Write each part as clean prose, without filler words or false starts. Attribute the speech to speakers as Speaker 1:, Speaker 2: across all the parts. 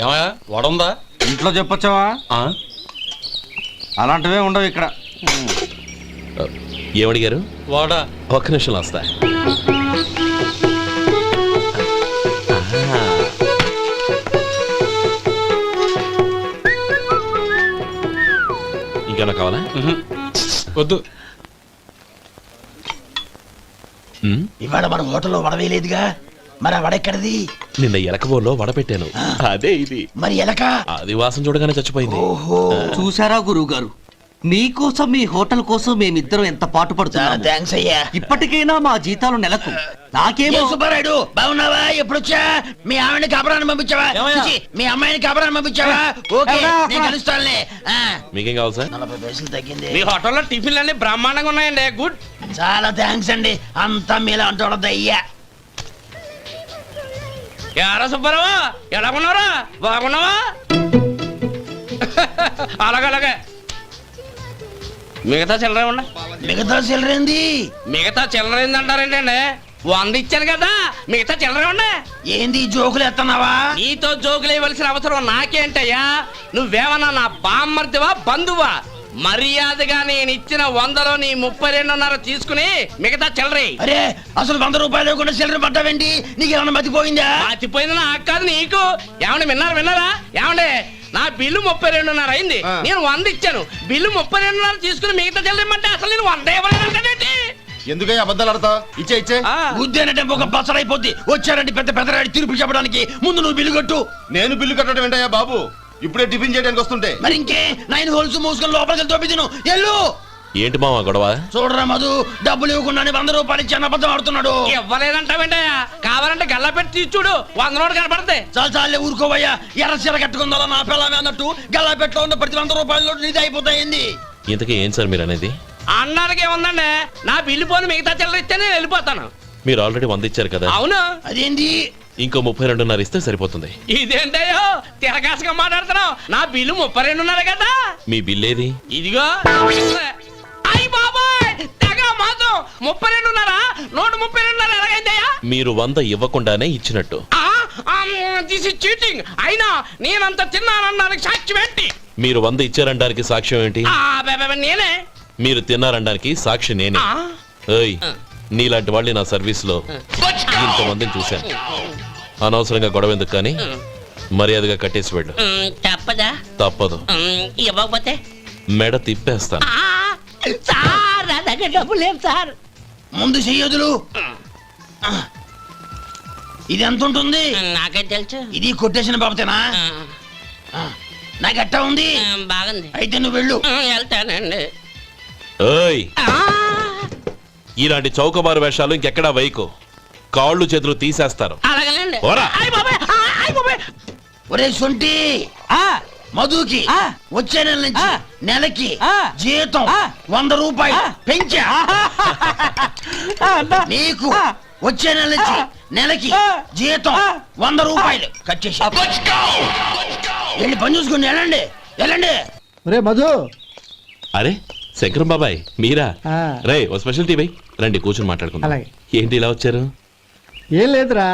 Speaker 1: ఏమయ్యా వడుందా?
Speaker 2: ఇంట్లో చెప్పొచ్చావా? అలాంటివే ఉండవు ఇక్కడ.
Speaker 3: ఏమడిగారు?
Speaker 1: వాడా.
Speaker 3: ఒక్క నిమిషం వస్తా. ఇంకేమన్నా కావాలా?
Speaker 1: వద్దు.
Speaker 4: ఇవాళ మన హోటల్లో వడవేయలేదుగా, మరి ఆ వడెక్కడిది?
Speaker 3: నిన్న ఎలకబోలో వడ పెట్టాను, అదే ఇది.
Speaker 4: మరి ఎలక
Speaker 3: అది వాసన చూడగానే చచ్చిపోయింది.
Speaker 5: చూసారా గురువు గారు, మీకోసం మీ హోటల్ కోసం మేమిద్దరం ఎంత పాటు పడుతున్నాం.
Speaker 4: థాంక్స్ అయ్యా.
Speaker 5: ఇప్పటికైనా మా జీతాలు నెలకు నాకేమో.
Speaker 4: సుబ్బారాయుడు బాగున్నావా? ఎప్పుడొచ్చా? మీ ఆవిడని కబరాన్ని పంపించావా? మీ అమ్మాయిని కబరాన్ని పంపించావా? ఓకే, నేను కలుస్తానులే.
Speaker 3: మీకేం కావాలి సార్?
Speaker 4: 40 పైసలు తగ్గింది.
Speaker 6: మీ హోటల్లో టిఫిన్లు అన్ని బ్రహ్మాండంగా ఉన్నాయండి. గుడ్,
Speaker 4: చాలా థాంక్స్ అండి. అంతా మీలా అంటాడు అయ్యా.
Speaker 6: యారా సుబ్బారావు, ఎలా ఉన్నారా? బాగున్నావా? అలాగే మిగతా చిల్లర ఉన్నా.
Speaker 4: మిగతా చిల్లరేంది?
Speaker 6: మిగతా చిల్లర ఏందంటారేంటండి? 100 ఇచ్చాను కదా, మిగతా చిల్లర ఉన్నా.
Speaker 4: ఏంది జోకులు ఎత్తన్నావా?
Speaker 6: నీతో జోకులు ఇవ్వాల్సిన అవసరం నాకేంటయ్యా? నువ్వేమన్నా నా బామ్మర్దివా, బంధువా? మర్యాదగా నేను ఇచ్చిన 100లో నీ 32.5 తీసుకుని మిగతా చిల్లరే.
Speaker 4: అరే, అసలు 100 రూపాయలు కూడా చిల్లర పడ్డావేంటి? నీకు ఏమన్నా మతిపోయిందా?
Speaker 6: మర్చిపోయింది నాకు కాదు, నీకు. ఏమండి విన్నారా? ఏమండి, నా బిల్లు 32.5 అయింది. నేను 100 ఇచ్చాను. బిల్లు 32.5 తీసుకుని మిగతా చెల్లిమంటే అసలు నేను 100 ఇవ్వలేదంటే
Speaker 2: ఎందుకయ్యా అబద్ధాలు ఆడతావు? ఇచ్చే
Speaker 4: ఉద్యానంటే ఒక బసరైపోద్ది. వచ్చారంటే పెద్ద పెద్దరాడి తీర్పు చెప్పడానికి ముందు నువ్వు బిల్లు కట్టు.
Speaker 2: నేను బిల్లు కట్టడం ఏంటయ్యా బాబు? ఇప్పుడే టిఫిన్ చేయడానికి వస్తుంటే.
Speaker 4: మరి ఇంకే 9 హోల్స్ మూసుకొని లోపలికి తోపి తిను. ఎల్లు.
Speaker 3: ఏంటి మావా గొడవ?
Speaker 4: చూడరా మధు, డబ్బులు ఇవ్వకుండానే 100 రూపాయలు ఇచ్చి అబద్ధం ఆడుతున్నాడు.
Speaker 6: ఇవ్వలేదంటావేంటయ్యా? కావాలంటే గల్లా పెట్టి తీసి చూడు, 100 నోటు కనపడతాయి.
Speaker 4: చాలే ఊరుకోవయ్యా. ఎర్ర చీర కట్టుకుందా నా పిల్లమే అన్నట్టు గల్లా పెట్లో ఉన్న ప్రతి 100 రూపాయలు నీది అయిపోతాయింది.
Speaker 3: ఇంతకీ ఏం సార్ మీరు అనేది?
Speaker 6: అన్నానికి ఏముందండి, నా బిల్లు పోను మిగతా చిల్లర ఇస్తే నేను వెళ్ళిపోతాను.
Speaker 3: మీరు ఆల్రెడీ 100 ఇచ్చారు కదా?
Speaker 6: అవును.
Speaker 4: అదేంటి?
Speaker 3: ఇంకో 32.5 ఇస్తే సరిపోతుంది.
Speaker 6: ఇదేంటయ్యో తిరగాసుగా మాట్లాడుతున్నావు? నా బిల్లు 32.5 కదా.
Speaker 3: మీ బిల్ ఏది?
Speaker 6: ఇదిగో. అయ్య బాబాయ్, తెగ మాతో 32.5 నోటు 32.5 ఎలాగైందయ్యా?
Speaker 3: మీరు 100 ఇవ్వకుండానే ఇచ్చినట్టు.
Speaker 6: This is cheating. అయినా నేనంత తిన్నానన్నానికి సాక్ష్యం ఏంటి?
Speaker 3: మీరు 100 ఇచ్చారనడానికి సాక్ష్యం ఏంటి?
Speaker 6: నేనే.
Speaker 3: మీరు తిన్నారనడానికి సాక్షి నేనే. ఏయ్, నీలాంటి వాళ్ళని నా సర్వీస్ లో ఇంతమందిని చూశాను. అనవసరంగా గొడవ ఎందుకు కానీ మర్యాదగా కట్టేసి వెళ్ళు.
Speaker 6: తప్పదా?
Speaker 3: తప్పదు.
Speaker 6: ఇవ్వకపోతే
Speaker 3: మెడ తిప్పేస్తాను.
Speaker 6: సార్ నా దగ్గర డబ్బు లేదు సార్.
Speaker 4: ముందు చెయ్యదులు. ఇది ఎంత ఉంటుంది?
Speaker 6: నాకే తెలుసు.
Speaker 4: ఇది కొట్టేసిన బాబతేనా? నాకు ఎట్టా ఉంది?
Speaker 6: బాగుంది.
Speaker 4: అయితే నువ్వు వెళ్ళు.
Speaker 6: వెళ్తానండి.
Speaker 3: ఏయ్, ఇలాంటి చౌకబారు వేషాలు ఇంకెక్కడా వైకు. కాళ్ళు చేతులు తీసేస్తారు.
Speaker 6: అలాగేనండి.
Speaker 4: ఒరే సొంటి, మధుకి వచ్చే నెల నుంచి నెలకి జీతం 100 రూపాయలు పెంచా. నీకు వచ్చే నెల నుంచి నెలకి జీతం 100 రూపాయలు కట్ చేసి వెళ్ళి పని చూసుకుని వెళ్ళండి.
Speaker 7: రే మధు.
Speaker 3: అరే శంకరం బాబాయ్, మీరా? రే ఓ స్పెషల్ టీ బై, రండి కూర్చొని మాట్లాడుకుందాం. ఏంటి ఇలా వచ్చారు?
Speaker 7: ఏం లేదురా,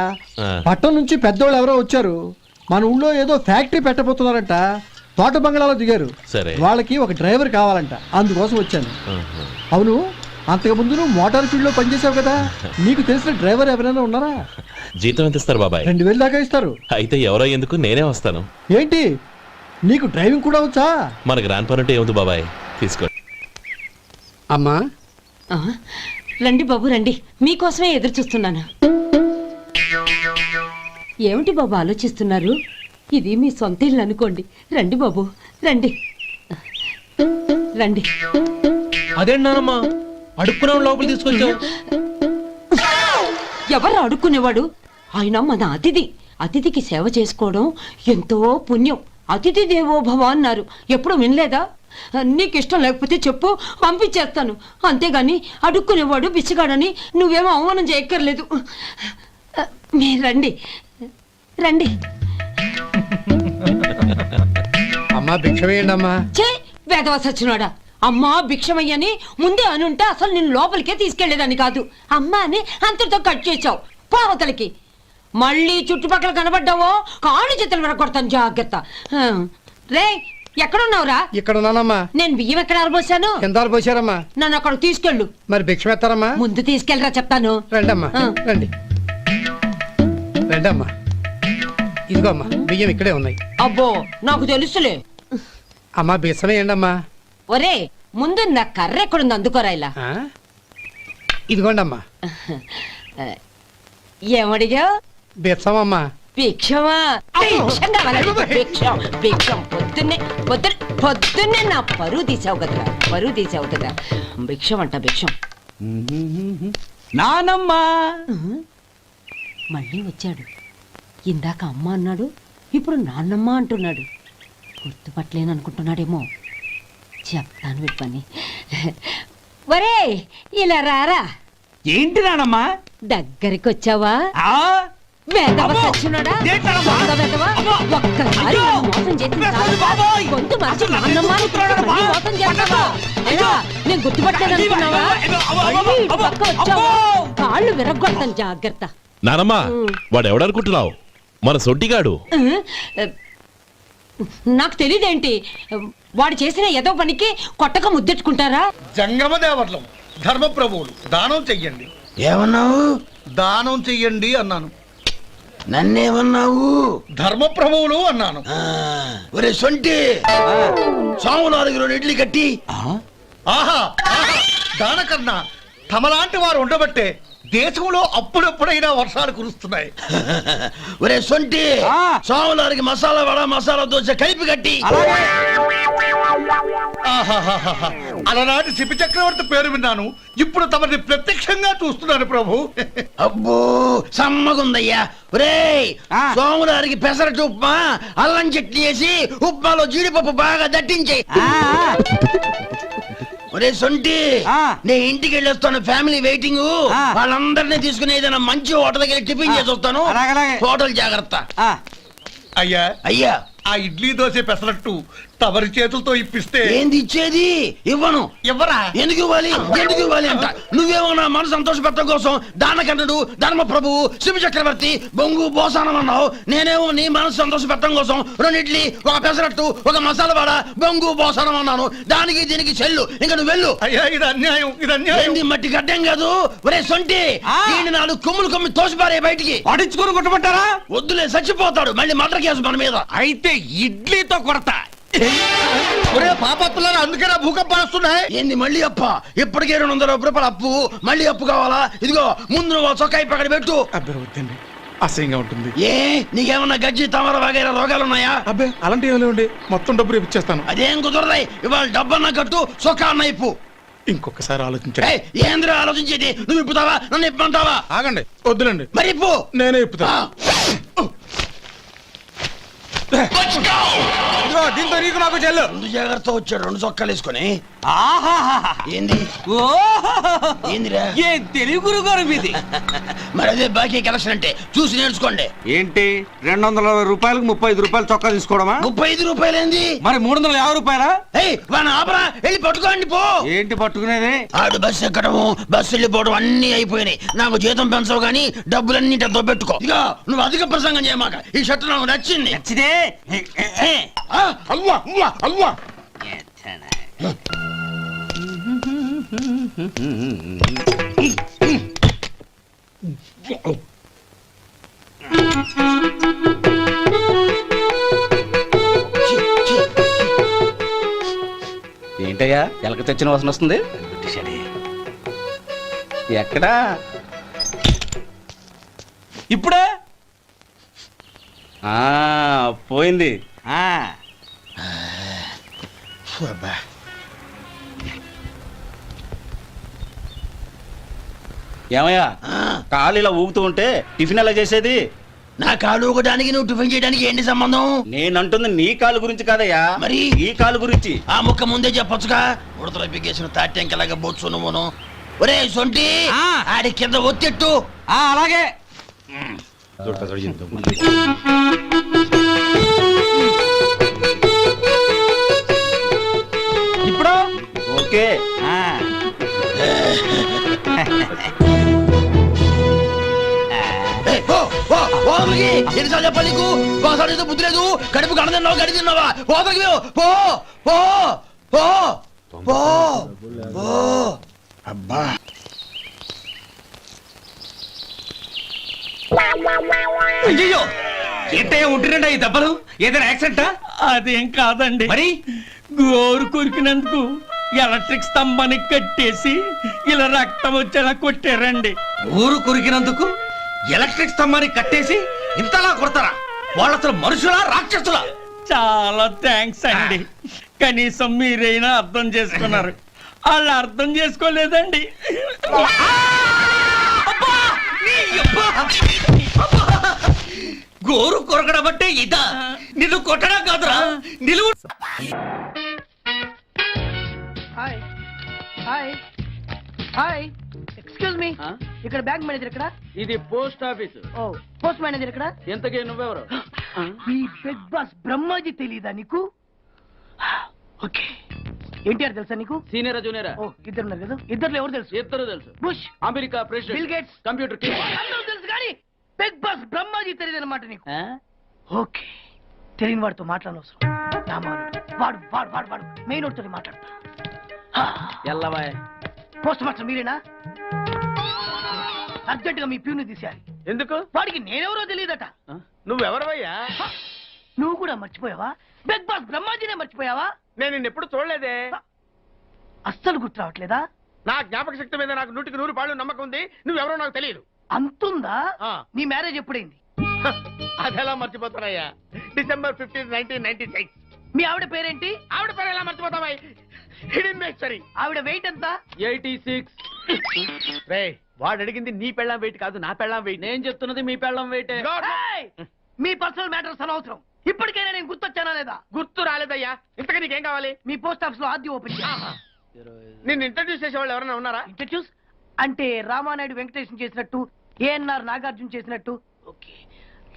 Speaker 7: పట్టణం నుంచి పెద్దోళ్ళు ఎవరో వచ్చారు. మన ఊళ్ళో ఏదో ఫ్యాక్టరీ పెట్టబోతున్నారంట. తోట బంగ్లాలో దిగారు.
Speaker 3: సరే,
Speaker 7: వాళ్ళకి ఒక డ్రైవర్ కావాలంట, అందుకోసం వచ్చాను. అవును, అంతకు ముందు నువ్వు మోటార్ ఫీల్డ్ లో పనిచేసావు కదా, నీకు తెలిసిన డ్రైవర్ ఎవరైనా ఉన్నారా?
Speaker 3: జీతం ఎంత ఇస్తారు బాబాయ్?
Speaker 7: 2000 దాకా ఇస్తారు.
Speaker 3: అయితే ఎవరో ఎందుకు, నేనే వస్తాను.
Speaker 7: ఏంటి, నీకు డ్రైవింగ్ కూడా వచ్చా?
Speaker 3: మనకు రాని పని అంటే ఏముంది బాబాయ్, తీసుకో.
Speaker 8: అమ్మా
Speaker 9: రండి బాబు రండి, మీకోసమే ఎదురు చూస్తున్నాను. ఏమిటి బాబు ఆలోచిస్తున్నారు? ఇది మీ సొంత ఇల్లు అనుకోండి. రండి బాబు రండి.
Speaker 8: అదేంటమ్మా అడుక్కునే లోపల తీసుకొచ్చావు?
Speaker 9: ఎవరు అడుక్కునేవాడు? ఆయన మన అతిథి. అతిథికి సేవ చేసుకోవడం ఎంతో పుణ్యం. అతిథి దేవో భవ అన్నారు, ఎప్పుడు వినలేదా? నీకు ఇష్టం లేకపోతే చెప్పు, పంపించేస్తాను. అంతేగాని అడుక్కునేవాడు బిచ్చగాడని నువ్వేమో అవమానం చేయక్కర్లేదు. మీరు రండి.
Speaker 8: అమ్మా భిక్షమేయండి అమ్మా.
Speaker 9: చే వేదవ సచ్చినోడా, అమ్మా భిక్షమయ్యని ముందే అనుంటే అసలు నిన్ను లోపలికే తీసుకెళ్లేదని కాదు. అమ్మా అని అంతటితో కట్ చేసావు. పోవతలకి మళ్ళీ చుట్టుపక్కల కనబడ్డావో కాళ్ళు చేతులు విరగొడతాను జాగ్రత్త. రే ఎక్కడున్నావురా?
Speaker 8: ఇక్కడ ఉన్నానమ్మా.
Speaker 9: నేను బియ్యం ఎక్కడ ఆరబోసాను?
Speaker 8: కిందాలు పోసారమ్మా.
Speaker 9: నన్ను అక్కడ తీసుకెళ్ళు.
Speaker 8: మరి భిక్ష ఎత్తారమ్మా?
Speaker 9: ముందు తీసుకెళ్ళరా చెప్తాను.
Speaker 8: రండమ్మా, రండి రండమ్మా. ఇదిగో అమ్మా, బియ్యం ఇక్కడే ఉన్నాయి.
Speaker 9: అబ్బో నాకు తెలుసులే.
Speaker 8: అమ్మా బిచ్చమే ఏండమ్మా.
Speaker 9: ఒరే ముందు నా కర్ర ఎక్కడుంది అందుకోరా ఇలా.
Speaker 8: ఇదిగోండి అమ్మా.
Speaker 9: ఏమడిగా?
Speaker 8: బిచ్చమమ్మా.
Speaker 9: భిక్షమా? భిక్షం కావాలండి. భిక్షం భిక్షం. పొద్దున్నే నా పరువు తీసావు కదరా. భిక్షం అంట భిక్షం.
Speaker 5: నానమ్మ
Speaker 9: మళ్ళీ వచ్చాడు. ఇందాక అమ్మ అన్నాడు, ఇప్పుడు నాన్నమ్మ అంటున్నాడు. గుర్తుపట్టలేను అనుకుంటున్నాడేమో. చెప్తాను వీడి పని. ఒరే ఇలా రారా.
Speaker 5: ఏంటి నానమ్మ?
Speaker 9: దగ్గరికి వచ్చావా?
Speaker 5: ఆ
Speaker 9: వెధవ
Speaker 5: అమ్మో!
Speaker 9: సచ్చినోడా?
Speaker 5: ఏంటమ్మా?
Speaker 9: దొంగ వెధవ.
Speaker 5: అమ్మో!
Speaker 9: ఒక్కసారి
Speaker 5: అయ్యో!
Speaker 9: నన్ను మోసం చేసింది చాలు.
Speaker 5: బాబోయ్!
Speaker 9: గొంతు మార్చి నాన్నమ్మ అని
Speaker 5: అమ్మో!
Speaker 9: మళ్ళీ మోసం చేస్తావా? ఎలా? నేను గుర్తుపట్టలేదు అనుకున్నావా? మళ్ళీ ఇటు పక్క వచ్చావా? కాళ్ళు విరగ్గొడతాను జాగ్రత్త.
Speaker 3: నానమ్మా వాడు ఎవడనుకుంటున్నావు? మన సొంటిగాడు.
Speaker 9: నాకు తెలియదేంటి? వాడు చేసిన ఏదో పనికి కొట్టక ముద్దెట్టుకుంటారా?
Speaker 10: జంగమ దేవర్లం ధర్మప్రభువులు దానం చెయ్యండి.
Speaker 4: ఏమన్నావు?
Speaker 10: దానం చెయ్యండి అన్నాను.
Speaker 4: నన్నేమన్నావు?
Speaker 10: ధర్మప్రభువులు అన్నాను.
Speaker 4: ఒరే సొంటి, సోమవారికి 2 ఇడ్లీ కట్టి.
Speaker 10: ఆహా ఆహా, దానకన్నా తమలాంటి వారు ఉండబట్టే దేశంలో అప్పుడప్పుడైనా వర్షాలు కురుస్తున్నాయి.
Speaker 4: ఒరే సొంటి, సోమవారికి మసాలా వడ మసాలా దోశ కలిపి కట్టి.
Speaker 10: ఆహాహాహా, అలనాటి శిపి చక్రవర్తి పేరు విన్నాను, ఇప్పుడు తమని ప్రత్యక్షంగా చూస్తున్నాను ప్రభు.
Speaker 4: అబ్బో సమ్మగుందయ్యా. ఒరే సోమవారికి పెసరట్టు ఉప్మా అల్లం చట్నీ వేసి ఉప్మాలో జీడిపప్పు బాగా దట్టించే. ఒరే సొంటి, నేను ఇంటికి వెళ్ళొస్తాను, ఫ్యామిలీ వెయిటింగ్. వాళ్ళందరినీ తీసుకుని ఏదైనా మంచి హోటల్ దగ్గర టిఫిన్ చేసి వస్తాను. హోటల్ జాగ్రత్త.
Speaker 10: అయ్యా
Speaker 4: అయ్యా,
Speaker 10: ఆ ఇడ్లీ దోశ పెసరట్టు తమరి చేతులతో ఇప్పిస్తే.
Speaker 4: ఏంది ఇచ్చేది? ఇవ్వను.
Speaker 10: ఎవరా?
Speaker 4: ఎందుకు ఇవ్వాలి అంట. నువ్వేమో నా మనసు సంతోషపెట్టడం కోసం దానకన్నుడు ధర్మ ప్రభువు శివ చక్రవర్తి బొంగు బోసానం అన్నావు. నేనేమో నీ మనసు సంతోషపెట్టడం కోసం 2 ఇడ్లీ, 1 పెసరట్టు, 1 మసాలా వాడ, బొంగు బోసానం అన్నాను. దానికి దీనికి చెల్లు. ఇంకా నువ్వు వెళ్ళు.
Speaker 10: అయ్యా ఇది అన్యాయం, ఇది అన్యాయం.
Speaker 4: ఏంది మట్టి గడ్డం కాదు. ఒరే సొంటి, దీన్ని 4 కొమ్ములు తోసిపారే బయటికి.
Speaker 5: పడించుకొని కొట్టమంటారా?
Speaker 4: వద్దులే, చచ్చిపోతాడు. మళ్ళీ మటర్ కేసు మన మీద.
Speaker 5: అయితే ఇడ్లీతో కొడతా.
Speaker 10: ఒరే పాపత్తులారా, అందుకేనా భూకంపాలు వస్తున్నాయి?
Speaker 4: ఏంది మళ్ళీ అప్ప? ఇప్పటికే 200 రూపాయలు అప్పు, మళ్ళీ అప్పు కావాలా? ఇదిగో ముందు నువ్వు చొక్కాయి పక్కన పెట్టు.
Speaker 10: అబ్బే వద్దండి, అసహ్యంగా ఉంటుంది.
Speaker 4: ఏ నీకేమన్నా గజ్జి తమర వగైరా రోగాలు ఉన్నాయా?
Speaker 10: అబ్బే అలాంటి ఏమైనా ఉండి మొత్తం డబ్బు రేపు ఇచ్చేస్తాను.
Speaker 4: అదేం కుదరదాయి. ఇవాళ డబ్బన్నా కట్టు, చొక్కా అన్న ఇప్పు.
Speaker 10: ఇంకొకసారి ఆలోచించండి.
Speaker 4: ఏంద్ర ఆలోచించేది? నువ్వు ఇప్పుతావా, నన్ను ఇప్పమంటావా?
Speaker 10: ఆగండి, వద్దులండి.
Speaker 4: మరి ఇప్పు.
Speaker 10: నేనే ఇప్పుతా. దీంతో నీకు నాకు చెల్లు.
Speaker 4: ముందు జాగ్రత్త వచ్చాడు 2 చొక్కాలు వేసుకొని. ఏంది ఏందిరా?
Speaker 5: ఏ తెలుగు గురుగారు మీది?
Speaker 4: మరి అదే బాకీ కలెక్షన్ అంటే. చూసి నేర్చుకోండి.
Speaker 5: ఏంటి 220 రూపాయలకు 35 రూపాయలు చొక్కా తీసుకోవడమా?
Speaker 4: 35 రూపాయలు ఏంది?
Speaker 5: మరి 350 రూపాయలా?
Speaker 4: వాడిని ఆపరా, వెళ్ళి పట్టుకోండి పో.
Speaker 5: ఏంటి పట్టుకునేది?
Speaker 4: ఆడు బస్సు ఎక్కడము, బస్సు వెళ్ళిపోవడం అన్ని అయిపోయినాయి. నాకు జీతం పెంచవు గానీ డబ్బులన్నీ దొబ్బెట్టుకో. ఇక నువ్వు అధిక ప్రసంగం చేయమాక. ఈ షర్ట్ నాకు నచ్చింది.
Speaker 5: నచ్చితే
Speaker 4: అల్వా అల్వా అల్వా.
Speaker 5: ఏంటయ్యా ఎలక తెచ్చిన వాసన వస్తుంది? ఎక్కడా? ఇప్పుడే పోయింది. ఏమయ్యా కాలు ఇలా ఊగుతూ ఉంటే టిఫిన్ ఎలా చేసేది?
Speaker 4: నా కాలు ఊగడానికి నువ్వు టిఫిన్ చేయడానికి ఏంటి సంబంధం?
Speaker 5: నేనంటుంది నీ కాలు గురించి కాదయ్యా,
Speaker 4: మరి
Speaker 5: ఈ కాలు గురించి.
Speaker 4: ఆ ముక్క ముందే చెప్పొచ్చుగా. ఉడతలో బిగ్గేసిన తాట్యంకలాగా బొచ్చు నువ్వును. ఒరే సొంటి, ఆడి కింద ఒత్తెట్టు.
Speaker 5: అలాగే. ఇప్పుడు ఓకే.
Speaker 4: ఓ ఎన్నిసార్లు చెప్పాలి నీకు? ఒకసారి ఏదో బుద్ధి లేదు. కడుపు గడ తిన్నావు, గడి తిన్నావా? పోతలకి పో పో పో పో పో.
Speaker 10: అబ్బా
Speaker 5: అయ్యో ఏంటయ్యా ఉంటున్నాడా ఈ దెబ్బలు? ఏదైనా యాక్సిడెంటా?
Speaker 6: అదేం కాదండి,
Speaker 5: మరి
Speaker 6: గోరు కొరికినందుకు ఎలక్ట్రిక్ స్తంభానికి కట్టేసి ఇలా రక్తం వచ్చేలా కొట్టారండి.
Speaker 5: ఊరు కురికినందుకు ఎలక్ట్రిక్ స్తంభాన్ని కట్టేసి ఇంతలా కొడతారా? వాళ్ళు అసలు మనుషులా రాక్షసులా?
Speaker 6: చాలా థ్యాంక్స్ అండి, కనీసం మీరైనా అర్థం చేసుకున్నారు. వాళ్ళు అర్థం చేసుకోలేదండి.
Speaker 5: గోరు కొరకడం అంటే ఇదా? నిన్ను కొట్టడం కాదురా, నిలువు.
Speaker 8: Hi hi hi excuse me, ఇక్కడ బ్యాంక్ మేనేజర్ ఇక్కడ.
Speaker 6: ఇది పోస్ట్ ఆఫీస్.
Speaker 8: ఓ పోస్ట్ మేనేజర్ ఇక్కడ.
Speaker 6: ఎంతకీ నువ్వెవరు?
Speaker 8: ఈ బిగ్ బాస్ బ్రహ్మాజీ తెలీదా నీకు? ఓకే, ఎన్టీఆర్ తెలుసా నీకు?
Speaker 6: సీనియరా జూనియరా?
Speaker 8: ఓ ఇద్దరు ఉన్నారు కదా, ఇద్దరు ఎవరు తెలుసు?
Speaker 6: ఇద్దరు తెలుసు.
Speaker 8: Bush,
Speaker 6: America
Speaker 8: bill
Speaker 6: president,
Speaker 8: gates,
Speaker 6: computer king.
Speaker 8: అందరూ తెలుసు కానీ బిగ్ బాస్ బ్రహ్మాజీ తెలియదు అనమాట నీకు. ఓకే, తెలియని వాడితో మాట్లాడనవసరం. రామానుడు వాడు వాడు వాడు వాడు మెయిన్ వాడితో మాట్లాడతా.
Speaker 6: ఎల్లవాయ్.
Speaker 8: పోస్ట్ మాస్టర్ మీరేనా? అర్జెంట్ గా మీ ప్యూని తీసేయాలి.
Speaker 6: ఎందుకు?
Speaker 8: వాడికి నేనెవరో తెలియదట.
Speaker 6: నువ్వెవరవయ్యా?
Speaker 8: నువ్వు కూడా మర్చిపోయావా? బిగ్ బాస్ బ్రహ్మాజీనే మర్చిపోయావా?
Speaker 6: నేను నిన్నెప్పుడు చూడలేదే.
Speaker 8: అస్సలు గుర్తు రావట్లేదా?
Speaker 6: నా జ్ఞాపక శక్తి మీద నాకు 100కి 100 నమ్మకం ఉంది. నువ్వెవరో నాకు తెలియదు.
Speaker 8: అంతుందా?
Speaker 6: ఆ.
Speaker 8: నీ మ్యారేజ్ ఎప్పుడైంది?
Speaker 6: అదెలా మర్చిపోతానయ్యా? December 15, 1996.
Speaker 8: మీ ఆవిడ పేరేంటి?
Speaker 6: ఆవిడ పేరు ఎలా మర్చిపోతావా? హిడింబేశ్వరి.
Speaker 8: ఆవిడ వెయిట్ ఎంత?
Speaker 6: 86. రే, వాడు అడిగింది నీ పెళ్ళాం వెయిట్ కాదు, నా పెళ్ళాం వెయిట్. నేను చెప్తున్నది మీ పెళ్ళాం వెయిట్.
Speaker 8: ఏయ్! మీ పర్సనల్ మ్యాటర్స్ అనవసరం. ఇప్పటికైనా నేను గుర్తొచ్చానా లేదా?
Speaker 6: గుర్తు రాలేదయ్యా. ఇంతగా నీకేం కావాలి?
Speaker 8: మీ పోస్ట్ ఆఫీస్ లో ఆద్యం ఓపెన్ చేయాలి.
Speaker 6: నిన్ను ఇంట్రడ్యూస్ చేసే వాళ్ళు ఎవరైనా ఉన్నారా?
Speaker 8: ఇంట్రడ్యూస్ అంటే రామానాయుడు వెంకటేశం చేసినట్టు, ఏఎన్ఆర్ నాగార్జున చేసినట్టు. ఓకే,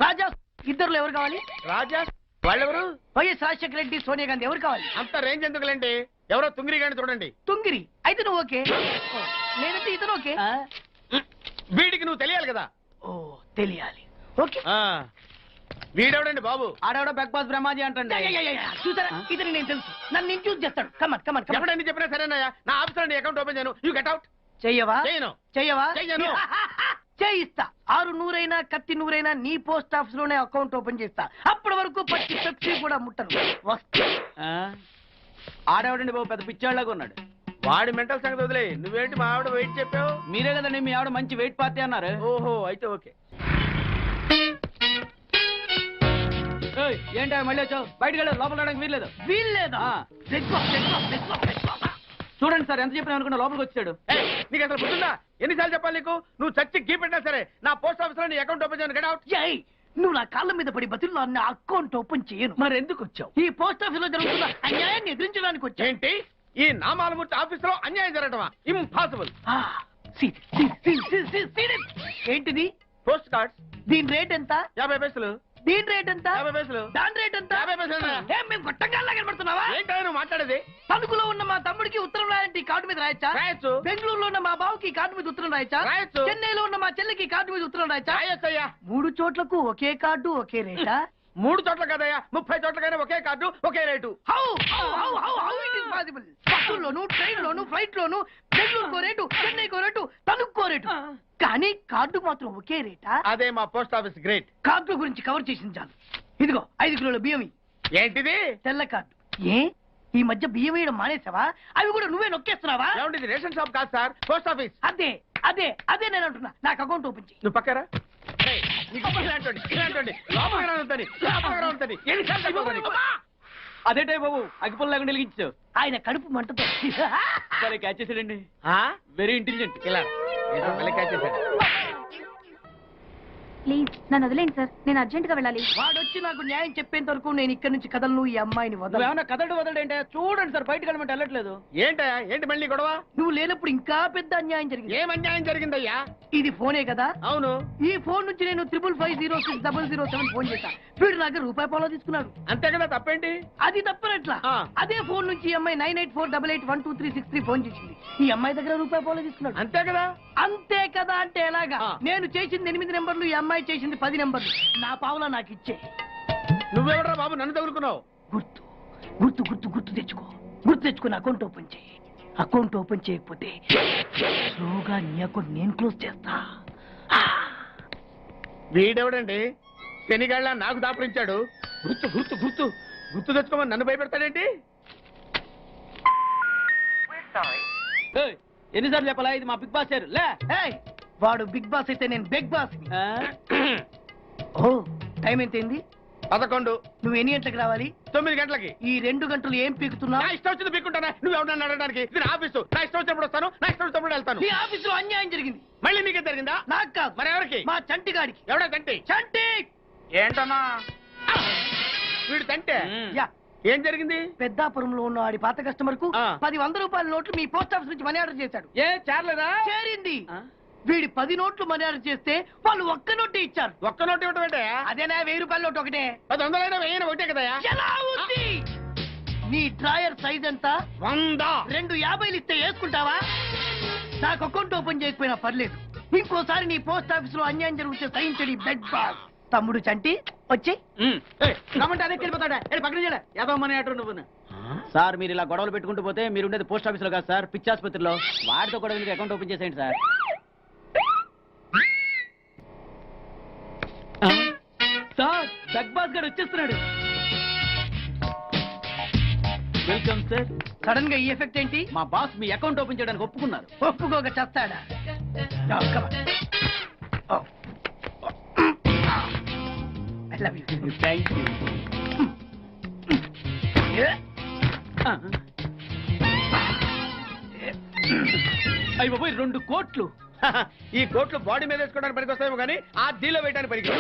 Speaker 8: రాజా ఇద్దరులో ఎవరు కావాలి?
Speaker 6: రాజా వాళ్ళెవరు?
Speaker 8: వైఎస్ రాజశేఖర రెడ్డి, సోనియా గాంధీ ఎవరు కావాలి?
Speaker 6: అంత రేంజ్ ఎందుకులేండి, ఎవరో తుంగిరి గాని చూడండి.
Speaker 8: తుంగిరి అయితే నువ్వు ఓకే, లేదంటే ఇతను ఓకే.
Speaker 6: వీడికి నువ్వు తెలియాలి కదా.
Speaker 8: ఓ తెలియాలి. ఓకే,
Speaker 6: వీడెవడండి బాబు?
Speaker 8: ఆడవిడ బిగ్ బాస్ బ్రహ్మాజీ అంటే చూసారా, ఇతని నేను తెలుసు. నన్ను ఇంట్రూస్ చేస్తాడు. Come on come on come on.
Speaker 6: ఎప్పుడైనా చెప్పినా సరేనయ్యా, నా ఆఫీస్ లో అకౌంట్ ఓపెన్ చేయను. You get out.
Speaker 8: చెయ్యవా?
Speaker 6: చేయను.
Speaker 8: చెయ్యవా?
Speaker 6: చెయ్యను.
Speaker 8: చేయిస్తా. 6 నూరైనా కత్తి నూరైనా నీ పోస్ట్ ఆఫీస్ లోనే అకౌంట్ ఓపెన్ చేస్తా. అప్పటి వరకు పచ్చి పెప్సీ కూడా ముట్టను. వస్తా.
Speaker 6: ఆడేవాడండి బాబు, పెద్ద పిచ్చాళ్ళగా ఉన్నాడు. వాడి మెంటల్ సంగతి వదిలే. నువ్వేంటి మా ఆవిడ వెయిట్ చెప్పావు? మీరే కదండి మీ ఆవిడ మంచి వెయిట్ పార్టీ అన్నారు. ఓహో, అయితే ఓకే. ఏంటి మళ్ళీ వచ్చావు? బయటకు వెళ్ళదు, లోపల రావడానికి వీల్లేదు.
Speaker 8: వీల్లేదా?
Speaker 6: చూడండి సార్, ఎంత చెప్పినా అనుకున్నా లోపలికి వచ్చాడు. నీకు అసలు గుర్తుందా? ఎన్నిసార్లు చెప్పాలి నీకు? నువ్వు చచ్చి గీ పెట్టినా సరే నా పోస్ట్ ఆఫీస్ లో నీ అకౌంట్ ఓపెన్ చేయను. Get out.
Speaker 8: ఏయ్, నువ్వు నా కాళ్ళ మీద పడి బతుల్లో నా అకౌంట్ ఓపెన్ చేయను.
Speaker 6: మరి ఎందుకు వచ్చావు?
Speaker 8: ఈ పోస్ట్ ఆఫీస్ లో జరుగుతున్న అన్యాయాన్ని ఎదిరించడానికి వచ్చా.
Speaker 6: ఏంటి ఈ నామాలమూర్తి ఆఫీస్ లో అన్యాయం జరగటమా? ఇంపాసిబుల్.
Speaker 8: ఏంటిది?
Speaker 6: Post cards.
Speaker 8: దీని రేట్ ఎంత?
Speaker 6: 50 పైసలు.
Speaker 8: దీని రేట్ ఎంత?
Speaker 6: 50 పైసలు.
Speaker 8: దాని రేట్ ఎంత?
Speaker 6: 50 పైసలు.
Speaker 8: ఏం మేము గొట్టంగాల్లా కనబడుతున్నావా?
Speaker 6: ఏంటో నువ్వు మాట్లాడేది?
Speaker 8: తణుకులో ఉన్న మా తమ్ముడికి ఉత్తరం రాయంటే ఈ కార్డు మీద రాయచ్చా?
Speaker 6: రాయొచ్చు.
Speaker 8: బెంగళూరులో ఉన్న మా బావుకి ఈ కార్డు మీద ఉత్తరం రాయచ్చా?
Speaker 6: రాయొచ్చు.
Speaker 8: చెన్నైలో ఉన్న మా చెల్లికి ఈ కార్డు మీద ఉత్తరం రాయచ్చా?
Speaker 6: రాయొచ్చయ్యా.
Speaker 8: 3 చోట్లకు ఒకే కార్డు ఒకే రేటా?
Speaker 6: 3 చోట్ల కదయ్యా, 30 చోట్లకైనా ఒకే కార్డు ఒకే rate.
Speaker 8: How it is possible? బస్సుల్లోను, ట్రైన్ లోను, ఫ్లైట్ లోను బెంగళూరుకో రేటు, చెన్నైకో రేటు, తణుక్కో రేటు, కానీ కార్డు మాత్రం ఒకే రేటా?
Speaker 6: అదే మా పోస్ట్ ఆఫీస్ గ్రేట్.
Speaker 8: కార్డు గురించి కవర్ చేసింది చాలు. ఇదిగో 5 కిలోల బియ్యం.
Speaker 6: ఏంటిది?
Speaker 8: తెల్ల కార్డు. ఏ ఈ మధ్య బియ్యం వేయడం మానేసావా? అవి కూడా నువ్వే నొక్కేస్తున్నావా?
Speaker 6: ఏమండి, రేషన్ షాప్ కాదు సార్, పోస్ట్ ఆఫీస్.
Speaker 8: అదే అదే అదే నేను అంటున్నా. నాకు అకౌంట్ ఓపెన్ చేయి.
Speaker 6: నువ్వు పక్కరా. అదేటే బాబు, అగ్గిపుల్ల లేకుండా వెలిగించావు.
Speaker 8: ఆయన కడుపు మంటతో
Speaker 6: సరే, క్యాచ్ చేసాడండి. Very intelligent. ఇలా మళ్ళీ క్యాచ్ చేశాడు.
Speaker 11: ప్లీజ్ నన్ను వదిలేండి సార్, నేను అర్జెంట్ గా వెళ్ళాలి.
Speaker 8: వాడొచ్చి నాకు న్యాయం చెప్పేంత వరకు నేను ఇక్కడ నుంచి కదలను. ఈ అమ్మాయిని వదలను.
Speaker 6: ఏమన్నా కదడు వదలంటే చూడండి సార్, బయటకు వెళ్ళమంటే వెళ్ళట్లేదు. ఏంటయ్యా, ఏంటి మళ్ళీ గొడవ?
Speaker 8: నువ్వు లేనప్పుడు ఇంకా పెద్ద అన్యాయం జరిగింది.
Speaker 6: ఏం అన్యాయం జరిగిందయ్యా?
Speaker 8: ఇది ఫోనే కదా?
Speaker 6: అవును.
Speaker 8: ఈ ఫోన్ నుంచి నేను 555060007 ఫోన్ చేశా. వీడు నాకు ₹1 తీసుకున్నాడు.
Speaker 6: అంతే కదా, తప్పేంటి?
Speaker 8: అది తప్పనట్లా. అదే ఫోన్ నుంచి ఈ అమ్మాయి 984888123363 ఫోన్ చేసింది. ఈ అమ్మాయి దగ్గర ₹1 తీసుకున్నాడు.
Speaker 6: అంతే కదా.
Speaker 8: అంతే కదా అంటే ఎలాగా? నేను చేసింది 8 నెంబర్లు, ఈ అమ్మాయి అమ్మాయి చేసింది 10 నెంబర్లు. నా పావులా నాకు ఇచ్చే.
Speaker 5: నువ్వెవడరా బాబు నన్ను తగులుకున్నావు?
Speaker 8: గుర్తు గుర్తు గుర్తు గుర్తు తెచ్చుకో. గుర్తు తెచ్చుకుని అకౌంట్ ఓపెన్ చేయి. అకౌంట్ ఓపెన్ చేయకపోతే స్లోగా నీ అకౌంట్ నేను క్లోజ్ చేస్తా.
Speaker 5: వీడెవడండి శనిగాళ్ళ నాకు దాపరించాడు? గుర్తు గుర్తు గుర్తు గుర్తు తెచ్చుకోమని నన్ను భయపెడతాడేంటి?
Speaker 6: ఎన్నిసార్లు చెప్పాలా ఇది మా బిగ్ బాస్ సార్ లే.
Speaker 8: ఏయ్, వాడు బిగ్ బాస్ అయితే నేను బిగ్ బాస్. ఓ టైం ఎంతైంది?
Speaker 5: 11.
Speaker 8: నువ్వు ఎన్ని గంటలకు రావాలి?
Speaker 5: 9 గంటలకి.
Speaker 8: ఈ 2 గంటలు ఏం పీకుతున్నా?
Speaker 5: నా ఇష్టం వచ్చింది పీక్కుంటానా? నువ్వు ఎవడన్నా అడగడానికి? ఇది నా ఆఫీసు. నా ఇష్టం వచ్చినప్పుడు వస్తాను, నా ఇష్టం వచ్చినప్పుడు వెళ్తాను.
Speaker 8: ఈ ఆఫీసులో అన్యాయం జరిగింది.
Speaker 5: మళ్ళీ నీకే జరిగిందా?
Speaker 8: నాకు కాదు.
Speaker 5: మరి ఎవరికి?
Speaker 8: మా చంటి గాడికి.
Speaker 5: ఎవడా తంటి?
Speaker 8: చంటి
Speaker 5: ఏంటన్నా వీడు తంటే?
Speaker 8: యా.
Speaker 5: ఏం జరిగింది?
Speaker 8: పెద్దాపురంలో ఉన్న వాడి పాత కస్టమర్ కు
Speaker 5: ఆ.
Speaker 8: 10 వంద రూపాయల నోట్లు మీ పోస్ట్ ఆఫీస్ నుంచి మనీ ఆర్డర్ చేశాడు.
Speaker 5: ఏ చేరలేదా?
Speaker 8: చేరింది. వీడి 10 నోట్లు మనీ ఆర్డర్ చేస్తే వాళ్ళు ఒక్క నోటే ఇచ్చారు.
Speaker 5: ఒక్క నోటు ఇవ్వటం ఏంటే?
Speaker 8: అదేనా 1000 రూపాయల నోటు ఒకటే.
Speaker 5: 10 వెయ్యి ఒకటే కదా?
Speaker 8: ఎలా ఉంది? నీ డ్రాయర్ సైజ్ ఎంత?
Speaker 5: 100.
Speaker 8: 2 50లు ఇస్తే వేసుకుంటావా? నాకు అకౌంట్ ఓపెన్ చేయకపోయినా పర్లేదు. ఇంకోసారి నీ పోస్ట్ ఆఫీస్ లో అన్యాయం జరిగితే సహించడి బెడ్ బాస్. తమ్ముడు చంటి వచ్చి
Speaker 6: రమ్మంటే అదే వెళ్ళిపోతాడా? పక్కన చేయలే యాదవ్ మనీ ఆర్డర్ నువ్వు. సార్ మీరు ఇలా గొడవలు పెట్టుకుంటూ పోతే మీరు ఉండేది పోస్ట్ ఆఫీస్ లో కాదు సార్, పిచ్చి ఆసుపత్రిలో. వాడితో కూడా మీరు అకౌంట్ ఓపెన్ చేసేయండి సార్. సార్ బిగ్ బాస్ గారు వచ్చేస్తున్నాడు. Welcome sir.
Speaker 8: సడన్ గా ఈ ఎఫెక్ట్ ఏంటి?
Speaker 6: మా బాస్ మీ అకౌంట్ ఓపెన్ చేయడానికి ఒప్పుకున్నారు.
Speaker 8: ఒప్పుకోక చస్తాడా? No, come on. Oh. I love you.
Speaker 6: Thank you.
Speaker 8: Yeah.
Speaker 6: అయ్యి బాబోయ్ 2 కోట్లు.
Speaker 5: ఈ కోట్లు బాడీ మీద వేసుకోవడానికి పనికి వస్తాయేమో కానీ ఆ దీలో వేయడానికి పనికి.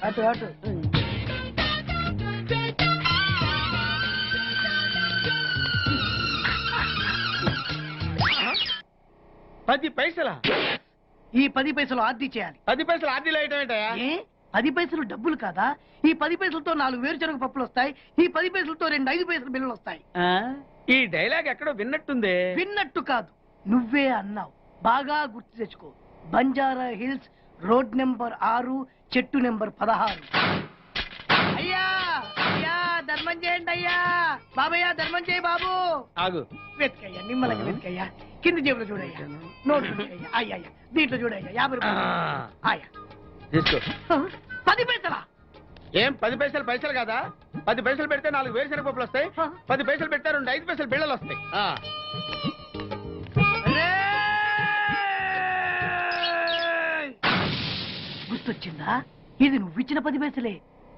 Speaker 8: అటు అటు.
Speaker 5: పది పైసలా?
Speaker 8: ఈ 10 పైసలు ఆర్డీ చేయాలి.
Speaker 5: 10 పైసలు ఆర్డీలో వేయటం ఏంటయా?
Speaker 8: ఏ 10 పైసలు డబ్బులు కాదా? ఈ 10 పైసలతో 4 వేరుశనగ పప్పులు వస్తాయి. ఈ 10 పైసలతో 2 5 పైసలు బిల్లులు వస్తాయి.
Speaker 5: ఈ డైలాగ్ ఎక్కడో విన్నట్టుంది.
Speaker 8: విన్నట్టు కాదు, నువ్వే అన్నావు. బాగా గుర్తు తెచ్చుకో. బంజారా హిల్స్, రోడ్ నెంబర్ 6, చెట్టు నెంబర్ 16. అయ్యా అయ్యా ధర్మం చేయండి అయ్యా. బాబయ్యా ధర్మం చేయి బాబు.
Speaker 5: ఆగు.
Speaker 8: వెతుకయ్యా, నిమ్మలంగా వెతుకయ్యా. కింది జేబులో చూడయ్యా. నోట్ చూడయ్యా. అయ్యా దీంట్లో చూడయ్యా. 50 రూపాయలు. అయ్యా
Speaker 5: తీసుకో.
Speaker 8: 10 పైసలా?
Speaker 5: ఏం 10 పైసలు పైసలు కాదా? 10 పైసలు పెడితే 4 వేరుశనగ పప్పులు వస్తాయి. 10 పైసలు పెడితే 2 5 పైసలు బిళ్ళలు వస్తాయి.
Speaker 8: గుర్తొచ్చిందా? ఇది నువ్వు ఇచ్చిన 10 పైసలే.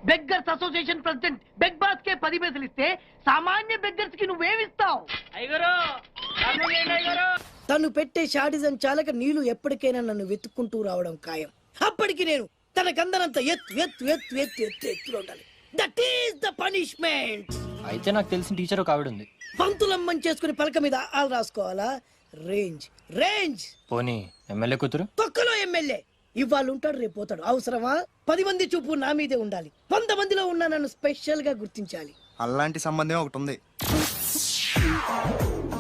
Speaker 8: Beggars association president beg boss కే 10 పైసలు ఇస్తే సామాన్య బెగ్గర్స్ కి నువ్వేమిస్తావు?
Speaker 12: తను పెట్టే షాడిజం చాలక నీళ్లు ఎప్పటికైనా నన్ను వెతుక్కుంటూ రావడం ఖాయం. అప్పటికి నేను తనకందనంత ఎత్తులో ఉండాలి. That is the punishment.
Speaker 13: అయితే నాకు తెలిసిన టీచర్ ఒక ఆవిడ ఉంది.
Speaker 12: పంతులమ్మని చేసుకుని పలక మీద ఆలు రాసుకోవాలా? Range range.
Speaker 13: పోనీ ఎమ్మెల్యే కూతురు?
Speaker 12: తొక్కలో ఎమ్మెల్యే. ఇవాళ ఉంటాడు, రేపు పోతాడు. అవసరమా? 10 మంది చూపు నా మీదే ఉండాలి. 100 మందిలో ఉన్న నన్ను స్పెషల్ గా గుర్తించాలి.
Speaker 14: అలాంటి సంబంధం ఒకటి ఉంది.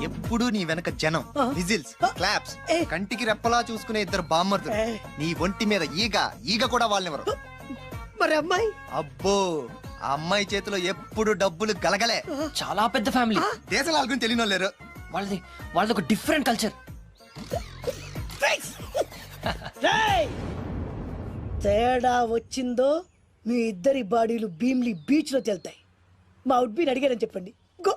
Speaker 14: ఎప్పుడు నీ వెనక జనం, విజిల్స్, క్లాప్స్, కంటికి రెప్పలా చూసుకునే 2 బామ్మర్తులు. నీ ఒంటి మీద ఈగ కూడా వాళ్ళెవరు.
Speaker 12: మరి అమ్మాయి?
Speaker 14: అబ్బో, ఆ అమ్మాయి చేతిలో ఎప్పుడు డబ్బులు గలగలే.
Speaker 13: చాలా పెద్ద ఫ్యామిలీ.
Speaker 14: దేశాల గురించి తెలియని లేరు.
Speaker 13: వాళ్ళది ఒక డిఫరెంట్ కల్చర్.
Speaker 12: తేడా వచ్చిందో మీ ఇద్దరి బాడీలు భీమ్లీ బీచ్ లో తేలుతాయి. మా ఉడ్బీని అడిగారని చెప్పండి. గో.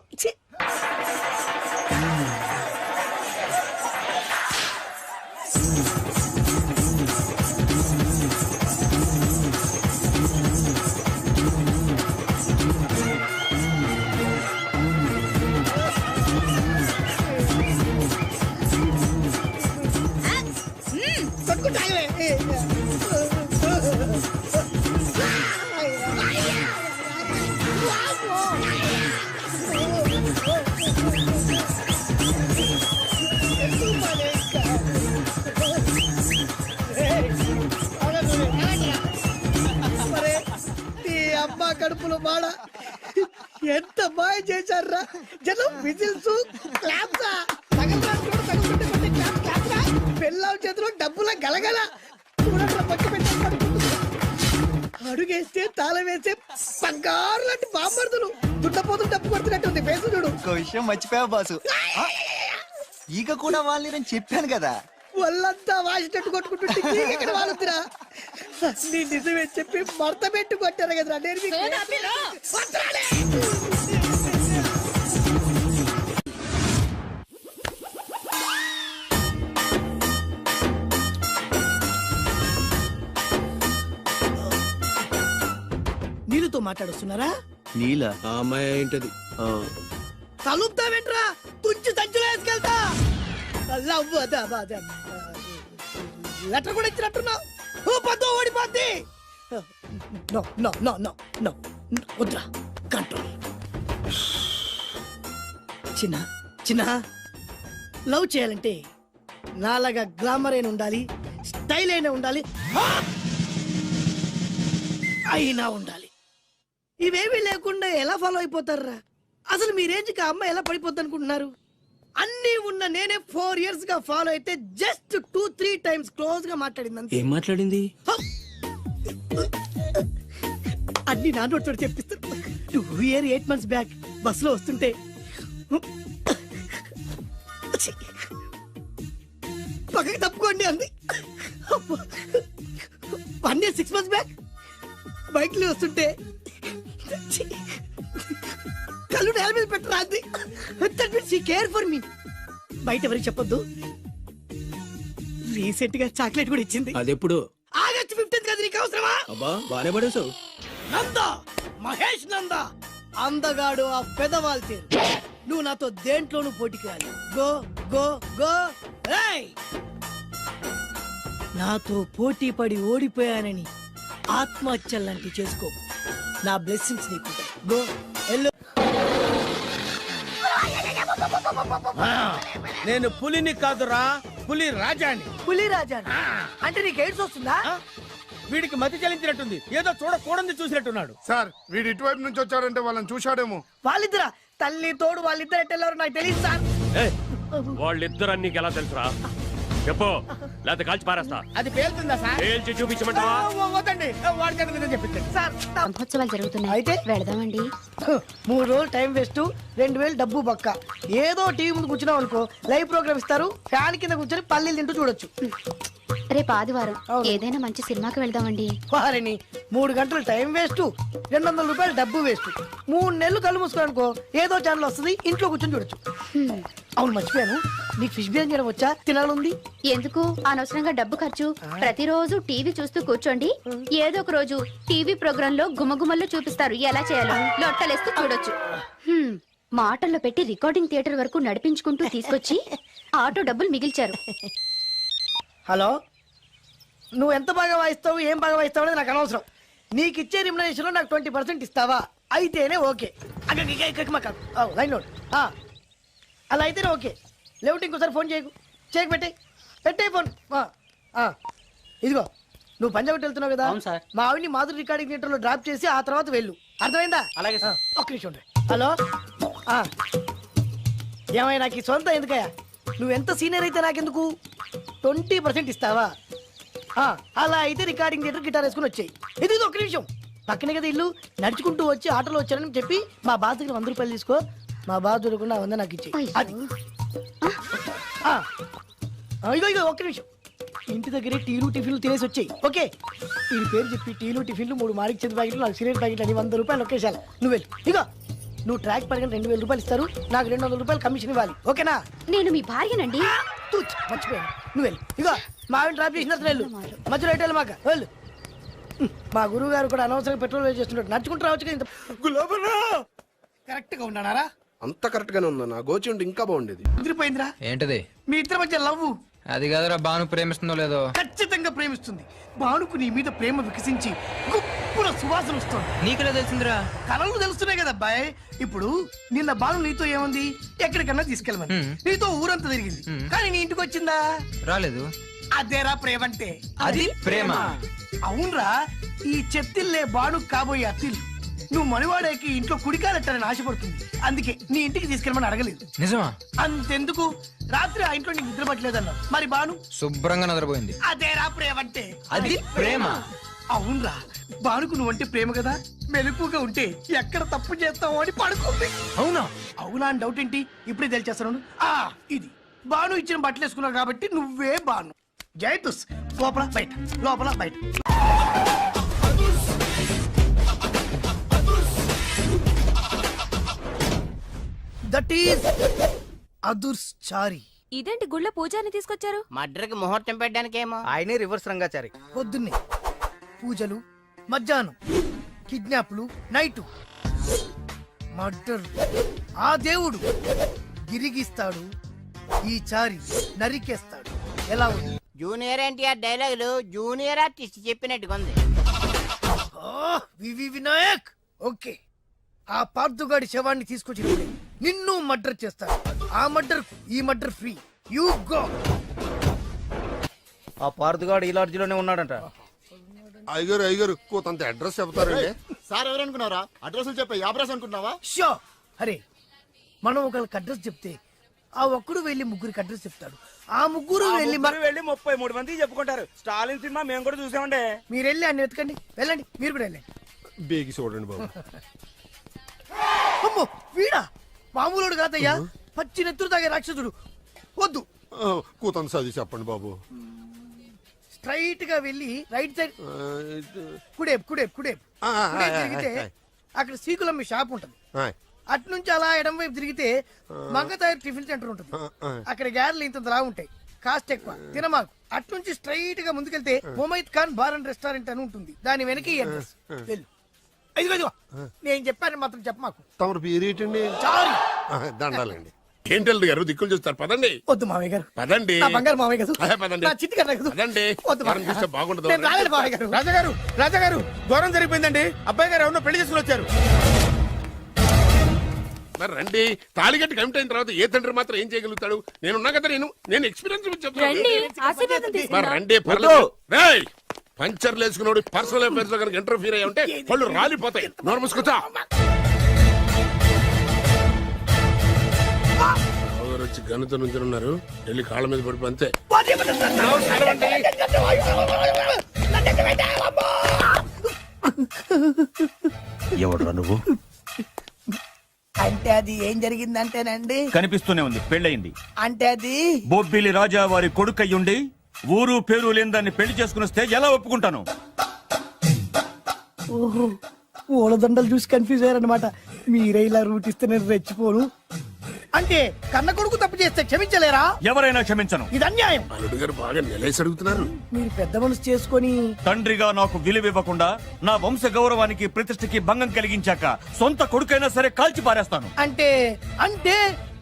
Speaker 12: అబ్బా కడుపులో బాడ ఎంత బాగా చేశారా జనం విజిల్స్ క్లాప్సా పెళ్ళాం చేతిలో డబ్బుల గలగల చూడండి పక్క పెట్టి అడుగేస్తే తాళం వేస్తే బంగారు లాంటి బాంబర్దులు దుట్టపోతులు డబ్బు కొడుతున్నట్టుంది ఫేసు చూడు.
Speaker 14: ఇంకో విషయం మర్చిపోయావు బాసు, ఈగ కూడా వాళ్ళని నేను చెప్పాను కదా.
Speaker 12: వాళ్ళంతా వాసినట్టు కొట్టుకుంటుంటే ఇక్కడ వాళ్ళుతురా నీ నిజమే చెప్పి మడత పెట్టి కొట్టారు కదరా నేను నీళ్ళతో మాట్లాడుస్తున్నారా?
Speaker 4: నీల ఆ అమ్మాయి ఏంటది?
Speaker 12: కలుపుతావేంట్రా తుంచి సంచులో వేసుకెళ్తా. లెటర్ కూడా ఇచ్చినట్టున్నావు. ఓ పద్దు ఓడిపోద్ది. No no no no no వద్దురా, కంట్రోల్. చిన్న చిన్న లవ్ చేయాలంటే నాలాగా గ్లామర్ అయినా ఉండాలి, స్టైల్ అయినా ఉండాలి, అయినా ఉండాలి. ఇవేమీ లేకుండా ఎలా ఫాలో అయిపోతారా? అసలు మీ రేంజ్కి ఆ అమ్మాయి ఎలా పడిపోద్ది అనుకుంటున్నారు? అన్ని ఉన్న నేనే 4 years గా ఫాలో అయితే జస్ట్ 2-3 times క్లోజ్ గా మాట్లాడింది.
Speaker 4: ఏం మాట్లాడింది?
Speaker 12: అన్ని నా నోట్ చెప్పిస్తాను. 8 months బ్యాక్ బస్సులో వస్తుంటే పక్కకి తప్పుకోండి అంది. 1 year 6 months బ్యాక్ బైక్ లో వస్తుంటే కళ్ళు నేల మీద పెట్టరా అంది. That means she care for me. బయట ఎవరికి చెప్పొద్దు. రీసెంట్ గా చాక్లెట్ కూడా ఇచ్చింది.
Speaker 4: అదెప్పుడు?
Speaker 12: ఆగస్ట్ 15th కదా. నీకు అవసరమా?
Speaker 4: అబ్బా బానే పడేసావు.
Speaker 12: నందా, మహేష్ నందా, అందగాడు ఆ పెదవాళ్ళ తీరు. నువ్వు నాతో దేంట్లోనూ పోటీకి రాలి. Go go go. ఏయ్, నాతో పోటీ పడి ఓడిపోయానని ఆత్మహత్యలాంటివి చేసుకో. నా బ్లెస్సింగ్స్ నీకు. Go yellow.
Speaker 5: నేను పులిని కాదురా, పులి రాజాని.
Speaker 12: పులి రాజా అంటే నీకు ఎయిడ్స్ వస్తుందా?
Speaker 5: వీడికి మతి చలించినట్టుంది, ఏదో చూడకూడదు చూసినట్టున్నాడు.
Speaker 10: సార్ వీడు ఇటువైపు నుంచి వచ్చారంటే వాళ్ళని చూశాడేమో.
Speaker 12: వాళ్ళిద్దరా? తల్లి తోడు వాళ్ళిద్దరు ఎట్టెళ్ళారో నాకు తెలియదు సార్.
Speaker 15: వాళ్ళిద్దరు నీకు ఎలా తెలుసురా? చెప్పు, లేకపోతే కాల్చి పారేస్తా.
Speaker 5: అది పేలుతుందా సార్?
Speaker 15: పేల్చి చూపించమంటావా?
Speaker 5: వద్దండి, వాడికి చెప్పించండి సార్.
Speaker 11: బ్రహ్మోత్సవాలు జరుగుతున్నాయి,
Speaker 12: అయితే
Speaker 11: వెళదామండి.
Speaker 12: 3 రోజులు టైం వేస్ట్, 2000 డబ్బు పక్క. ఏదో టీవీ ముందు కూర్చున్నావు అనుకో, లైవ్ ప్రోగ్రామ్ ఇస్తారు, ఫ్యాన్ కింద కూర్చొని పల్లీలు తింటూ చూడొచ్చు.
Speaker 11: రేపు ఆదివారం ఏదైనా మంచి సినిమాకి వెళ్దామండి.
Speaker 12: వారిని 3 గంటలు టైం వేస్ట్, 200 రూపాయలు డబ్బు వేస్ట్. 3 నెలలు కళ్ళు మూసుకోనుకో, ఏదో ఛానల్ వస్తుంది, ఇంట్లో కూర్చొని చూడొచ్చు. అవును మర్చిపోయాను, నీకు ఫిష్ బిర్యానీ చేయడం వచ్చా? తినాలంది.
Speaker 11: ఎందుకు అనవసరంగా డబ్బు ఖర్చు? ప్రతిరోజు టీవీ చూస్తూ కూర్చోండి, ఏదో ఒక రోజు టీవీ ప్రోగ్రామ్ లో గుమగుమల్లో చూపిస్తారు ఎలా చేయాలో. లొట్టలేస్తూ చూడొచ్చు. మాటల్లో పెట్టి రికార్డింగ్ థియేటర్ వరకు నడిపించుకుంటూ తీసుకొచ్చి ఆటో డబ్బులు మిగిల్చారు.
Speaker 12: హలో, నువ్వు ఎంత బాగా వాయిస్తావు, ఏం బాగా వాయిస్తావు అనేది నాకు అనవసరం. నీకు ఇచ్చే రిమ్యునరేషన్ లో నాకు 20% ఇస్తావా? అయితేనే ఓకే. లైన్ లో అలా అయితేనే ఓకే. లేవుంటే ఇంకోసారి ఫోన్ చేయకు. పెట్టే ఫోన్. ఇదిగో, నువ్వు పంజాబ్ వెళ్తున్నావు కదా, మా ఆవిడ్ని మాధురి రికార్డింగ్ థియేటర్ లో డ్రాప్ చేసి ఆ తర్వాత వెళ్ళు. అర్థమైందా? అలాగే సార్. ఒక్క నిమిషం ఉండే. హలో, ఏమైనా నాకు ఈ సొంత ఎందుకయ్యా? నువ్వు ఎంత సీనియర్ అయితే నాకెందుకు? 20% ఇస్తావా? అలా అయితే రికార్డింగ్ థియేటర్ గిటార్ వేసుకుని వచ్చాయి. ఇది ఒక్క నిమిషం, పక్కనే కదా ఇల్లు. నడుచుకుంటూ వచ్చి ఆటోలో వచ్చానని చెప్పి మా బాస్ దగ్గర 100 రూపాయలు తీసుకో. మా బాస్ దొరకకుండా 100 నాకు ఇచ్చి. అది ఇగో ఒక్క నిమిషం. ఇంటి దగ్గరే టీలు టిఫిన్లు తినేసి వచ్చాయి. ఓకే, ఈ పేరు చెప్పి టీలు టిఫిన్లు 3 మారికి చేతి ప్యాకెట్లు, 4 సిగరెట్ ప్యాకెట్లు అని 100 రూపాయలు ఒకేసారి. నువ్వు వెళ్ళు. ఇగో, నువ్వు ట్రాక్ పడగానే 2000 రూపాయలు ఇస్తారు, నాకు 200 రూపాయలు కమిషన్ ఇవ్వాలి. ఓకేనా?
Speaker 11: నేను మీ భార్యనండి.
Speaker 12: మర్చిపోయాను. నువ్వు వెళ్ళు. ఇగో, మా ఆవిడ డ్రాప్ చేసిన వెళ్ళు. మధ్యలో అయితే మాకు వెళ్ళు. మా గురువు గారు కూడా అనవసరంగా పెట్రోల్ వేస్ట్ చేస్తున్నాడు. నడుచుకుంటూ రావచ్చు కదా. కరెక్ట్ గా ఉన్నారా?
Speaker 16: అంత కరెక్ట్ గానే ఉందా? నా గోచి ఉంటే ఇంకా బాగుండేది.
Speaker 12: కుదిరిపోయిందిరా.
Speaker 13: ఏంటది?
Speaker 12: మీ ఇద్దరి మధ్య లవ్.
Speaker 13: అది కాదురా, బాను ప్రేమిస్తుందో లేదో.
Speaker 12: ఖచ్చితంగా ప్రేమిస్తుంది. బానుకు నీ మీద ప్రేమ వికసించి గుప్పుల సువాసన వస్తుంది.
Speaker 13: నీకులా తెలిసిందిరా?
Speaker 12: కళలు తెలుస్తున్నాయి కదా అబ్బాయి. ఇప్పుడు నిన్న బాను నీతో ఏముంది, ఎక్కడికన్నా తీసుకెళ్ళమని నీతో ఊరంతా తిరిగింది, కానీ నీ ఇంటికి వచ్చిందా?
Speaker 13: రాలేదు.
Speaker 12: అదేరా ప్రేమ అంటే.
Speaker 13: అది ప్రేమ.
Speaker 12: అవునరా, ఈ చెత్తిల్లే బాను కాబోయే అత్తిల్లు. నువ్వు మనివాడేకి ఇంట్లో కుడికాలెట్టాలని ఆశపడుతుంది. అందుకే నీ ఇంటికి తీసుకెళ్ళమని అడగలేదు.
Speaker 13: నిజమా?
Speaker 12: అంతెందుకు, రాత్రి ఆ ఇంట్లో నీకు నిద్ర పట్టలేదన్నా. మరి బాను
Speaker 13: శుభ్రంగా నిద్రపోయింది.
Speaker 12: అదేరా ప్రేమంటే.
Speaker 13: అది ప్రేమ.
Speaker 12: అవునరా, బానుకు నువ్వంటే ప్రేమ కదా. మెలకుగా ఉంటే ఎక్కడ తప్పు చేస్తావు అని పడుకుంది.
Speaker 13: అవునా?
Speaker 12: అవునా అని డౌట్ ఏంటి, ఇప్పుడే తెలిచేస్తాను. ఇది బాను ఇచ్చిన బట్టలు వేసుకున్నావు కాబట్టి నువ్వే బాను. జైతుస్ లోపల బయట, లోపల బయట. దట్ ఈస్ అదుర్చారి.
Speaker 11: ఇదేంటి గుళ్ళ పూజాని తీసుకొచ్చారు?
Speaker 6: మడ్రకి ముహూర్తం పెట్టడానికేమో.
Speaker 5: ఆయనే రివర్స్ రంగాచారి.
Speaker 12: పొద్దున్నే పూజలు, మధ్యాహ్నం కిడ్నాప్లు, నైటు మర్డర్. ఆ దేవుడు గిరిగిస్తాడు, ఈ చారి నరికేస్తాడు. ఎలా ఉంది?
Speaker 6: జూనియర్ ఎన్టీఆర్ డైలాగులు జూనియర్ ఆర్టిస్ట్ చెప్పినట్టుగా ఉంది.
Speaker 12: వివి వినాయక్. ఓకే, ఆ పార్థుగాడి శవాన్ని తీసుకొచ్చినప్పుడే నిన్ను మర్డర్ చేస్తాడు. ఆ మర్డర్ ఈ మర్డర్ ఫ్రీ. You go.
Speaker 5: ఆ పార్థుగాడు ఈ లాడ్జిలోనే ఉన్నాడంట.
Speaker 16: అయ్యగారు అయ్యగారు కొంత అడ్రస్ చెప్తారండి.
Speaker 14: సార్ ఎవరనుకున్నారా? అడ్రస్ చెప్పే అడ్రస్ అనుకుంటున్నావా?
Speaker 12: షో. అరే, మనం ఒకరికి అడ్రస్ చెప్తే ఆ ఒక్కడు వెళ్ళి ముగ్గురికి అడ్రస్ చెప్తాడు. ఆ ముగ్గురు వెళ్ళి
Speaker 5: 33 మంది చెప్పుకుంటారు. స్టాలిన్ సినిమా మేము కూడా చూసామండి.
Speaker 12: మీరు వెళ్ళి అన్ని వెతకండి. వెళ్ళండి, మీరు కూడా వెళ్ళండి.
Speaker 16: బేగి చూడండి బాబు.
Speaker 12: అమ్మో, వీడా? మామూలుడు కాదయ్యా, పచ్చి నెత్తురు తాగే రాక్షసుడు. వద్దు,
Speaker 16: కూతంత చదివి చెప్పండి బాబు.
Speaker 12: స్ట్రైట్ గా వెళ్ళి రైట్ సైడ్ కుడేపు కుడేపు కుడేపు కుడేపు తిరిగితే అక్కడ శ్రీకులమ్మి షాప్ ఉంటుంది. అటు నుంచి అలా ఎడం వైపు తిరిగితే మంగతాయర్ టిఫిన్ సెంటర్ ఉంటుంది. అక్కడ గ్యారెలు ఇంత లా ఉంటాయి, కాస్ట్ ఎక్కువ, తినమాకు. అటు నుంచి స్ట్రైట్ గా ముందుకెళ్తే Mumaith Khan bar and restaurant అని ఉంటుంది. దాని వెనక ఈ అడ్రస్. వెళ్ళు. ఇదిగో ఇదిగో, నేను చెప్పాను మాత్రం చెప్పమాకు.
Speaker 16: తమరు పేరు ఏంటండి?
Speaker 12: చారి.
Speaker 16: దండాలండి. ఏంటి గారు దిక్కులు చూస్తారు? పదండి.
Speaker 12: వద్దు మామయ్య గారు.
Speaker 16: పదండి.
Speaker 12: నా బంగారు మామయ్య గారు.
Speaker 16: పదండి.
Speaker 12: నా చిట్టి గారు కదా.
Speaker 16: పదండి.
Speaker 12: వద్దు
Speaker 16: మనం చూస్తే బాగుండదు.
Speaker 12: నేను రాలేదు మామయ్య గారు.
Speaker 5: రాజాగారు, రాజాగారు, ఘోరం జరిగిపోయిందండి. అబ్బాయి గారు ఎవరినో పెళ్లి చేసుకుని వచ్చారు.
Speaker 16: మరి రండి. తాళిగట్టి కమిట్ అయిన తర్వాత ఏ తండ్రి మాత్రం ఏం చేయగలుగుతాడు? నేనున్నా కదా, నేను ఎక్స్పీరియన్స్ చెప్తాను. మరి రండి, పర్లేదు. రేయ్, పంచర్లు వేసుకున్నాడు పర్సనల్ అఫైర్స్ లో కనుక ఇంటర్ఫీర్ అయ్యి ఉంటే పళ్ళు రాలిపోతాయి. నోరు మూసుకొచ్చా. వచ్చి గనుత నుంచి ఉన్నారు. వెళ్ళి కాళ్ళ మీద పడిపో అంతే.
Speaker 5: ఎవడురా నువ్వు?
Speaker 12: అంటే అది ఏం జరిగిందంటేనండి,
Speaker 5: కనిపిస్తూనే ఉంది, పెళ్ళయింది.
Speaker 12: అంటే అది
Speaker 5: బొబ్బిలి రాజా వారి కొడుకయ్యుండి ఊరు పేరు లేని దాన్ని పెళ్లి చేసుకుని వస్తే ఎలా ఒప్పుకుంటాను?
Speaker 12: ఓహో, ఓలదండలు చూసి కన్ఫ్యూజ్ అయ్యారనమాట. మీరే ఇలా రూట్ ఇస్తే నేను రెచ్చిపోను. అంటే కన్న కొడుకు తప్పు చేస్తే క్షమించలేరా?
Speaker 5: ఎవరైనా క్షమించను.
Speaker 12: ఇది అన్యాయం.
Speaker 16: అల్లుడు గారు బాగా నిలేసి అడుగుతున్నారు.
Speaker 12: మీరు పెద్ద మనసు చేసుకొని
Speaker 5: తండ్రిగా నాకు విలువ ఇవ్వకుండా నా వంశ గౌరవానికి ప్రతిష్టకి భంగం కలిగించాక సొంత కొడుకైనా సరే కాల్చి పారేస్తాను.
Speaker 12: అంటే అంటే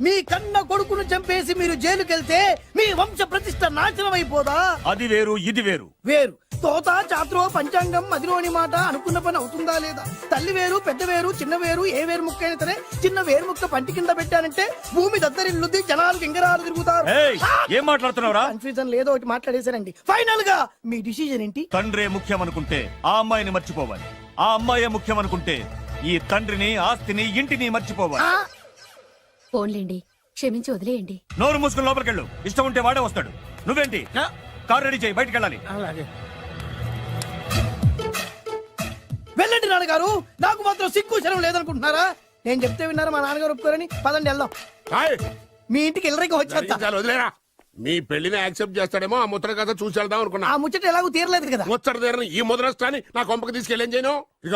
Speaker 12: మీ కన్న కొడుకును చంపేసి మీరు జైలుకెళ్తే మీ వంశ ప్రతిష్ట నాశనం అయిపోదా?
Speaker 5: అది వేరు, ఇది వేరు.
Speaker 12: వేరు. తోత చాత్రో పంచాంగం మదిలోని మాట అనుకున్న పని అవుతుందా లేదా? తల్లి వేరు, పెద్ద వేరు, చిన్న వేరు, ఏ వేరు ముక్క అయినా సరే చిన్న వేరు ముక్క పంటి కింద పెట్టానంటే భూమి దద్దరిల్లుద్ది, జనాలు గింగరాలు తిరుగుతారు.
Speaker 5: ఏం మాట్లాడుతున్నావురా?
Speaker 12: కన్ఫ్యూజన్ లేదో ఒకటి మాట్లాడేశారండి. ఫైనల్ గా మీ డిసిజన్ ఏంటి?
Speaker 5: తండ్రే ముఖ్యం అనుకుంటే ఆ అమ్మాయిని మర్చిపోవాలి. ఆ అమ్మాయే ముఖ్యం అనుకుంటే ఈ తండ్రిని, ఆస్తిని, ఇంటిని మర్చిపోవాలి.
Speaker 11: ఫోన్లేండి, క్షమించి వదిలేయండి.
Speaker 5: నోరు మూసుకుని లోపలికెళ్ళు. ఇష్టం ఉంటే వాడే వస్తాడు. నువ్వేంటి? కారు రెడీ చేయి, బయటికి వెళ్ళాలి.
Speaker 12: వెళ్ళండి నాన్నగారు. నాకు మాత్రం సిగ్గు శరం లేదనుకుంటున్నారా? నేను చెప్తే విన్నారా మా నాన్నగారు ఒప్పుకోరని? పదండి వెళ్దాం. మీ ఇంటికి ఎల్లరికి వచ్చేస్తా.
Speaker 16: వదిలేరా. మీ పెళ్లిని యాక్సెప్ట్ చేస్తాడేమో ఆ ముద్ర కథ చూసి వెళ్దాం అనుకున్నా.
Speaker 12: ఆ ముచ్చట ఎలాగో తీరలేదు కదా.
Speaker 16: ముచ్చట తీరని ఈ ముద్రస్తాని నా కొంపకి తీసుకెళ్ళేం చేయను. ఇక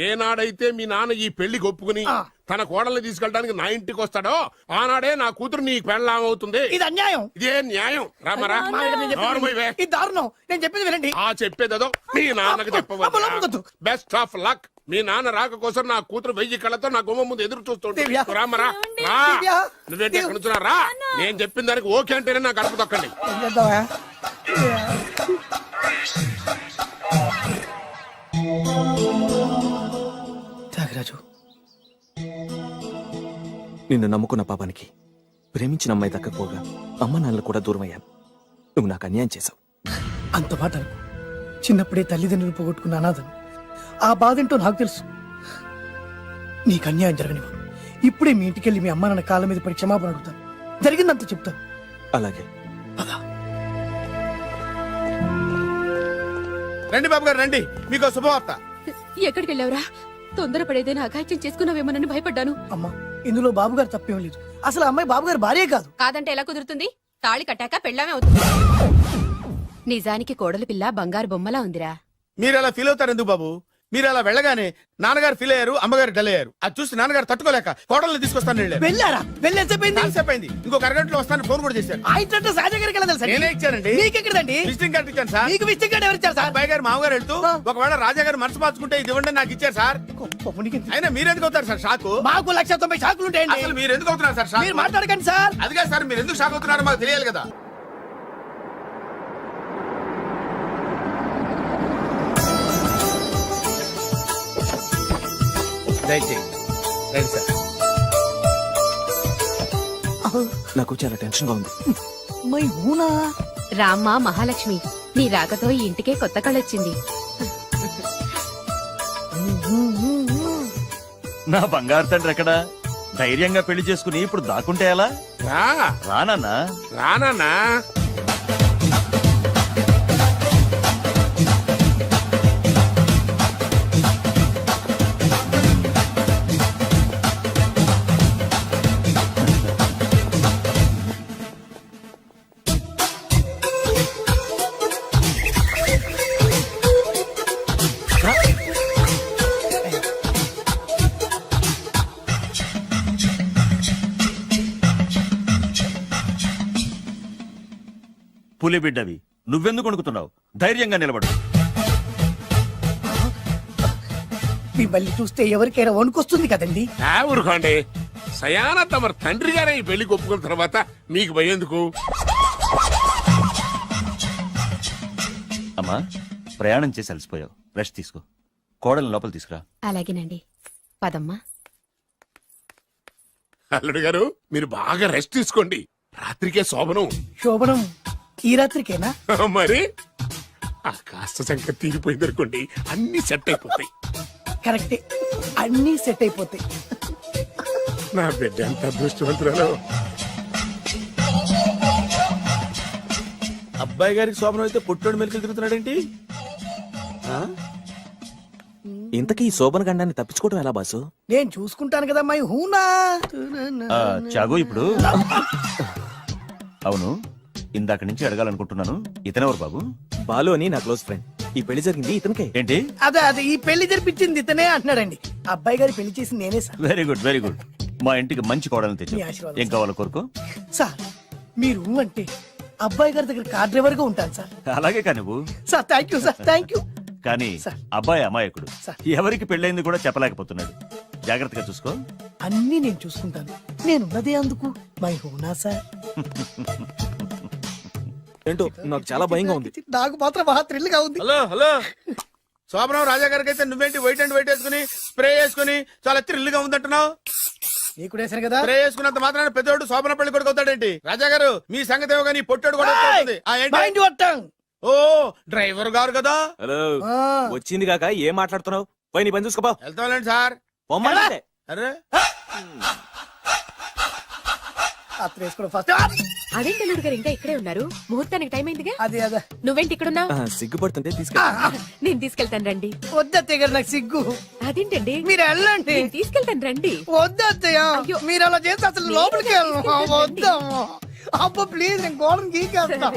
Speaker 16: ఏనాడైతే మీ నాన్న ఈ పెళ్లికి ఒప్పుకుని తన కోడల్ని తీసుకెళ్ళడానికి నా ఇంటికి వస్తాడో ఆనాడే నా కూతురు నీ పెళ్ళాం అవుతుంది.
Speaker 12: ఇది అన్యాయం.
Speaker 16: ఇదే న్యాయం. రామరా,
Speaker 12: ఇది దారుణం. నేను చెప్పేది వినండి.
Speaker 16: ఆ చెప్పేదేదో మీ నాన్నకు చెప్పవచ్చు. Best of luck. మీ నాన్న రాక కోసం నా కూతురు 1000 కళ్ళతో నా గుమ్మ ముందు ఎదురు చూస్తుంటే. రామరా, నువ్వేంటి ఎక్కడ నుంచున్నా రా. నేను చెప్పిన దానికి ఓకే అంటేనే నా గడప తొక్కండి.
Speaker 17: త్యాగరాజు, నిన్ను నమ్ముకున్న పాపానికి ప్రేమించిన అమ్మాయి దక్కకపోగా అమ్మ నాన్నలు కూడా దూరం అయ్యాను. నువ్వు నాకు అన్యాయం చేశావు.
Speaker 12: అంత మాట చిన్నప్పుడే తల్లిదండ్రులు పోగొట్టుకున్న అనాథను. ఆ బాధ ఏంటో నాకు తెలుసు. నీకు అన్యాయం జరగనివ్వ. ఇప్పుడే మీ ఇంటికి వెళ్ళి మీ అమ్మ నాన్న కాళ్ళ మీద పడి క్షమాపణ అడుగుతాను. జరిగిందంత చెప్తాను.
Speaker 17: అలాగే.
Speaker 16: రండి బాబు గారు రండి, మీకు శుభవార్త.
Speaker 11: ఎక్కడికి వెళ్ళావురా? తొందరపడేదైనా అఘాయిత్యం చేసుకున్నావేమోనని భయపడ్డాను.
Speaker 12: అమ్మా, ఇందులో బాబు గారు తప్పేం లేదు. అసలు ఆ అమ్మాయి బాబు గారు భార్యే కాదు.
Speaker 11: కాదంటే ఎలా కుదురుతుంది? తాళి కట్టాక పెళ్ళామే అవుతుంది. నిజానికి కోడలి పిల్ల బంగారు బొమ్మలా ఉందిరా.
Speaker 16: మీరు అలా ఫీల్ అవుతారు ఎందుకు బాబు? మీరు అలా వెళ్ళగానే నాన్నగారు ఫీల్ అయ్యారు, అమ్మగారు డల్ అయ్యారు. అది చూసి నాన్నగారు తట్టుకోలేక కోడల్ని తీసుకొస్తాను వెళ్ళారు.
Speaker 12: వెళ్ళారా?
Speaker 16: వెళ్ళేసేపోయింది. ఇంకొక అరగంటలో వస్తాను ఫోన్ కూడా చేశారు.
Speaker 12: ఆ ఇంట్లో సహజ గారికి ఎలా తెలుసా?
Speaker 16: నేనే ఇచ్చానండి.
Speaker 12: మీకెక్కడండి?
Speaker 16: విజిటింగ్ కార్డు ఇచ్చాను సార్.
Speaker 12: మీకు విజిటింగ్ కార్డు ఎవరు ఇచ్చారు సార్?
Speaker 16: అబ్బాయి గారు మామగారు వెళ్తూ ఒకవేళ రాజా గారు మనసు మార్చుకుంటే ఇది ఇవ్వండి నాకు ఇచ్చారు సార్. అయినా మీరు ఎందుకు అవుతారు సార్ షాకు?
Speaker 12: మాకు 190 షాకులు ఉంటాయండి.
Speaker 16: అసలు మీరు ఎందుకు అవుతున్నారు సార్ షాక్?
Speaker 12: మీరు మాట్లాడకండి సార్.
Speaker 16: అదిగా సార్, మీరు ఎందుకు షాక్ అవుతున్నారో మాకు తెలియాలి కదా.
Speaker 17: నాకు చాలా టెన్షన్ గా ఉంది.
Speaker 12: మై హూనా.
Speaker 11: రామ్మ మహాలక్ష్మి, నీ రాకతో ఈ ఇంటికే కొత్త కళొచ్చింది.
Speaker 18: నా బంగారు తండ్రి ఎక్కడా? ధైర్యంగా పెళ్లి చేసుకుని ఇప్పుడు దాక్కుంటే ఎలా? రానన్నా
Speaker 16: రానన్నా.
Speaker 18: పులి బిడ్డవి, నువ్వెందుకు వణుకుతున్నావు? ధైర్యంగా నిలబడు.
Speaker 12: మిమ్మల్ని చూస్తే ఎవరికైనా వణుకొస్తుంది కదండి.
Speaker 16: ఊరుకోండి. సయానా తమ తండ్రి గారే ఈ పెళ్లి ఒప్పుకున్న తర్వాత మీకు భయందుకు?
Speaker 18: అమ్మా, ప్రయాణం చేసి అలసిపోయావు, రెస్ట్ తీసుకో. కోడలు లోపల తీసుకురా.
Speaker 11: అలాగేనండి, పదమ్మా.
Speaker 16: అల్లుడు గారు, మీరు బాగా రెస్ట్ తీసుకోండి. రాత్రికే శోభనం.
Speaker 12: శోభనం ఈ రాత్రికేనా?
Speaker 16: మరి ఆ కాస్త సంఖ్య తీరిపోయింది అనుకోండి, అన్ని సెట్ అయిపోతాయి.
Speaker 12: కరెక్టే, అన్ని సెట్ అయిపోతాయి.
Speaker 16: నా బిడ్డ ఎంత అదృష్టవంతురాలు.
Speaker 18: అబ్బాయి గారికి శోభనం అయితే పుట్టోడు మెలికలు తిరుగుతున్నాడేంటి?
Speaker 17: ఇంతకీ ఈ శోభన గండాన్ని తప్పించుకోవడం ఎలా బాసు?
Speaker 12: నేను చూసుకుంటాను కదా మై హూనా.
Speaker 18: చాగు ఇప్పుడు. అవును, ఇందాక నుంచి అడగాలనుకుంటున్నాను, ఇతనెవరు బాబు?
Speaker 17: బాలు అని నా క్లోజ్ ఫ్రెండ్. ఈ పెళ్లి జరిగింది ఇతనికే.
Speaker 18: ఏంటి?
Speaker 12: అదే ఈ పెళ్లి జరిపించింది ఇతనే అంటున్నాడండి. అబ్బాయి గారి పెళ్లి చేసింది నేనే sir.
Speaker 18: Very good, very good. మా ఇంటికి మంచి కోడల్ని
Speaker 12: మీ
Speaker 18: తెచ్చు.
Speaker 12: ఆశీర్వాదం
Speaker 18: ఏం కావాలో కోరుకో.
Speaker 12: సార్, మీరు అంటే అబ్బాయి గారి దగ్గర కార్ డ్రైవర్ గా ఉంటాను సార్.
Speaker 18: అలాగే కా నువ్వు.
Speaker 12: Sir thank you sir, thank you.
Speaker 18: కానీ అబ్బాయి అమాయకుడు, ఎవరికి పెళ్ళైంది కూడా చెప్పలేకపోతున్నాడు. జాగ్రత్తగా చూసుకో.
Speaker 12: అన్ని నేను చూసుకుంటాను. నేనున్నదే అందుకు మై హూనా సార్.
Speaker 17: ఏంటో నాకు చాలా భయంగా ఉంది.
Speaker 12: నాకు మాత్రం బాగా థ్రిల్ గా ఉంది.
Speaker 16: హలో హలో, శోభనం రాజా గారికి అయితే నువ్వేంటి వైట్ అండ్ వైట్ వేసుకుని స్ప్రే వేసుకుని చాలా థ్రిల్ గా ఉందంటున్నావు?
Speaker 12: నీకు వేసాను కదా.
Speaker 16: స్ప్రే వేసుకున్నంత మాత్రాన పెద్దోడు శోభన పెళ్లి కొడుకు అవుతాడేంటి? రాజా గారు, మీ సంగతి ఏమో కానీ పొట్టోడు కూడా అవుతుంది.
Speaker 12: మైండ్ కొట్టాం.
Speaker 16: ఓ డ్రైవర్ గారు కదా.
Speaker 17: హలో, వచ్చింది కాక ఏం మాట్లాడుతున్నావు? పోయి నీ పని చూసుకోపా.
Speaker 16: వెళ్తాండి సార్. అరే
Speaker 11: అదేంటల్లుడు గారు ఇంకా ఇక్కడే ఉన్నారు? ముహూర్తానికి టైం అయిందిగా.
Speaker 12: అదే అదే.
Speaker 11: నువ్వేంటి ఇక్కడున్నావు?
Speaker 17: సిగ్గుపడుతుంటే తీసుకెళ్ళి.
Speaker 11: నేను తీసుకెళ్తాను రండి.
Speaker 12: వద్దత్తయ్య గారు, నాకు సిగ్గు.
Speaker 11: అదేంటండి?
Speaker 12: మీరు వెళ్ళండి.
Speaker 11: నేను తీసుకెళ్తాను రండి.
Speaker 12: వద్దత్తయ్య, మీరు అలా చేస్తే అసలు లోపలికి వెళ్ళను. వద్దమ్మా. అబ్బా ప్లీజ్, నేను గోడను గీకేస్తా.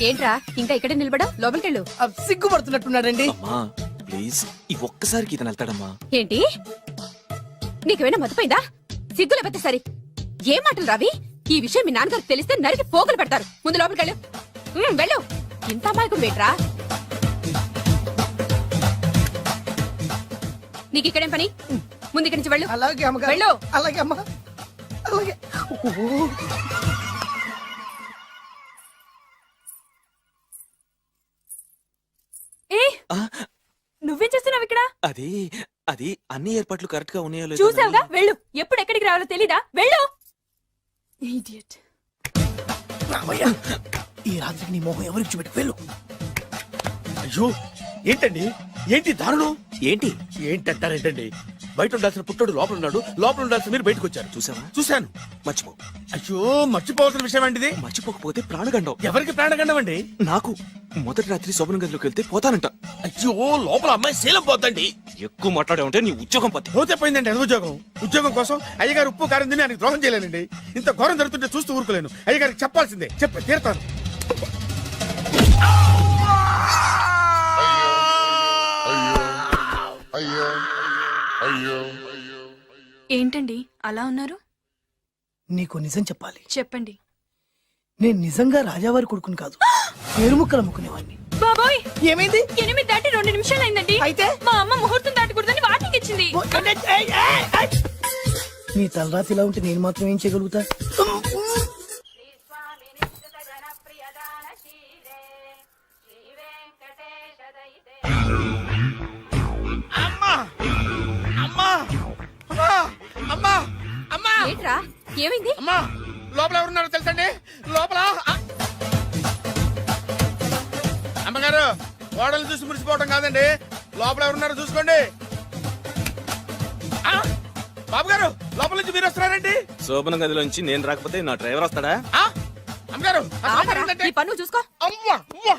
Speaker 11: ఏంట్రా ఇంకా ఇక్కడే నిలబడా? లోపలికెళ్ళు.
Speaker 12: సిగ్గుపడుతున్నట్టున్నాడండి.
Speaker 17: ప్లీజ్, ఈ ఒక్కసారికి ఇతను వెళ్తాడమ్మా.
Speaker 11: ఏంటి? నీకేమైనా మతిపోయిందా? సిగ్గు లేకపోతే సరే. ఏ మాటలు రావి? ఈ విషయం మీ నాన్నగారికి తెలిస్తే నరికి పోగులు పెడతారు. ముందు లోపలికెళ్ళు. వెళ్ళు. ఇంత అమాయకం వేట్రా? నీకు ఇక్కడేం పని? ముందు ఇక్కడి నుంచి వెళ్ళు.
Speaker 12: అలాగే అమ్మగారు.
Speaker 11: వెళ్ళు.
Speaker 12: అలాగే అమ్మా, అలాగే.
Speaker 11: నువ్వేం చేస్తున్నావు ఇక్కడ?
Speaker 17: అది అది అన్ని ఏర్పాట్లు కరెక్ట్ గా ఉన్నాయో
Speaker 11: చూసావుగా? వెళ్ళు. ఎప్పుడు ఎక్కడికి రావాలో తెలీదా? వెళ్ళు.
Speaker 12: ఈ రాత్రికి నీ మొహం ఎవరికి చూపెట్టి వెళ్ళు.
Speaker 5: అయ్యో ఏంటండి ఏంటి దారుణం
Speaker 17: ఏంటి
Speaker 5: ఏంటంటారేంటండి బయట ఉండాల్సిన పుట్టడు లోపల ఉన్నాడు లోపల ఉండాల్సిన మీరు బయటకు వచ్చారు
Speaker 17: చూసావా?
Speaker 5: చూశాను
Speaker 17: మర్చిపో.
Speaker 5: అయ్యో మర్చిపోవాల్సిన విషయం అండి ఇది.
Speaker 17: మర్చిపోకపోతే ప్రాణగండం.
Speaker 5: ఎవరికి ప్రాణగండం అండి?
Speaker 17: నాకు మొదటి రాత్రి శోభన గదిలోకి వెళ్తే పోతానంట.
Speaker 5: అయ్యో లోపల అమ్మాయి శీలం పోతండి.
Speaker 17: ఎక్కువ మాట్లాడే ఉంటే నీ ఉద్యోగం పోతే.
Speaker 5: పోతే పోయిందండి అది ఉద్యోగం కోసం అయ్యగారు ఉప్పు కారం తిని ఆయనకి ద్రోహం చేయలేనండి. ఇంత ఘోరం జరుగుతుంటే చూస్తూ ఊరుకోలేను. అయ్యగారికి చెప్పాల్సిందే చెప్పి తీరుతాను.
Speaker 19: ఏంటండి అలా ఉన్నారు?
Speaker 12: నీకు నిజం చెప్పాలి.
Speaker 19: చెప్పండి.
Speaker 12: నేను నిజంగా రాజావారి కొడుకుని కాదు, పేరుముక్కలు అమ్ముకునేవాడిని.
Speaker 19: బాబోయ్
Speaker 12: ఏమైంది?
Speaker 19: 8 దాటి 2 నిమిషాలు అయిందండి.
Speaker 12: అయితే
Speaker 19: మా అమ్మ ముహూర్తం దాటకూడదని వాటికి ఇచ్చింది.
Speaker 12: నీ తలరాతి ఇలా ఉంటే నేను మాత్రం ఏం చేయగలుగుతా?
Speaker 19: ఏంట్రా ఏమైంది?
Speaker 16: అమ్మా లోపల ఎవరున్నారో తెలుసండి? లోపల అమ్మగారు గోడలు చూసి మురిసిపోవడం కాదండి, లోపల ఎవరున్నారో చూసుకోండి. బాబు గారు లోపల నుంచి మీరు వస్తున్నారండి?
Speaker 17: శోభన గదిలోంచి నేను రాకపోతే నా డ్రైవర్ వస్తాడా?
Speaker 16: అమ్మగారు
Speaker 19: ఈ పన్ను చూసుకో.
Speaker 16: అమ్మా అమ్మా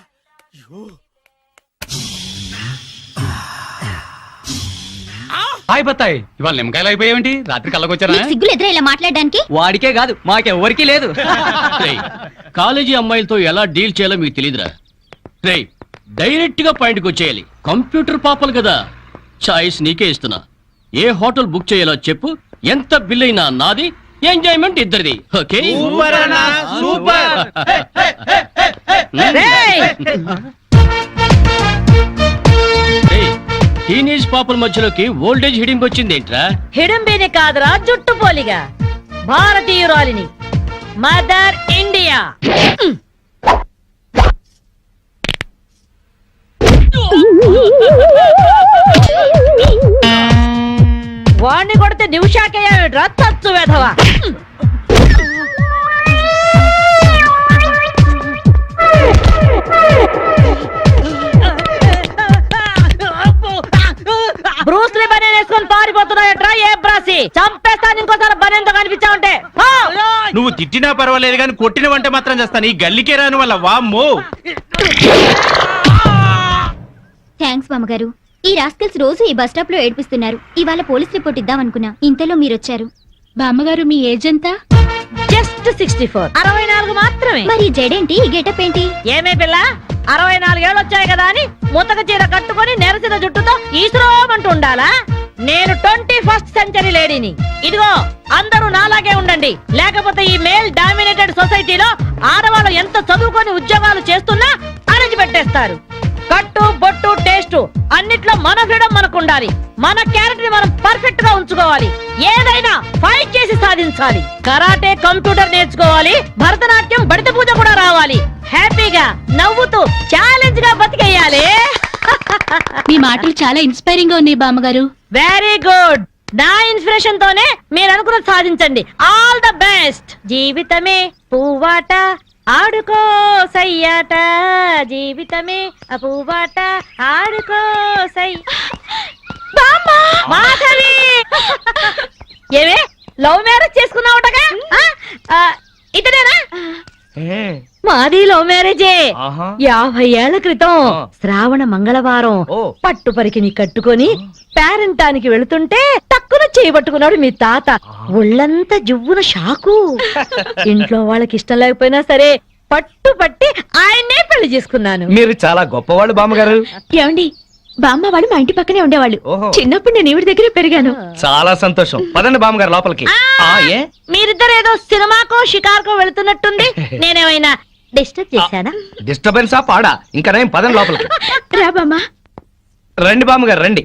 Speaker 1: హాయ్ బత్తాయి, ఇవాళ నిమ్మకాయలు అయిపోయావేంటి? రాత్రి కళ్ళకొచ్చారా?
Speaker 11: సిగ్గులు ఎదురా ఇలా మాట్లాడడానికి?
Speaker 6: వాడికే కాదు మాకెవ్వరికీ లేదు.
Speaker 15: కాలేజీ అమ్మాయిలతో ఎలా డీల్ చేయాలో మీకు తెలియదురా. రే డైరెక్ట్ గా పాయింట్కి వచ్చేయాలి. కంప్యూటర్ పాపలు కదా, చాయిస్ నీకే ఇస్తున్నా. ఏ హోటల్ బుక్ చేయాలో చెప్పు, ఎంత బిల్ అయినా నాది, ఎంజాయ్మెంట్ ఇద్దరిది. ఓకే టీనేజ్ పాపల మధ్యలోకి ఓల్డేజ్ హిడింపు వచ్చింది ఏంట్రా?
Speaker 9: హిడంబేనే కాదురా, జుట్టు పోలిగా భారతీయురాలిని, మదర్ ఇండియా. వాణ్ణి కొడితే నిమిషాకేయా తచ్చు వెధవా. బ్రూస్లీ బనేన్ వేసుకొని పారిపోతున్నాయట్రా ఏ బ్రాసి? చంపేస్తాను ఇంకోసారి బనేన్తో కనిపించావుంటే.
Speaker 6: నువ్వు తిట్టినా పర్వాలేదు కానీ కొట్టిన వంట మాత్రం చేస్తాను. ఈ గల్లికే రాని వల్ల వామ్మో.
Speaker 11: థ్యాంక్స్ బామ్మగారు. ఈ రాస్కల్స్ రోజు ఈ బస్ స్టాప్ లో ఏడిపిస్తున్నారు. ఇవాళ పోలీస్ రిపోర్ట్ ఇద్దాం అనుకున్నా, ఇంతలో మీరొచ్చారు. బామ్మగారు మీ ఏజ్ ఎంత?
Speaker 9: జస్ట్ 64. 64 మాత్రమే.
Speaker 11: మరి జడేంటి, ఈ గెటప్ ఏంటి?
Speaker 9: ఏమే పిల్ల, 64 ఏళ్ళు వచ్చాయి కదా అని ముతక చీర కట్టుకొని నెరసిన జుట్టుతో ఈశ్వరోమంటూ ఉండాలా? నేను 21st సెంచరీ లేడీని. ఇదిగో అందరూ నాలాగే ఉండండి, లేకపోతే ఈ మేల్ డామినేటెడ్ సొసైటీలో ఆడవాళ్ళు ఎంత చదువుకొని ఉద్యోగాలు చేస్తున్నా అణిచి పెట్టేస్తారు. కట్టు బొట్టు టేస్ట్ అన్నిట్లో మన ఫ్రీడమ్ మనకు ఉండాలి. మన క్యారెక్టర్ మనం పర్ఫెక్ట్ గా ఉంచుకోవాలి. ఏదైనా ఫైట్ చేసి సాధించాలి. కరాటే, కంప్యూటర్ నేర్చుకోవాలి. భరతనాట్యం, బడిత పూజ కూడా రావాలి. హ్యాపీగా నవ్వుతూ ఛాలెంజ్ గా బతికేయాలి.
Speaker 11: మీ మాటలు చాలా ఇన్స్పైరింగ్ గా ఉన్నాయి బామ్మగారు.
Speaker 9: Very good. నా ఇన్స్పిరేషన్ తోనే మీరు అనుకున్నది సాధించండి. All the best. జీవితమే పువ్వాట, ఆడుకో సయ్యాట, జీవితమే పువ్వాట, ఆడుకో సై. మాధవి, ఏమే లవ్ మ్యారేజ్ చేసుకున్నావుటగా? ఇతనేనా? మాది లవ్ మ్యారేజే. 50 ఏళ్ల క్రితం శ్రావణ మంగళవారం పట్టు పరికిని కట్టుకొని పేరంటానికి వెళుతుంటే టక్కున చేయబట్టుకున్నాడు మీ తాత. ఒళ్ళంతా జువ్వున షాకు. ఇంట్లో వాళ్ళకి ఇష్టం లేకపోయినా సరే పట్టు పట్టి ఆయన్నే పెళ్లి చేసుకున్నాను.
Speaker 6: మీరు చాలా గొప్పవాళ్ళు బామ్మగారు.
Speaker 11: ఏమండి, బామ్మ వాళ్ళు మా ఇంటి పక్కనే ఉండేవాళ్ళు. చిన్నప్పుడు నేను ఈవిడ దగ్గరే పెరిగాను.
Speaker 6: చాలా సంతోషం. పదండి బామ్మగారు లోపలికి.
Speaker 9: మీరిద్దరు ఏదో సినిమాకో షికార్కో వెళుతున్నట్టుంది. నేనేమైనా డిస్టర్బ్ చేశానా?
Speaker 6: డిస్టర్బెన్సా పాడా? ఇంకా నేను పదండి లోపలికి.
Speaker 11: రా బామ్మ.
Speaker 6: రండి బామ్మగారు రండి.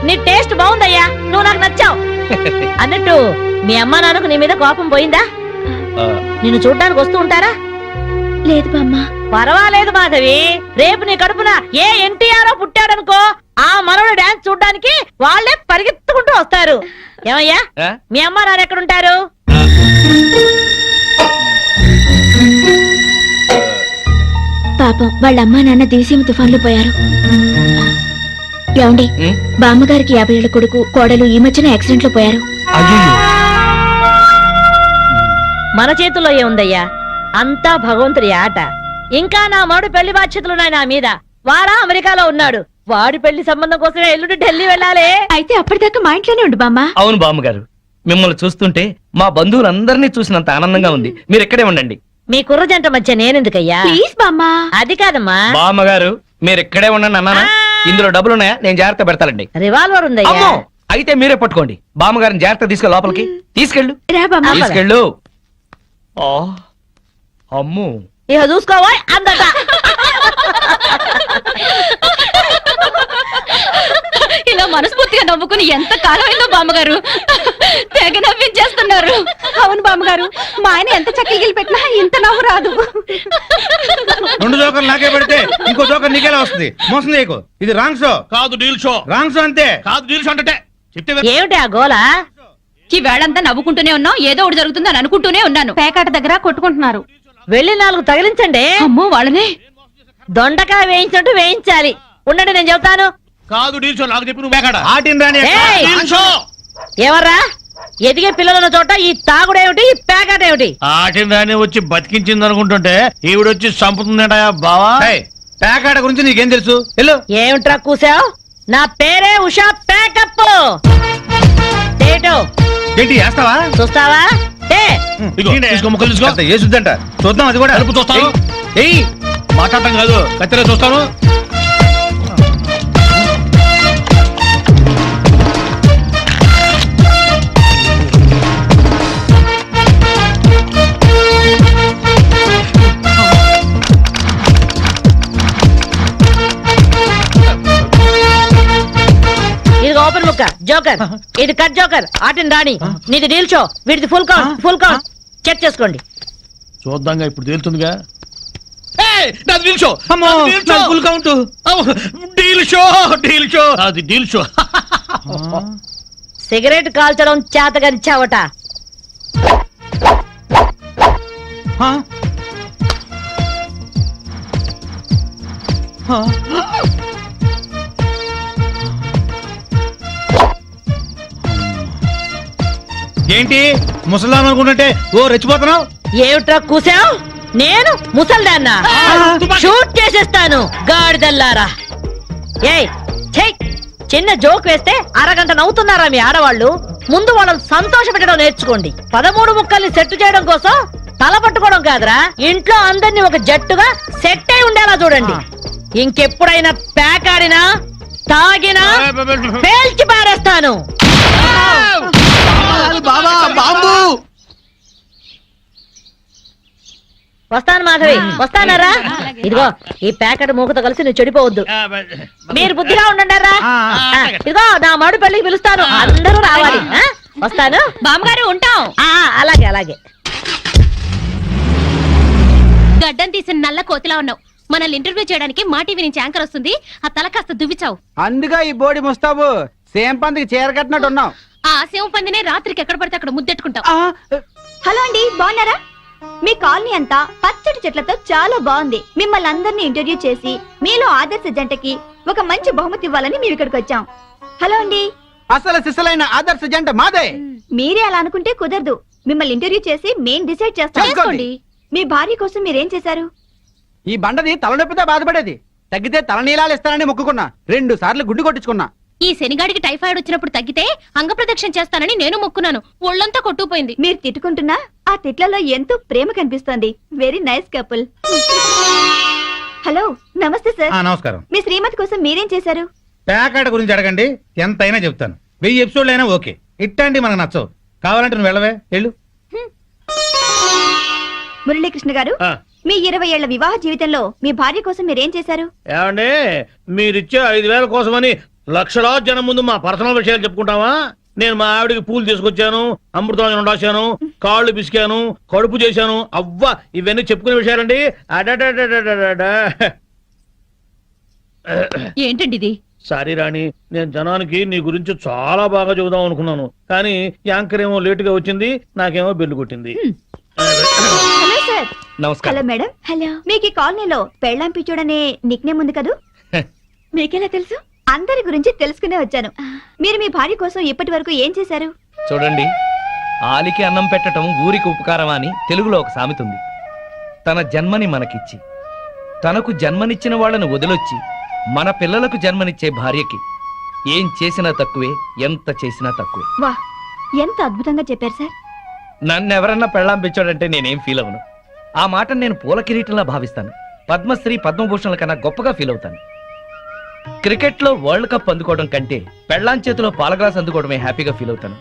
Speaker 9: నీ టేస్ట్ బాగుందయ్యా, నువ్వు నాకు నచ్చావు. అన్నట్టు మీ అమ్మ నాన్నకు నీ మీద కోపం పోయిందా? నిన్ను చూడ్డానికి వస్తూ ఉంటారా?
Speaker 11: లేదు బామ్మ.
Speaker 9: పర్వాలేదు మాధవి, రేపు నీ కడుపున ఏ ఎన్టీఆర్ పుట్టాడనుకో,
Speaker 20: ఆ మనవడు డాన్స్ చూడడానికి వాళ్ళే పరిగెత్తుకుంటూ వస్తారు. ఏమయ్యా మీ అమ్మ నాన్న ఎక్కడుంటారు?
Speaker 11: పాపం వాళ్ళ అమ్మా నాన్న దివిసీమ తుఫాన్లో పోయారు. ఏమండి, బామ్మగారికి 50 ఏళ్ల కొడుకు కోడలు ఈ మధ్యన యాక్సిడెంట్ లో పోయారు.
Speaker 20: మన చేతుల్లో ఏముందయ్యా, అంతా భగవంతుడి ఆట. ఇంకా నా మాడు పెళ్లి బాధ్యతలున్నాయి నా మీద. వాడా అమెరికాలో ఉన్నాడు. వాడి పెళ్లి సంబంధం కోసమే ఎల్లుండి ఢిల్లీ వెళ్ళాలి.
Speaker 11: అయితే అప్పటిదాకా మా ఇంట్లోనే ఉండు బామ్మ.
Speaker 21: అవును బామ్మగారు, మిమ్మల్ని చూస్తుంటే మా బంధువులందరినీ చూసినంత ఆనందంగా ఉంది. మీరు ఇక్కడే ఉండండి.
Speaker 20: మీ కుర్ర జంట మధ్య నేనెందుకయ్యా?
Speaker 11: ప్లీజ్ బామ్మ.
Speaker 20: అది కాదమ్మా.
Speaker 21: బామ్మగారు మీరు ఇక్కడే ఉండండి అన్నానా? ఇందులో డబ్బులు ఉన్నాయా? నేను జాగ్రత్త పెడతానండి.
Speaker 20: రివాల్వర్ ఉందయ్యా.
Speaker 21: అమ్మో, అయితే మీరే పట్టుకోండి. బామ్మగారిని జాగ్రత్త తీసుకెళ్ళి లోపలికి తీసుకెళ్ళు. తీసుకెళ్ళు. అమ్ము,
Speaker 20: ఇక చూసుకోవా అందట.
Speaker 19: ఇలా మనస్ఫూర్తిగా నవ్వుకుని ఎంత కాలమైందో బామ్మగారు. తెగ నవ్వించేస్తున్నారు.
Speaker 9: అవును బామ్మగారు, మా ఆయన ఎంత చక్కగిలి పెట్టినా ఇంత నవ్వు రాదు.
Speaker 5: 2 జోకర్లు నాకే పెడితే ఇంకో జోకర్ నీకేలా వస్తుంది? మోసం చేయకు. ఇది రాంగ్ షో
Speaker 15: కాదు, డీల్ షో.
Speaker 5: రాంగ్ షో అంతే.
Speaker 15: కాదు, డీల్ షో అంటే
Speaker 20: ఏమిటి ఆ గోలా?
Speaker 19: ఈ వేళంతా నవ్వుకుంటూనే ఉన్నాం. ఏదో ఒకటి జరుగుతుందని అనుకుంటూనే ఉన్నాను.
Speaker 9: పేకాట దగ్గర కొట్టుకుంటున్నారు.
Speaker 20: వెళ్ళి 4 తగిలించండి.
Speaker 19: అమ్మో, వాళ్ళనే
Speaker 20: దొండకాయ వేయించినట్టు వేయించాలి. ఉండండి, నేను చెబుతాను.
Speaker 15: కాదు, డీల్ షో. నాకు చెప్పి నువ్వు బేకాడ.
Speaker 5: ఆటిని రాని
Speaker 20: ఏయ్!
Speaker 15: Deal show.
Speaker 20: ఎవర్రా? ఎదిగే పిల్లలున్న చోట ఈ తాగుడేమిటి, ఈ పేకాట ఏమిటి?
Speaker 15: ఆటిని రాని వచ్చి బతికించింది అనుకుంటుంటే ఈవిడొచ్చి చంపుతుందటయా బావా.
Speaker 5: పేకాట గురించి నీకేం తెలుసు? వెళ్ళు.
Speaker 20: ఏమిట్రా కూసావు? నా పేరే ఉషా పేకప్. ఏటో
Speaker 5: ఏంటి వేస్తావా?
Speaker 20: చూస్తావా?
Speaker 15: తీసుకో, ముక్కలు తీసుకో.
Speaker 5: ఏ శుద్ధంట చూద్దాం. అది కూడా
Speaker 15: కలుపు చూస్తాను.
Speaker 5: ఏయ్,
Speaker 15: మాట్లాడటం కాదు, కత్తిలో చూస్తాను.
Speaker 20: ఇది ఓపెన్ ముక్క జోకర్, ఇది కట్ జోకర్. ఆటిని రాణి, నీది డీల్ షో, వీడిది full count. Full count check చేసుకోండి.
Speaker 15: చూద్దాంగా, ఇప్పుడు తేలుతుందిగా. Deal show.
Speaker 5: Full count.
Speaker 15: Deal show, deal show. అది డీల్ షో.
Speaker 20: సిగరెట్ కాల్చడం చేతగరిచావట.
Speaker 5: ఏంటి ముసలాం అనుకుంటుంటే ఓ రెచ్చిపోతున్నావు?
Speaker 20: ఏమిట్రా కూసావు? నేను ముసల్దాన్నా? షూట్ చేసేస్తాను గాడిదల్లారా. ఏయ్ ఛై, చిన్న జోక్ వేస్తే అరగంట నవ్వుతున్నారా మీ ఆడవాళ్ళు? ముందు వాళ్ళని సంతోష పెట్టడం నేర్చుకోండి. 13 ముక్కల్ని సెట్ చేయడం కోసం తల పట్టుకోవడం కాదురా, ఇంట్లో అందరినీ ఒక జట్టుగా సెట్ అయి ఉండేలా చూడండి. ఇంకెప్పుడైనా పేకాడినా తాగినా పేల్చి పారేస్తాను. వస్తాను మాధవి, వస్తానరా? ఇదిగో ఈ ప్యాకెట్ మూకతో కలిసి నువ్వు చెడిపోవద్దు. మీరు బుద్ధిగా ఉండండిరా. ఇదిగో నా మాడు పెళ్లికి పిలుస్తాను, అందరూ రావాలి. వస్తాను
Speaker 19: బామ్మగారు, ఉంటాం.
Speaker 20: అలాగే అలాగే.
Speaker 19: గడ్డం తీసిన నల్ల కోతిలా ఉన్నావు. మనల్ని ఇంటర్వ్యూ చేయడానికి మా టీవీ నుంచి యాంకర్ వస్తుంది. ఆ తల కాస్త దువ్విచావు.
Speaker 7: అందుగా ఈ బోడి ముస్తాబు సేమ్ పందికి చీర కట్టినట్టు ఉన్నావు.
Speaker 19: ఆ సేవ పందినే రాత్రికి ఎక్కడ పడితే అక్కడ ముద్దెట్టుకుంటావు.
Speaker 11: హలో అండి, బాగున్నారా? మీ కాలనీ అంతా పచ్చటి చెట్లతో చాలా బాగుంది. మిమ్మల్ని అందరినీ ఇంటర్వ్యూ చేసి మీలో ఆదర్శ జంటకి ఒక మంచి బహుమతి ఇవ్వాలని మేము ఇక్కడికి వచ్చాం. హలో అండి.
Speaker 7: అసలు సిసలైన ఆదర్శ జంట మాదే.
Speaker 11: మీరే అలా అనుకుంటే కుదరదు. మిమ్మల్ని ఇంటర్వ్యూ చేసి మేం డిసైడ్ చేస్తాం. మీ భార్య కోసం మీరేం చేశారు?
Speaker 7: ఈ బండది తలనొప్పితో బాధపడేది. తగ్గితే తలనీలాలు ఇస్తానని మొక్కుకున్నా. 2 సార్లు గుడ్డు కొట్టించుకున్నా.
Speaker 19: ఈ శనిగాడికి టైఫాయిడ్ వచ్చినప్పుడు తగ్గితే అంగప్రదక్షిణ చేస్తానని నేను మొక్కున్నాను. ఒళ్ళంతా కొట్టుకుపోయింది.
Speaker 11: మీరు తిట్టుకుంటున్నా ఆ తిట్లలో ఎంతో ప్రేమ కనిపిస్తోంది. Very nice couple. హలో, నమస్తే సార్.
Speaker 5: నమస్కారం.
Speaker 11: మీ శ్రీమతి కోసం మీరేం చేశారు?
Speaker 5: పేకాట గురించి అడగండి, ఎంతైనా చెప్తాను. 1000 ఎపిసోడ్లు అయినా ఓకే. ఇట్టండి మనకు నచ్చవు. కావాలంటే నువ్వు వెళ్ళవే, వెళ్ళు.
Speaker 11: మురళీకృష్ణ గారు, మీ 20 ఏళ్ల వివాహ జీవితంలో మీ భార్య కోసం మీరేం చేశారు?
Speaker 15: ఏమండి, మీరిచ్చే 5000 కోసమని లక్షలాది జనం ముందు మా పర్సనల్ విషయాలు చెప్పుకుంటావా? నేను మా ఆవిడికి పూలు తీసుకొచ్చాను, అమృతం రాశాను, కాళ్ళు పిసికాను, కడుపు చేశాను. అవ్వ, ఇవన్నీ చెప్పుకునే విషయాలండి.
Speaker 19: ఏంటండి ఇది?
Speaker 2: సారీ రాణి, నేను జనానికి నీ గురించి చాలా బాగా చెబుదాం అనుకున్నాను, కానీ యాంకర్ ఏమో లేటుగా వచ్చింది, నాకేమో బెల్లు కొట్టింది.
Speaker 22: Hello sir.
Speaker 17: నమస్కారం.
Speaker 22: Hello madam. హలో. మీకు ఈ కాలనీలో పెళ్ళాం పిచ్చోడనే నిక్ నేమ్ ఉంది కదూ? మీకెలా తెలుసు? అందరి గురించి తెలుసుకునే వచ్చాను. మీరు మీ భార్య కోసం ఇప్పటి వరకు ఏం చేశారు?
Speaker 21: చూడండి, ఆలికి అన్నం పెట్టడం ఊరికి ఉపకారమా అని తెలుగులో ఒక సామెత ఉంది. తన జన్మని మనకిచ్చి తనకు జన్మనిచ్చిన వాళ్ళను వదిలొచ్చి మన పిల్లలకు జన్మనిచ్చే భార్యకి ఏం చేసినా తక్కువే, ఎంత చేసినా తక్కువే.
Speaker 22: వా, ఎంత అద్భుతంగా చెప్పారు సార్.
Speaker 21: నన్నెవరన్నా పెళ్ళాం పిచ్చోడంటే నేనేం ఫీల్ అవను. ఆ మాట నేను పూల కిరీటంలా భావిస్తాను. పద్మశ్రీ పద్మభూషణల కన్నా గొప్పగా ఫీల్ అవుతాను. క్రికెట్ లో వరల్డ్ కప్ అందుకోవడం కంటే పెళ్ళాం చేతిలో పాల గ్లాస్ అందుకోవడమే హ్యాపీగా ఫీల్ అవుతాను.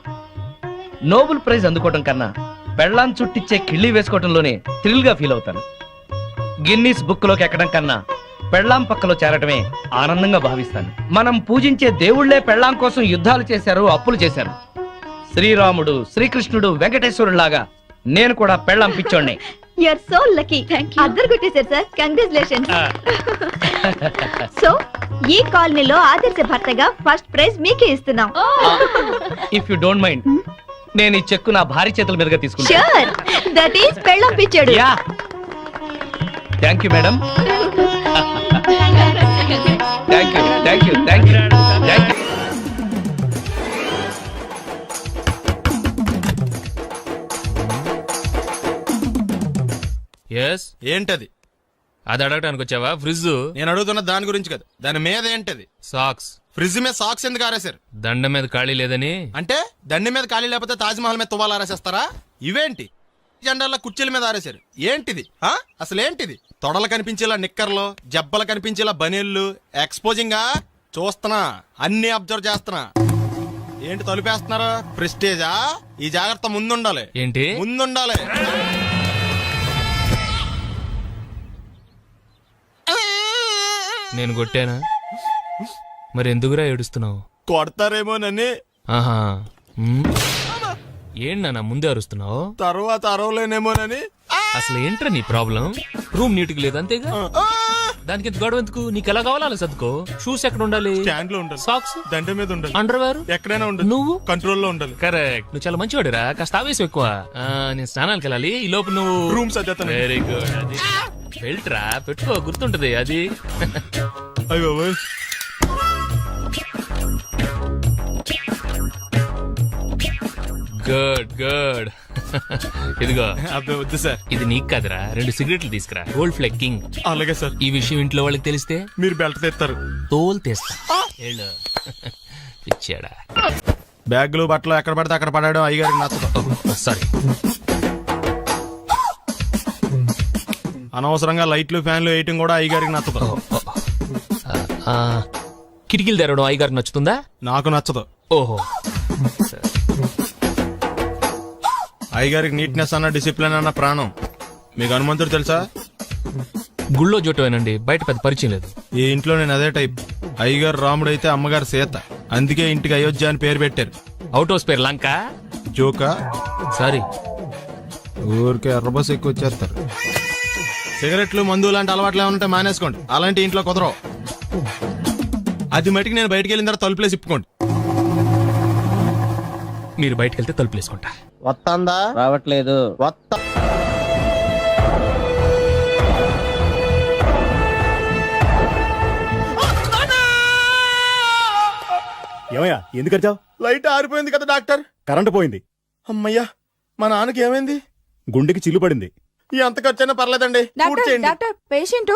Speaker 21: నోబెల్ ప్రైజ్ అందుకోవడం కన్నా పెళ్ళాం చుట్టిచ్చే కిళ్ళి వేసుకోవడంలోనే థ్రిల్ గా ఫీల్ అవుతాను. గిన్నీస్ బుక్ లోకి ఎక్కడం కన్నా పెళ్ళాం పక్కలో చేరటమే ఆనందంగా భావిస్తాను. మనం పూజించే దేవుళ్లే పెళ్ళాం కోసం యుద్ధాలు చేశారు, అప్పులు చేశారు. శ్రీరాముడు, శ్రీకృష్ణుడు, వెంకటేశ్వరులాగా నేను కూడా పెళ్ళాం పిచ్చోడ్నే.
Speaker 22: You are so lucky. అద్దరు కొట్టేశారు సార్. కంగ్రాచులేషన్స్. సో ఈ కాలనీలో ఆదర్శ భర్తగా ఫస్ట్ ప్రైజ్ మీకే ఇస్తున్నాం.
Speaker 21: ఇఫ్ యు డోంట్ మైండ్, నేను ఈ చెక్కు నా భార్య చేతుల మీదుగా తీసుకుంటా.
Speaker 22: ష్యూర్, దట్ ఈస్ పెళ్ళాం పిచ్చోడు.
Speaker 21: Yeah, thank you madam. Thank you, thank you, thank you, thank you.
Speaker 23: ఏంటది?
Speaker 24: అది అడగటానికి వచ్చావా? ఫ్రిడ్జ్.
Speaker 23: నేను అడుగుతున్న దాని గురించి కదా, దాని మీద ఏంటది?
Speaker 24: సాక్స్.
Speaker 23: ఫ్రిడ్జ్ మీద సాక్స్ ఎందుకు ఆరేశారు?
Speaker 24: దండ మీద ఖాళీ లేదని.
Speaker 23: అంటే దండి మీద ఖాళీ లేకపోతే తాజ్ మహల్ మీద తువ్వాలు ఆరేసేస్తారా? ఇవేంటి జెండాల కుర్చీల మీద ఆరేశారు? ఏంటిది? అసలు ఏంటిది? తొడలు కనిపించేలా నిక్కర్లు, జబ్బలు కనిపించేలా బనీళ్లు, ఎక్స్పోజింగా చూస్తున్నా, అన్ని అబ్జర్వ్ చేస్తున్నా. ఏంటి తలుపేస్తున్నారా? ప్రెస్టేజా? ఈ జాగ్రత్త ముందుండాలి.
Speaker 24: ఏంటి
Speaker 23: ముందుండాలి?
Speaker 24: నేను కొట్టానా? మరి ఎందుకురా ఏడుస్తున్నావు?
Speaker 23: కొడతారేమోనని.
Speaker 24: ఆహా, ఏంటి నాన్న ముందే అరుస్తున్నావు?
Speaker 23: తర్వాత అరవలేనేమోనని.
Speaker 24: అసలు ఏంట్రా నీ ప్రాబ్లం? రూమ్ నీట్గా లేదు అంతేగా, దానికి ఎంత గొడవ ఎందుకు? నీకు ఎలా కావాలో అలా సర్దుకో. షూస్ ఎక్కడ ఉండాలి?
Speaker 23: స్టాండ్ లో ఉండాలి.
Speaker 24: సాక్స్
Speaker 23: దండ మీద ఉండాలి.
Speaker 24: అండర్వేర్
Speaker 23: ఎక్కడైనా ఉండాలి.
Speaker 24: నువ్వు
Speaker 23: కంట్రోల్ లో ఉండాలి.
Speaker 24: కరెక్ట్. నువ్వు చాలా మంచివాడురా, కాస్త ఆవేశం ఎక్కువ. నేను స్నానానికి వెళ్ళాలి, ఈ లోపు నువ్వు
Speaker 23: రూమ్ సర్దేస్తాను.
Speaker 24: Very good. అది బెల్ట్ రా, పెట్టుకో, గుర్తుంటది అది.
Speaker 23: అయ్యో
Speaker 24: గుడ్ గుడ్. ఇదిగో.
Speaker 23: అబ్బాయి వద్దు సార్,
Speaker 24: ఇది నీకు కాదురా, 2 సిగరెట్లు తీసుకురా. Gold flake king.
Speaker 23: అలాగే సార్.
Speaker 24: ఈ విషయం ఇంట్లో వాళ్ళకి తెలిస్తే
Speaker 23: మీరు బెల్ట్ తెస్తారు.
Speaker 24: తోలు తెస్తా. వెళ్ళు. పిచ్చాడా.
Speaker 23: బ్యాగులు బట్టలు ఎక్కడ పడితే అక్కడ పడడం అయ్యగారికి నచ్చదు.
Speaker 24: సారీ.
Speaker 23: అనవసరంగా లైట్లు ఫ్యాన్లు వేయటం కూడా అయ్యగారికి నచ్చదు.
Speaker 24: కిటికీలు తెరవడం అయ్యగారికి నచ్చుతుందా?
Speaker 23: నాకు నచ్చదు.
Speaker 24: ఓహో.
Speaker 23: అయ్యగారికి నీట్నెస్ అన్న డిసిప్లిన్ అన్న ప్రాణం. మీకు హనుమంతుడు తెలుసా?
Speaker 24: గుళ్ళో జోటమేనండి, బయట పెద్ద పరిచయం లేదు.
Speaker 23: ఈ ఇంట్లో నేను అదే టైప్. అయ్యగారు రాముడు అయితే అమ్మగారు సీత, అందుకే ఇంటికి అయోధ్య అని పేరు పెట్టారు.
Speaker 24: అవుట్ హౌస్ పేరు లంక.
Speaker 23: జోకా?
Speaker 24: సారీ,
Speaker 23: ఊరికే ఎర్రబస్ ఎక్కువ వచ్చేస్తారు. సిగరెట్లు, మందు లాంటి అలవాట్లు ఏమంటే మానేసుకోండి. అలాంటి ఇంట్లో కుదరవు. అది మటుకు నేను బయటికి వెళ్ళిన తర్వాత తలుపులేసి ఇప్పుకోండి.
Speaker 24: మీరు బయటకు వెళ్తే తలుపులు వేసుకుంటా.
Speaker 4: వస్తాందా? రావట్లేదు. వస్తా.
Speaker 23: ఏమయ్యా ఎందుకు వచ్చావు? లైట్ ఆరిపోయింది కదా డాక్టర్. కరెంటు పోయింది. అమ్మయ్యా, మా నాన్నకి ఏమైంది? గుండెకి చిల్లు పడింది. ఎంత ఖర్చైనా పర్లేదండి.
Speaker 25: పేషెంట్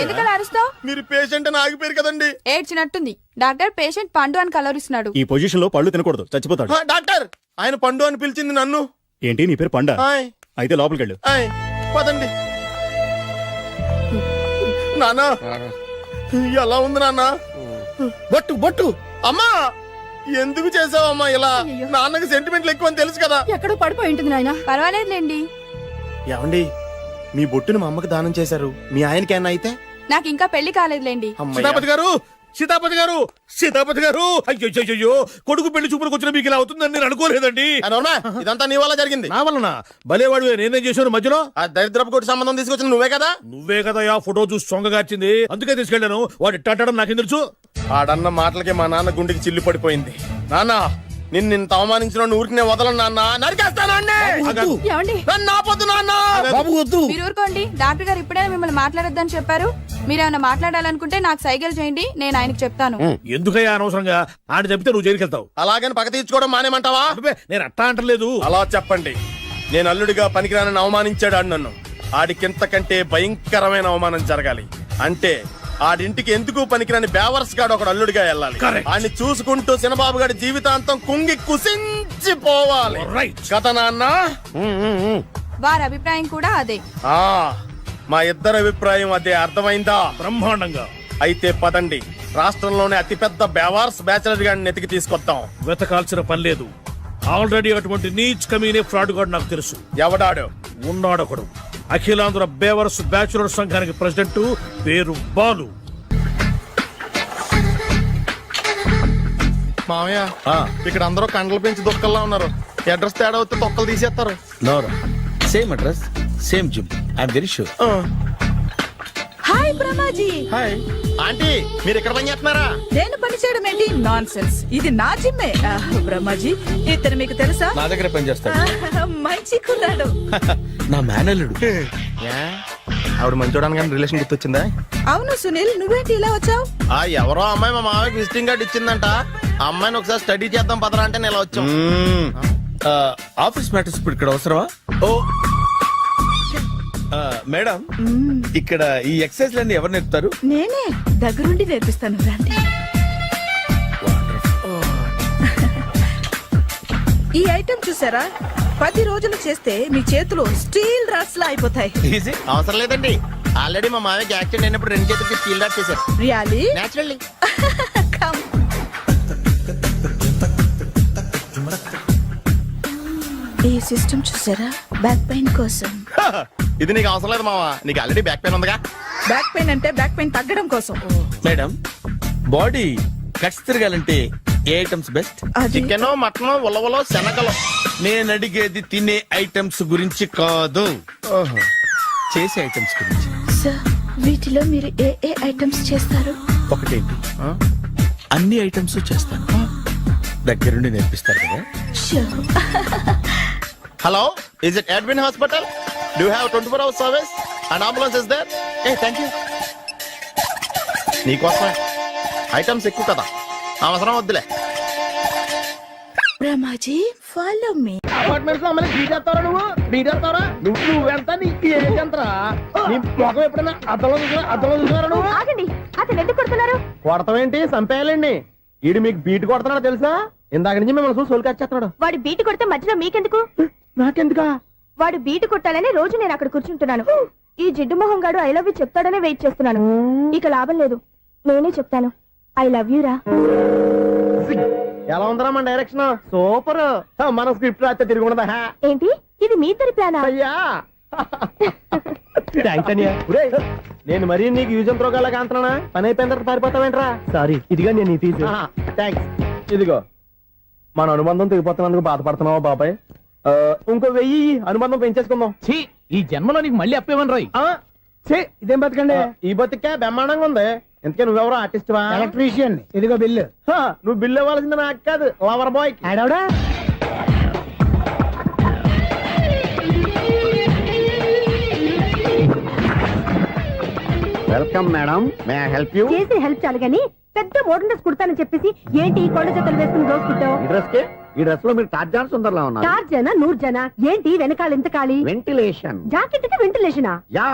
Speaker 25: ఎందుకలా అరుస్తావు?
Speaker 23: మీరు పేషెంట్ అని ఆగిపోయారు కదండి.
Speaker 25: ఏడ్చినట్టుంది. డాక్టర్ పేషెంట్ పండు అని కలరిస్తున్నాడు.
Speaker 23: ఈ పొజిషన్ లో పళ్ళు తినకూడదు, చచ్చిపోతాడు. డాక్టర్, ఆయన పండు అని పిలిచింది నన్ను. ఏంటి నీ పేరు పండా? అయితే లోపలికి వెళ్ళు. పదండి. నానా ఎలా ఉంది నాన్న? బొట్టు బొట్టు. అమ్మా ఎందుకు చేసావమ్మా ఇలా? నాన్నకి సెంటిమెంట్లు ఎక్కువ అని తెలుసు కదా.
Speaker 25: ఎక్కడో పడిపోయి ఉంటుంది నాయన. పర్వాలేదులేండి.
Speaker 23: ఏమండి, మీ బొట్టును మా అమ్మకి దానం చేశారు, మీ ఆయనకి ఏమన్నా అయితే?
Speaker 25: నాకు ఇంకా పెళ్లి కాలేదులేండి.
Speaker 23: సీతాపతి గారు,
Speaker 5: సీతాపతి గారు సీతాపతి గారు అయ్యో కొడుకు పెళ్లి చూపులకు వచ్చిన మీకు ఇలా అవుతుందని నేను అనుకోలేదండి.
Speaker 23: ఇదంతా నీ వల్ల జరిగింది.
Speaker 5: నా వలన భలేవాడు నేనేం చేశాను మధ్యలో?
Speaker 23: ఆ దరిద్రపు కొట్టి సంబంధం తీసుకొచ్చిన నువ్వే కదా.
Speaker 5: నువ్వే కదా ఆ ఫోటో చూసి సొంగగార్చింది, అందుకే తీసుకెళ్ళాను. వాడు ఇట్టాడడం నాకేం తెలుసు?
Speaker 23: ఆడన్న మాటలకి మా నాన్న గుండెకి చిల్లు పడిపోయింది. నాన్న నిన్ను అవమానించిన ఊరికి వదలను నాన్న, నరికేస్తాను.
Speaker 25: ఏమండి?
Speaker 23: నన్ను ఆపొద్దు నాన్న.
Speaker 25: మీరు ఊరుకోండి. డాక్టర్ గారు ఇప్పుడే మిమ్మల్ని మాట్లాడొద్దని చెప్పారు. మీరేమైనా మాట్లాడాలనుకుంటే నాకు సైగలు చేయండి, నేను ఆయనకు చెప్తాను.
Speaker 5: ఎందుకయ్యా అనవసరంగా ఆయన చెప్తే నువ్వు జైలుకి వెళ్తావు.
Speaker 23: అలాగని పక్క తీర్చుకోవడం మానేమంటావా?
Speaker 5: నేను అట్టా అంటలేదు.
Speaker 23: అలా చెప్పండి. నేను అల్లుడిగా పనికిరానని అవమానించాడు ఆడు నన్ను. ఆడికింతకంటే భయంకరమైన అవమానం జరగాలి. అంటే ఆడింటికి ఎందుకు పనికిరాని బేవర్స్ గాడు ఒకడు అల్లుడిగా వెళ్ళాలి. ఆడిని చూసుకుంటూ చిన్నబాబు గారి జీవితాంతం కుంగి కుసించిపోవాలి. కథ నాన్న.
Speaker 25: వారి అభిప్రాయం కూడా అదే.
Speaker 23: మా ఇద్దరి అభిప్రాయం అదే. అర్థమైందా?
Speaker 5: బ్రహ్మాండంగా.
Speaker 23: అయితే పదండి, రాష్ట్రంలోనే అతిపెద్ద బేవార్స్ బ్యాచిలర్ గాడిని ఎతికి తీసుకొద్దాం.
Speaker 5: వెతకాల్సిన పని లేదు. ఆల్రెడీ అటువంటి నీచ్ కమీనే ఫ్రాడ్ గాడు నాకు తెలుసు.
Speaker 23: ఎవడాడు?
Speaker 5: ఉన్నాడొకడు. అఖిలాంధ్ర బేవర్స్ బ్యాచులర్ సంఘానికి ప్రెసిడెంట్, పేరు బాలు.
Speaker 23: మామయ్య ఇక్కడ అందరూ కండలు పెంచి దుక్కల్లా ఉన్నారు. అడ్రస్ తేడా వస్తే తొక్కలు తీసేస్తారు.
Speaker 5: Same address, same gym. I'm very sure.
Speaker 20: Hi Brahmaji.
Speaker 23: Hi aunty, మీరు ఇక్కడ పని చేస్తున్నారా?
Speaker 20: నేను పని చేయడం ఏంటి? Non sense. ఇది నా జిమ్మే. బ్రహ్మాజీ ఇతను మీకు తెలుసా?
Speaker 5: నా దగ్గర పని చేస్తాడు.
Speaker 20: మంచి కుర్రాడు.
Speaker 5: నా మేనల్లుడు.
Speaker 23: ఆవిడ మంచి చూడడానికి రిలేషన్ గుర్తొచ్చిందా?
Speaker 20: అవును సునీల్, నువ్వేంటి ఇలా వచ్చావు?
Speaker 23: ఎవరో అమ్మాయి మా మామయ్యకి విజిటింగ్ కార్డు ఇచ్చిందంట. ఆ అమ్మాయిని ఒకసారి స్టడీ చేద్దాం పదరా అంటే నేను ఇలా వచ్చాం.
Speaker 5: ఆఫీస్ మ్యాటర్స్ ఇప్పుడు ఇక్కడ అవసరమా? ఓ మేడం, ఇక్కడ ఈ ఎక్సర్సైజ్ లన్నీ ఎవరు నేర్పుతారు?
Speaker 20: నేనే దగ్గరుండి నేర్పిస్తాను. రండి. ఈ ఐటమ్ చూసారా? 10 రోజులు చేస్తే మీ చేతులు స్టీల్ రాట్స్ లా అయిపోతాయి.
Speaker 23: అవసరం లేదండి, ఆల్రెడీ మా మామయ్యకి యాక్సిడెంట్ అయినప్పుడు 2 చేతులకి స్టీల్ డాట్ చేశారు.
Speaker 20: రియల్లీ?
Speaker 23: నేచురల్లీ.
Speaker 20: ఈ సిస్టమ్ చూసారా? బ్యాక్ పెయిన్ కోసం.
Speaker 23: ఇది నీకు అవసరం లేదు మావా, నీకు ఆల్రెడీ బ్యాక్ పెయిన్ ఉందిగా.
Speaker 20: బ్యాక్ పెయిన్ అంటే బ్యాక్ పెయిన్ తగ్గడం కోసం.
Speaker 5: మేడం, బాడీ కట్స్ తిరగాలంటే ఏ ఐటమ్స్ బెస్ట్?
Speaker 23: చికెన్, మటన్, ఉలవలో, శనగలు.
Speaker 5: నేను అడిగేది తినే ఐటమ్స్ గురించి కాదు, చేసే ఐటమ్స్ గురించి.
Speaker 20: సార్, వీటిలో మీరు ఏ ఏ ఐటమ్స్ చేస్తారు?
Speaker 5: ఒకటేంటి, అన్ని ఐటమ్స్ చేస్తాను. దగ్గరుండి నేర్పిస్తారు కదా.
Speaker 23: Hello, is it admin hospital? Do have 24 hours service and ambulance is there? Thank you. నీకోసమే ఐటమ్స్ ఎక్కువ కదా, అవసరం వద్దులే.
Speaker 20: Brahmaji follow me.
Speaker 12: అపార్ట్మెంట్స్ లో అమ్మని బీటేస్తారా? నువ్వెంత నీకు ఏంటంతరా? నీ మొఖం ఎప్పుడైనా అద్దంలో చూసారా నువ్వు?
Speaker 22: ఆగండి, అతను ఎందుకు కొడుతున్నారు?
Speaker 12: కొడతావేంటి? చంపేయాలండి. ఈడు మీకు బీట్ కొడుతున్నాడు తెలుసా? ఇందాక నుంచి మిమ్మల్ని చూసి సోల్కొచ్చేస్తున్నాడు.
Speaker 22: వాడు బీటు కొడితే మధ్యలో మీకెందుకు?
Speaker 12: నాకెందుకా?
Speaker 22: వాడు బీటు కొట్టాలని రోజు నేను అక్కడ కూర్చుంటున్నాను. ఈ జిడ్డు మొహం గాడు ఐ లవ్ యూ చెప్తాడనే వెయిట్ చేస్తున్నాను. ఇక లాభం లేదు, నేనే చెప్తాను. ఐ లవ్ యూ రా.
Speaker 12: ఎలా ఉందరా మన డైరెక్షన్? సూపర్. మన స్క్రిప్ట్ రాస్తే తిరిగి ఉండదా?
Speaker 22: ఏంటి ఇది మీ ఇద్దరి ప్లానా?
Speaker 12: అయ్యా నేను మరీ నీకు యూజ్ ఎంత రోగాలకు అంటున్నా? పని అయిపోయిన తర్వాత పారిపోతావేంట్రా? సారీ, ఇదిగా నేను తీసు. థ్యాంక్స్. ఇదిగో, మన అనుబంధం తెగిపోతున్నందుకు బాధపడుతున్నావా బాబాయ్? ఇంకో 1000 అనుబంధం పెంచేసుకుందాం.
Speaker 21: ఈ జన్మలో నీకు మళ్ళీ అప్పేమని రాయి.
Speaker 12: ఇదేం బతకండి? ఈ బతికే బ్రహ్మాండంగా ఉంది. ఎందుకే నువ్వెవరో ఆర్టిస్ట్ వా? ఎలక్ట్రీషియన్. ఇదిగో బిల్లు. నువ్వు బిల్లు ఇవ్వాల్సింది నాకు కాదు, లవర్ బాయ్. ఆడవడా?
Speaker 23: Welcome madam, may I help you?
Speaker 22: చేసి హెల్ప్ చాలు గాని పెద్ద మోడల్ డ్రెస్ కుడతానని చెప్పేసి ఏంటి కొండ జతలు వేసుకుని రోజు కుట్టావు?
Speaker 23: ఈ డ్రెస్ కి, ఈ డ్రెస్ లో మీరు టార్జాన్ సుందర్లా ఉన్నారు.
Speaker 22: 4 జన ఏంటి వెనకాల ఎంత ఖాళీ?
Speaker 23: వెంటిలేషన్.
Speaker 22: జాకెట్ కి వెంటిలేషనా?
Speaker 23: యా,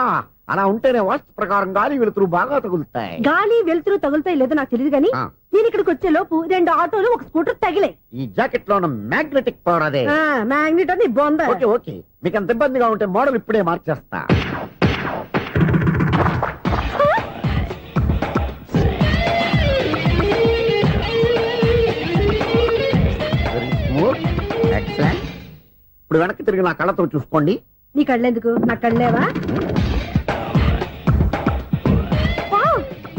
Speaker 23: అలా ఉంటేనే వాస్తు ప్రకారం గాలి వెలుతురు బాగా తగులుతాయి.
Speaker 22: గాలి వెలుతురు తగులుతాయి లేదో నాకు తెలియదు గానీ నేను ఇక్కడికి వచ్చే లోపు 2 ఆటోలు 1 స్కూటర్ తగిలే.
Speaker 23: ఈ జాకెట్ లో ఉన్న మ్యాగ్నెటిక్ పవర్ అదే.
Speaker 22: మ్యాగ్నెట్ అని బొంద.
Speaker 23: ఓకే ఓకే, మీకు అంత ఇబ్బందిగా ఉంటే మోడల్ ఇప్పుడే మార్చేస్తా. ఎక్సలెంట్. ఇప్పుడు వెనక్కి తిరిగి నా కళ్ళతో చూసుకోండి.
Speaker 22: నీ కళ్ళెందుకు? నా కళ్ళేవా?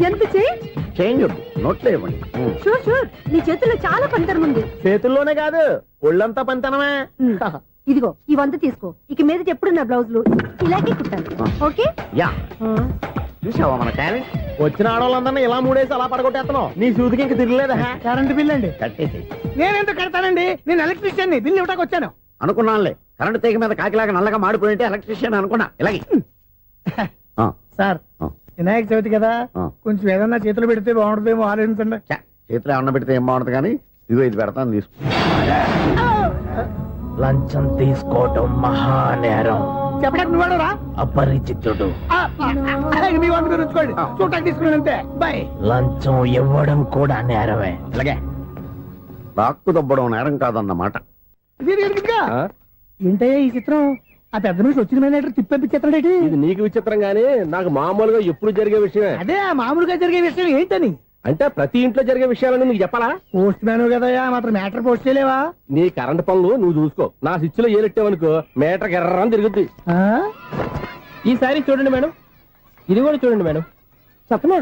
Speaker 22: ఎంత చేంజ్?
Speaker 23: చేంజ్
Speaker 4: నోట్లో ఇవ్వండి
Speaker 22: షూర్ షూర్ నీ చేతుల్లో చాలా పనితనం ఉంది.
Speaker 2: చేతుల్లోనే కాదు ఒళ్ళంతా పంతనమే.
Speaker 22: ఇదిగో ఈ 100 తీసుకో. ఇక మీద ఎప్పుడు నా బ్లౌజులు ఇలాగే కుట్టాలి. ఓకే
Speaker 4: యా చూసావా మన టాలెంట్.
Speaker 2: వచ్చిన ఆడవాళ్ళందరినీ ఇలా మూడేసి అలా పడగొట్టేస్తున్నావు. నీ సూదికి ఇంక తిరగలేదా?
Speaker 12: కరెంట్ బిల్ అండి.
Speaker 4: కట్టేసి
Speaker 12: నేనెందుకు కడతానండి? నేను ఎలక్ట్రీషియన్ బిల్ ఇవ్వడానికి వచ్చాను.
Speaker 4: అనుకున్నానులే, కరెంట్ తీగ మీద కాకిలాగా నల్లగా మాడిపోయింటే ఎలక్ట్రీషియన్ అనుకున్నా. ఇలాగే
Speaker 12: సార్ వినాయక చవితి కదా, కొంచెం ఏదన్నా చేతులు పెడితే బాగుంటుందేమో ఆలోచించండి.
Speaker 4: చేతిలో అన్న పెడితే ఏం బాగుంటుంది కానీ ఇదిగో ఇది పెడతాను తీసుకో.
Speaker 2: లంచం తీసుకోవటం మహానేరం.
Speaker 12: చెప్పడానికి నువ్వాడరా?
Speaker 2: అపరిచితుడు.
Speaker 12: మీ వంద మీరు ఉంచుకోండి, చూడటానికి తీసుకున్నాను అంతే. బాయ్.
Speaker 2: లంచం ఇవ్వడం కూడా నేరమే.
Speaker 4: ఇలాగే రాక్కు దబ్బడం నేరం కాదన్నమాట.
Speaker 12: ఏంటయ్యా ఈ చిత్రం? ఆ పెద్ద నుంచి వచ్చిన మేనేటర్ తిప్పించేస్తాడేటి?
Speaker 2: ఇది నీకు విచిత్రం గానీ నాకు మామూలుగా ఎప్పుడు జరిగే విషయమే.
Speaker 12: అదే మామూలుగా జరిగే విషయం ఏంటని?
Speaker 2: అంటే ప్రతి ఇంట్లో జరిగే విషయాలను నీకు చెప్పాలా?
Speaker 12: పోస్ట్ మ్యాన్ కదయ్యా, మాత్రం మ్యాటర్ పోస్ట్ చేయలేవా?
Speaker 2: నీ కరెంట్ పనులు నువ్వు చూసుకో. నా స్విచ్ లో ఏలెట్టావనుకో మీటర్ ఎర్రని తిరుగుద్ది. ఈసారి చూడండి మేడం, ఇది కూడా చూడండి మేడం.
Speaker 22: చెప్పనా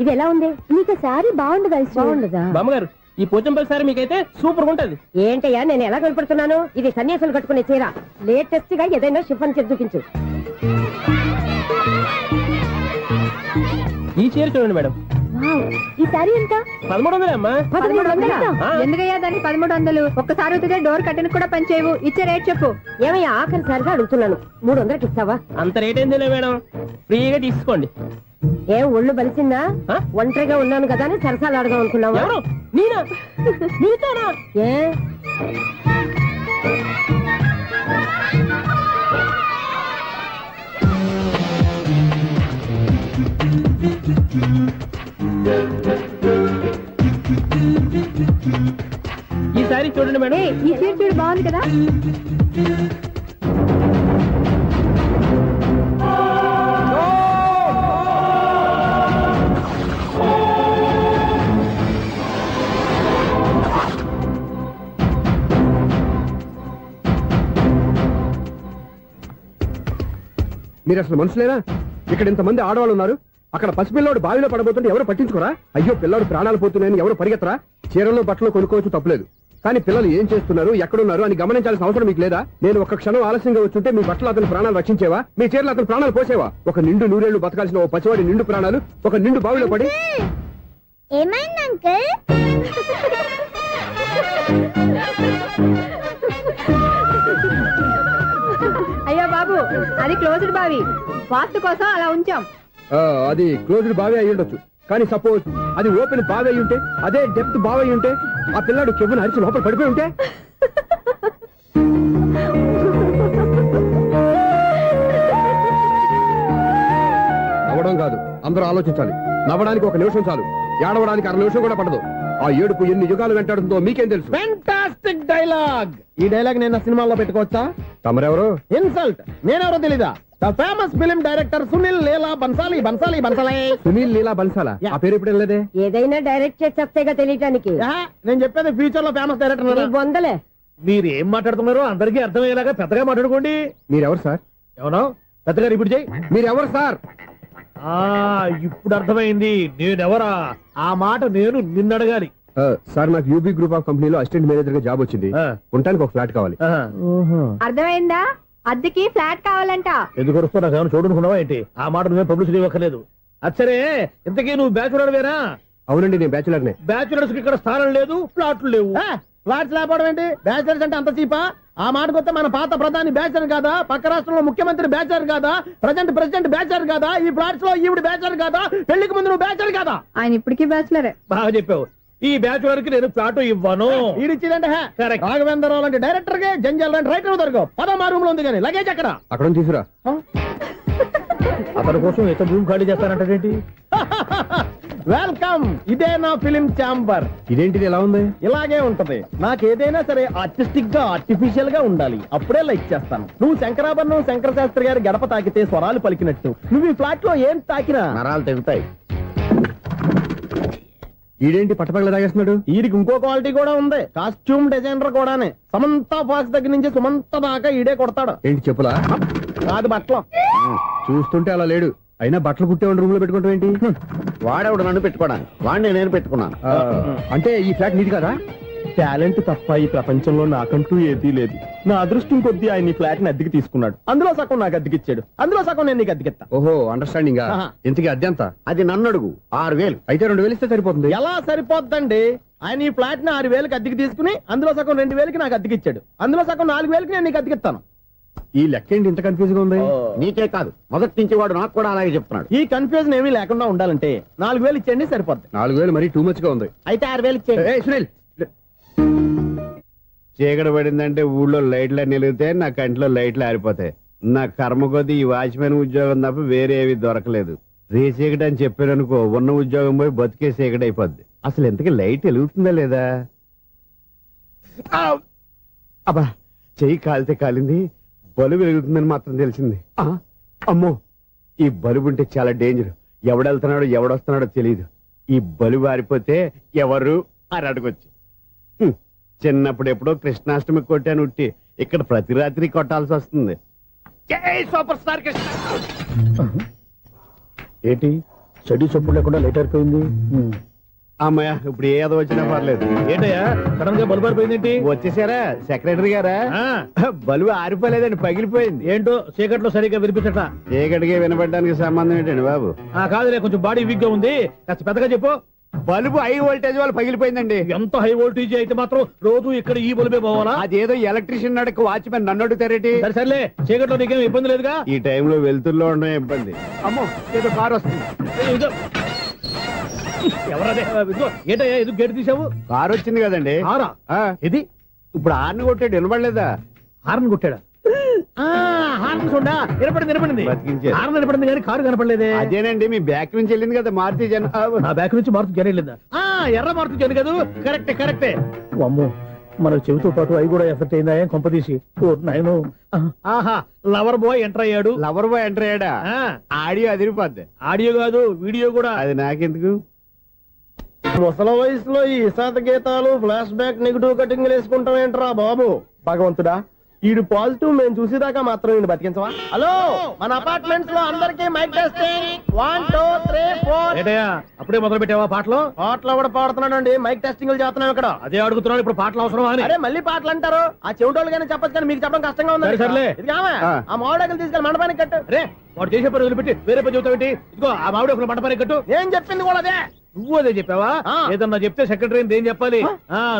Speaker 22: ఇది ఎలా ఉంది? నీకు సారీ బాగుండదా? బాగుండదా
Speaker 2: బామ్మగారు? ఈ పోచంపల్లి సారీ మీకైతే సూపర్ ఉంటది.
Speaker 22: ఏంటయ్యా నేను ఎలా కనపడుతున్నాను? ఇది సన్యాసులు కట్టుకునే చీర. లేటెస్ట్ గా ఏదైనా షిఫన్ చేసి చూపించు.
Speaker 2: ఈ చీర చూడండి మేడం.
Speaker 22: ఈ సారీ ఎంత?
Speaker 2: 1300 అమ్మా.
Speaker 22: 1300? ఎందుకయ్యా దాన్ని 1300? ఒక్కసారి అవుతుందే డోర్ కట్టెన్ కూడా పని చేయవు. ఇచ్చే రేట్ చెప్పు. ఏమయ్యా ఆఖరిసారిగా అడుగుతున్నాను, 300కి ఇస్తావా?
Speaker 2: అంత రేట్ ఏందిలే మేడం, ఫ్రీగా తీసుకోండి.
Speaker 22: ఏం ఒళ్ళు బలిసిందా? ఒంటరిగా ఉన్నాను కదా అని సరసాలు అడదాం అనుకున్నావా?
Speaker 2: ఎవరు? నేనా? నీతోనా?
Speaker 22: ఏ
Speaker 2: ఈ సారీ చూడండి మేడం.
Speaker 22: ఈ చీర చూడు బాగుంది కదా.
Speaker 2: మీరు అసలు మనుషులేనా? ఇక్కడ ఇంతమంది ఆడవాళ్ళు ఉన్నారు, అక్కడ పసిపిల్లాడు బావిలో పడబోతుంటే ఎవరు పట్టించుకోరా? అయ్యో పిల్లాడు ప్రాణాలు పోతున్నాయని ఎవరు పరిగెత్తరా? చీరలు బట్టలు కొనుక్కోవచ్చు తప్పులేదు, కానీ పిల్లలు ఏం చేస్తున్నారు, ఎక్కడున్నారు అని గమనించాల్సిన అవసరం మీకు లేదా? నేను ఒక క్షణం ఆలస్యంగా వచ్చుంటే మీ బట్టలు అతని ప్రాణాలు రక్షించేవా? మీ చీరలు అతని ప్రాణాలు పోసేవా? ఒక నిండు నూరేళ్లు బతకాల్సిన ఓ పసివాడి నిండు ప్రాణాలు ఒక నిండు బావిలో పడి.
Speaker 22: ఏమైంది అంకుల్? అయ్యో బాబు, అది క్లోజ్డ్ బావి, వాస్తు కోసం అలా ఉంచాం.
Speaker 2: అది క్లోజ్డ్ బావి అయి ఉండొచ్చు, కానీ సపోజ్ అది ఓపెన్ బావి అయి ఉంటే, అదే డెప్త్ బావి అయి ఉంటే, ఆ పిల్లాడు కెవ్వును అరిచి లోపల పడిపోయి ఉంటే? నవ్వడం కాదు, అందరూ ఆలోచించాలి. నవ్వడానికి ఒక నిమిషం చాలు, ఏడవడానికి 1/2 నిమిషం కూడా పడదు. ఆ ఏడుపు ఎన్ని యుగాలు వెంటాడుతుందో మీకేం తెలుసు? Fantastic dialogue. ఈ డైలాగ్ నేను సినిమాలో పెట్టుకోవచ్చా? తమరెవరు? ఇన్సల్ట్. నేనెవరో తెలీదా? The famous film director Sunil Leela Bhansali. Sunil Leela బన్సాలా? ఆ పేరు ఇప్పుడు లేదే.
Speaker 22: ఏదైనా డైరెక్ట్ చేసి చెప్తేగా తెలియటానికి.
Speaker 2: నేను చెప్పేది ఫ్యూచర్ లో ఫేమస్ డైరెక్టర్.
Speaker 22: వందలే.
Speaker 2: మీరు ఏం మాట్లాడుతున్నారో అందరికీ అర్థమయ్యేలాగా పెద్దగా మాట్లాడుకోండి. మీరెవరు సార్? ఎవరో పెద్దగా రిపీట్ చేయి. మీరెవరు సార్? ఇప్పుడు అర్థమైంది నేనెవరా. ఆ మాట నేను నిన్ను అడగాలి. సార్ నాకు యూబీ గ్రూప్ ఆఫ్ కంపెనీలో అసిస్టెంట్ మేనేజర్ గా జాబ్ వచ్చింది. ఉండడానికి ఒక ఫ్లాట్ కావాలి.
Speaker 22: అర్థమైందా? అద్దెకి ఫ్లాట్ కావాలంట.
Speaker 2: ఎందుకు వస్తా నాకు చూడనుకున్నావా ఏంటి? ఆ మాట నువ్వే పబ్లిసిటీ ఇవ్వక్కర్లేదు. అచ్చరే, ఇంతకీ నువ్వు బ్యాచులర్ వేరా? అవునండి, నేను బ్యాచులర్ నే. బ్యాచులర్స్ కి ఇక్కడ స్థానం లేదు, ఫ్లాట్లు లేవు. ఫ్లాట్స్ లేకపోవడం ఏంటి? బ్యాచులర్స్ అంటే అంత చీపా? ఆ మాటకొస్తే మన పాత ప్రధాని బ్యాచర్ కాదా? పక్క రాష్ట్రంలో ముఖ్యమంత్రి బ్యాచర్ కాదా? ప్రెసిడెంట్ బ్యాచర్ కాదా? ఈ ఫ్లాట్స్ లో ఈవిడ బ్యాచర్ కాదా? పెళ్లికి ముందు నువ్వు బ్యాచర్ కాదా?
Speaker 22: ఆయన ఇప్పటికీ బ్యాచులరే.
Speaker 2: బాగా చెప్పావు. ఈ బ్యాచులర్ కి నేను ఫ్లాట్ ఇవ్వను. ఇడిచ్చిందంటే రాఘవేంద్రరావు లాంటి డైరెక్టర్ కి జంజల్ లాంటి రైటర్ దొరకవు. 13 రూమ్ లో ఉంది కానీ లగేజ్ అక్కడ తీసుకురా. అతని కోసం ఎంత రూమ్ ఖాళీ చేస్తానంటే వెల్కమ్. ఇదే నా ఫిలిం ఛాంబర్. ఇదేంటిది ఎలా ఉంది? ఇలాగే ఉంటది. నాకు ఏదైనా సరే ఆర్టిస్టిక్ గా ఆర్టిఫిషియల్ గా ఉండాలి, అప్పుడే లైక్ చేస్తాను. నువ్వు శంకరాభరణం శంకర శాస్త్రి గారి గడప తాకితే స్వరాలు పలికినట్టు నువ్వు ఈ ఫ్లాట్ లో ఏం తాకినా నరాలు తెగుతాయి. ఈడేంటి పట్టపగల తాగేస్తున్నాడు? ఈడికి ఇంకో క్వాలిటీ కూడా ఉంది. కాస్ట్యూమ్ డిజైనర్ కూడానే. సమంత ఫాక్స్ దగ్గర నుంచి సుమంత దాకా ఈడే కొడతాడు. ఏంటి చెప్పులా? కాదు బట్టలు. చూస్తుంటే అలా లేడు. అయినా బట్టలు కుట్టేవాడి రూమ్ లో పెట్టుకుంటాం ఏంటి?
Speaker 4: వాడేవాడు నన్ను పెట్టుకోవడానికి వాడిని నేను పెట్టుకున్నాను.
Speaker 2: అంటే ఈ ఫ్లాట్ నీది కదా?
Speaker 3: టాలెంట్ తప్ప ఈ ప్రపంచంలో నాకంటూ ఏదీ లేదు. నా అదృష్టం కొద్దీ ఆయన ఈ ఫ్లాట్ ని అద్దెకి తీసుకున్నాడు. అందులో సగం నాకు అద్దెకిచ్చాడు, అందులో సగం నేను నీకు అద్దెకిస్తా.
Speaker 2: ఓహో, అండర్స్టాండింగ్. ఇంతకీ అద్దె ఎంత?
Speaker 4: అది నన్ను అడుగు. 6,000.
Speaker 2: అయితే 2,000 ఇస్తే సరిపోతుంది.
Speaker 3: ఎలా సరిపోద్దండి? ఆయన ఈ ఫ్లాట్ ని 6,000కి అద్దెకి తీసుకుని అందులో సగం 2,000కి నాకు అద్దెకిచ్చాడు, అందులో సగం 4,000కి నేను నీకు అద్దెకిస్తాను.
Speaker 2: ఈ లెక్క ఏంటి ఇంత కన్ఫ్యూజ్ గా ఉంది?
Speaker 4: నీకే కాదు, మొదటి నుంచి వాడు నాకు కూడా అలాగే చెప్తున్నాడు.
Speaker 3: ఈ కన్ఫ్యూజన్ ఏమీ లేకుండా ఉండాలంటే 4,000 ఇచ్చేయండి, సరిపోద్ది.
Speaker 2: 4,000 మరీ టూ మచ్ గా ఉంది.
Speaker 3: అయితే 6,000 ఇచ్చేయండి.
Speaker 2: ఏయ్, సునీల్,
Speaker 4: చీకటి పడిందంటే ఊళ్ళో లైట్లు నిలిగితే నా కంటిలో లైట్లు ఆరిపోతాయి. నా కర్మ కొద్దీ ఈ వాచ్మెన్ ఉద్యోగం తప్ప వేరే ఏవి దొరకలేదు. రేచీకటి అని చెప్పారనుకో, ఉన్న ఉద్యోగం పోయి బతికే చీకటి అయిపోద్ది. అసలు ఎంతకీ లైట్ వెలుగుతుందా లేదా? అబ్బా, చెయ్యి కాలితే కాలింది, బలుబు వెలుగుతుందని మాత్రం తెలిసింది. అమ్మో, ఈ బలుబు ఉంటే చాలా డేంజర్. ఎవడెళ్తున్నాడో ఎవడొస్తున్నాడో తెలియదు. ఈ బలుబు ఆరిపోతే ఎవరు అని అడగొచ్చు. చిన్నప్పుడు ఎప్పుడో కృష్ణాష్టమి కొట్టాను ఉట్టి, ఇక్కడ ప్రతి రాత్రి కొట్టాల్సి వస్తుంది. Super star Krishna.
Speaker 3: ఏంటి చెడు చప్పుడు లేకుండా లేట్ అయిపోయింది?
Speaker 4: అమ్మయ్య, ఇప్పుడు ఏదో వచ్చినా పర్లేదు.
Speaker 3: ఏంటయ్యా సడన్ గా బల్బు అయిపోయింది?
Speaker 4: వచ్చేసారా సెక్రటరీ గారా? బలుబు ఆరిపోలేదండి, పగిలిపోయింది.
Speaker 3: ఏంటో చీకట్లో సరిగ్గా వినిపించట.
Speaker 4: చీకటికి వినపడడానికి సంబంధం ఏంటండి బాబు?
Speaker 3: కాదులే, కొంచెం బాడీ వీక్ గా ఉంది, కాస్త పెద్దగా చెప్పు.
Speaker 4: బల్బు హై వోల్టేజ్ వాళ్ళు పగిలిపోయిందండి.
Speaker 3: ఎంత హై వోల్టేజ్ అయితే మాత్రం రోజు ఇక్కడ ఈ బల్బే పోవాలా?
Speaker 4: అదేదో ఎలక్ట్రీషియన్ నడక వాచ్మెన్ నన్ను అడుగుతారేటి?
Speaker 3: సర్లే, చీకట్లో నీకేం ఇబ్బంది లేదుగా?
Speaker 4: ఈ టైంలో వెళ్తుల్లో ఉండడం ఇబ్బంది. అమ్మో, ఏదో కారు వస్తుంది.
Speaker 3: ఎవరదే? ఏంటయ్యా ఇది గేట్ తీసావు?
Speaker 4: కారు వచ్చింది కదండి.
Speaker 3: ఇది
Speaker 4: ఇప్పుడు హార్న్ కొట్టాడు, వినపడలేదా?
Speaker 3: హార్న్ కొట్టాడా? హార్న్ చూడా, వినపడింది. హార్న్ వినపడింది కానీ కారు కనపడలేదే.
Speaker 4: అదేనండి, మీ బ్యాక్ నుంచి వెళ్ళింది కదా మారుతి జన.
Speaker 3: నా బ్యాక్ నుంచి మారుతి జన వెళ్ళిందా? ఎర్ర మారుతి జన కదా? కరెక్టే. అమ్మో, మన చెవితో పాటు అవి కూడా ఎఫెక్ట్ అయిందా? ఏం కొంపదీసి నాయను. ఆహా, లవర్ బాయ్ ఎంటర్ అయ్యాడు.
Speaker 4: లవర్ బాయ్ ఎంటర్ అయ్యాడా? ఆడియో అదిరిపోద్ది.
Speaker 3: ఆడియో కాదు, వీడియో కూడా.
Speaker 4: అది నాకెందుకు?
Speaker 3: ముసల వయసులో ఈ ఇసాత గీతాలు, ఫ్లాష్ బ్యాక్, నెగిటివ్ కటింగ్ వేసుకుంటాం ఏంట్రా బాబు? భగవంతుడా, ఈడు పాజిటివ్ మేము చూసేదాకా మాత్రం ఈయన బతికించవా? హలో, మన అపార్ట్మెంట్స్ లో అందరికీ మైక్ టెస్టింగ్. 1 2 3 4. ఏటయ్యా అప్పుడే మొదలు పెట్టావా పాటలు? పాటలు కూడా పాడుతున్నానండి, మైక్ టెస్టింగ్ చేస్తున్నాం ఇక్కడ. అదే అడుగుతున్నాను, ఇప్పుడు పాటలు అవసరం అని. అరే మళ్ళీ పాటలు అంటారు, ఆ చెవిటోళ్ళు కానీ చెప్పచ్చు కానీ మీకు చెప్పడం కష్టంగా ఉంది. సర్లే, ఆ మామిడాకులు తీసుకెళ్ళి మండపానికి కట్టు. రే, వాడు చేసే పని వదిలిపెట్టి వేరే పని చెబుతావు. ఇదిగో ఆ మామిడి ఒక మండపానికి కట్టు. ఏం చెప్పింది కూడా అదే. నువ్వు అదే చెప్పావా? ఏదన్నా చెప్తే సెక్రటరీ ఏం చెప్పాలి?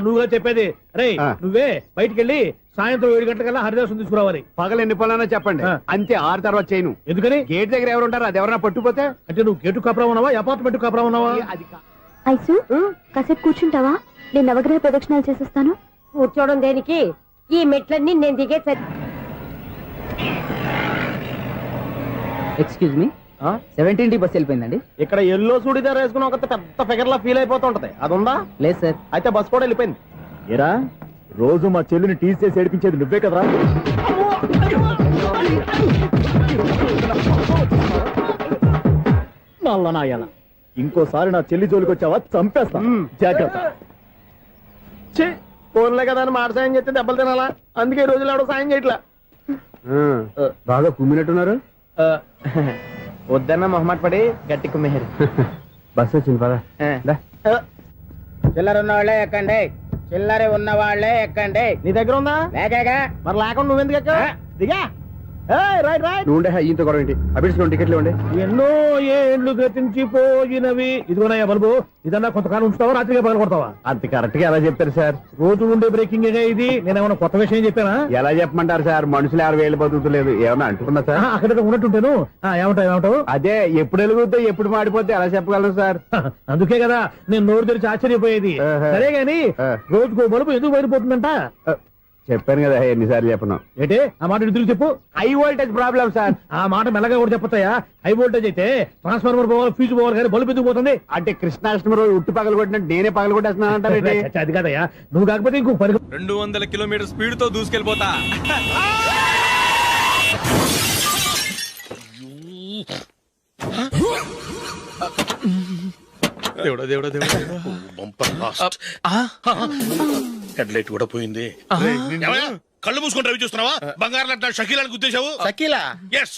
Speaker 3: నువ్వుగా చెప్పేది. రే, నువ్వే బయటికి వెళ్ళి సాయంత్రం 7 గంటలకల్లా హరిదాసు తీసుకురావాలి.
Speaker 4: పగలు ఎన్ని పనులన్నా చెప్పండి, అంతే. 6 తర్వాత చేయను.
Speaker 3: ఎందుకని?
Speaker 4: గేట్ దగ్గర ఎవరు ఉంటారు, అది ఎవరన్నా పట్టుపోతే.
Speaker 3: అంటే నువ్వు గేటు కాపురా ఉన్నావా, అపార్ట్మెంట్ కాపురా ఉన్నావా?
Speaker 22: ఐసు, కాసేపు కూర్చుంటావా? నేను నవగ్రహ ప్రదక్షిణాలు చేసేస్తాను.
Speaker 9: కూర్చోవడం దేనికి? ఈ మెట్లన్నీ నేను దిగేసరి.
Speaker 3: Excuse me, 17D bus వెళ్ళిపోయిందండి. ఇక్కడ ఎల్లో చూడిదార్ వేసుకుని ఒక పెద్ద ఫిగర్ లా ఫీల్ అయిపోతుంటది, అది ఉందా? లేదు సార్. అయితే బస్ కూడా వెళ్ళిపోయింది. ఏరా, రోజు మా చెల్లిని టీస్ చేసి ఏడిపించేది నువ్వే కదరా? నల్ల నాయన, ఇంకోసారి నా చెల్లి జోలికి వచ్చావా చంపేస్తా, జాగ్రత్త. ఫోన్లే కదా అని మాట సాయం చేస్తే దెబ్బలు తినాలా? అందుకే ఈ రోజులు ఎవడో సాయం చేయట్లా.
Speaker 2: బాగా కుమ్మినట్టున్నారు.
Speaker 3: వద్దన్న మొహమాట పడి గట్టి కుమ్మేరు.
Speaker 2: బస్ వచ్చింది పదా.
Speaker 3: చిల్లర ఉన్న వాళ్ళే ఎక్కండి, చిల్లర ఉన్న వాళ్ళే ఎక్కండి. నీ దగ్గర ఉందా? లేక మరి లేకుండా నువ్వెందుకు ఎక్కా? దిగా. రైట్
Speaker 2: నువ్వు ఉండే ఈయంతో గొడవ ఏంటి? అభిడ్స్ టికెట్లు ఇవ్వండి.
Speaker 3: ఎన్నో ఏండ్లు గతించిపోయినవి. ఇదిగోనయ్యా బల్బు, ఇదన్నా కొంతకాలం ఉంచుతావా, రాత్రిగా పగల కొడతావా?
Speaker 2: అంత కరెక్ట్ గా ఎలా చెప్తారు సార్?
Speaker 3: రోజు ఉండే బ్రేకింగ్ ఇది. నేనేమన్నా కొత్త విషయం చెప్పానా?
Speaker 2: ఎలా చెప్పమంటారు సార్? మనుషులు 6 వేలు బతుకుతలేదు, ఏమన్నా అంటున్నా సార్?
Speaker 3: అక్కడ ఉన్నట్టుంటాను. ఏమంటావు?
Speaker 2: అదే, ఎప్పుడు వెలుగుతో ఎప్పుడు మాడిపోతే ఎలా చెప్పగలరు సార్?
Speaker 3: అందుకే కదా నేను నోరు తెరిచి ఆశ్చర్యపోయేది. సరే గాని రోజుకో బల్బు ఎందుకు బయటపోతుందంట?
Speaker 2: చెప్పాను కదా ఎన్నిసార్లు చెప్పను.
Speaker 3: ఏంటి ఆ మాట ఎదురు చెప్పు.
Speaker 2: High voltage problem sir.
Speaker 3: ఆ మాట మెల్లగా కూడా చెప్పతాయా? హై వోల్టేజ్ అయితే ట్రాన్స్ఫార్మర్ పోవాలి, ఫ్యూజ్ పోవాలి, కానీ బల్బు ఎందుకు పోతుంది?
Speaker 2: అంటే కృష్ణాష్టమి రోజు ఉట్టి పగలు కొట్టినట్టు నేనే పగలు కొట్టేస్తున్నానంటే
Speaker 3: అది కదయ్యా, నువ్వు కాకపోతే ఇంకో
Speaker 23: 200 కిలోమీటర్ స్పీడ్ తో దూసుకెళ్ళిపోతా.
Speaker 5: దేవుడా దేవుడా దేవుడా, బంపర్ లాస్ట్. హెడ్ లైట్ కూడా పోయింది. కళ్ళు మూసుకొని రవి చూస్తున్నావా? బంగారం షకీలా గుద్దేశావు.
Speaker 23: షకీలా?
Speaker 5: ఎస్,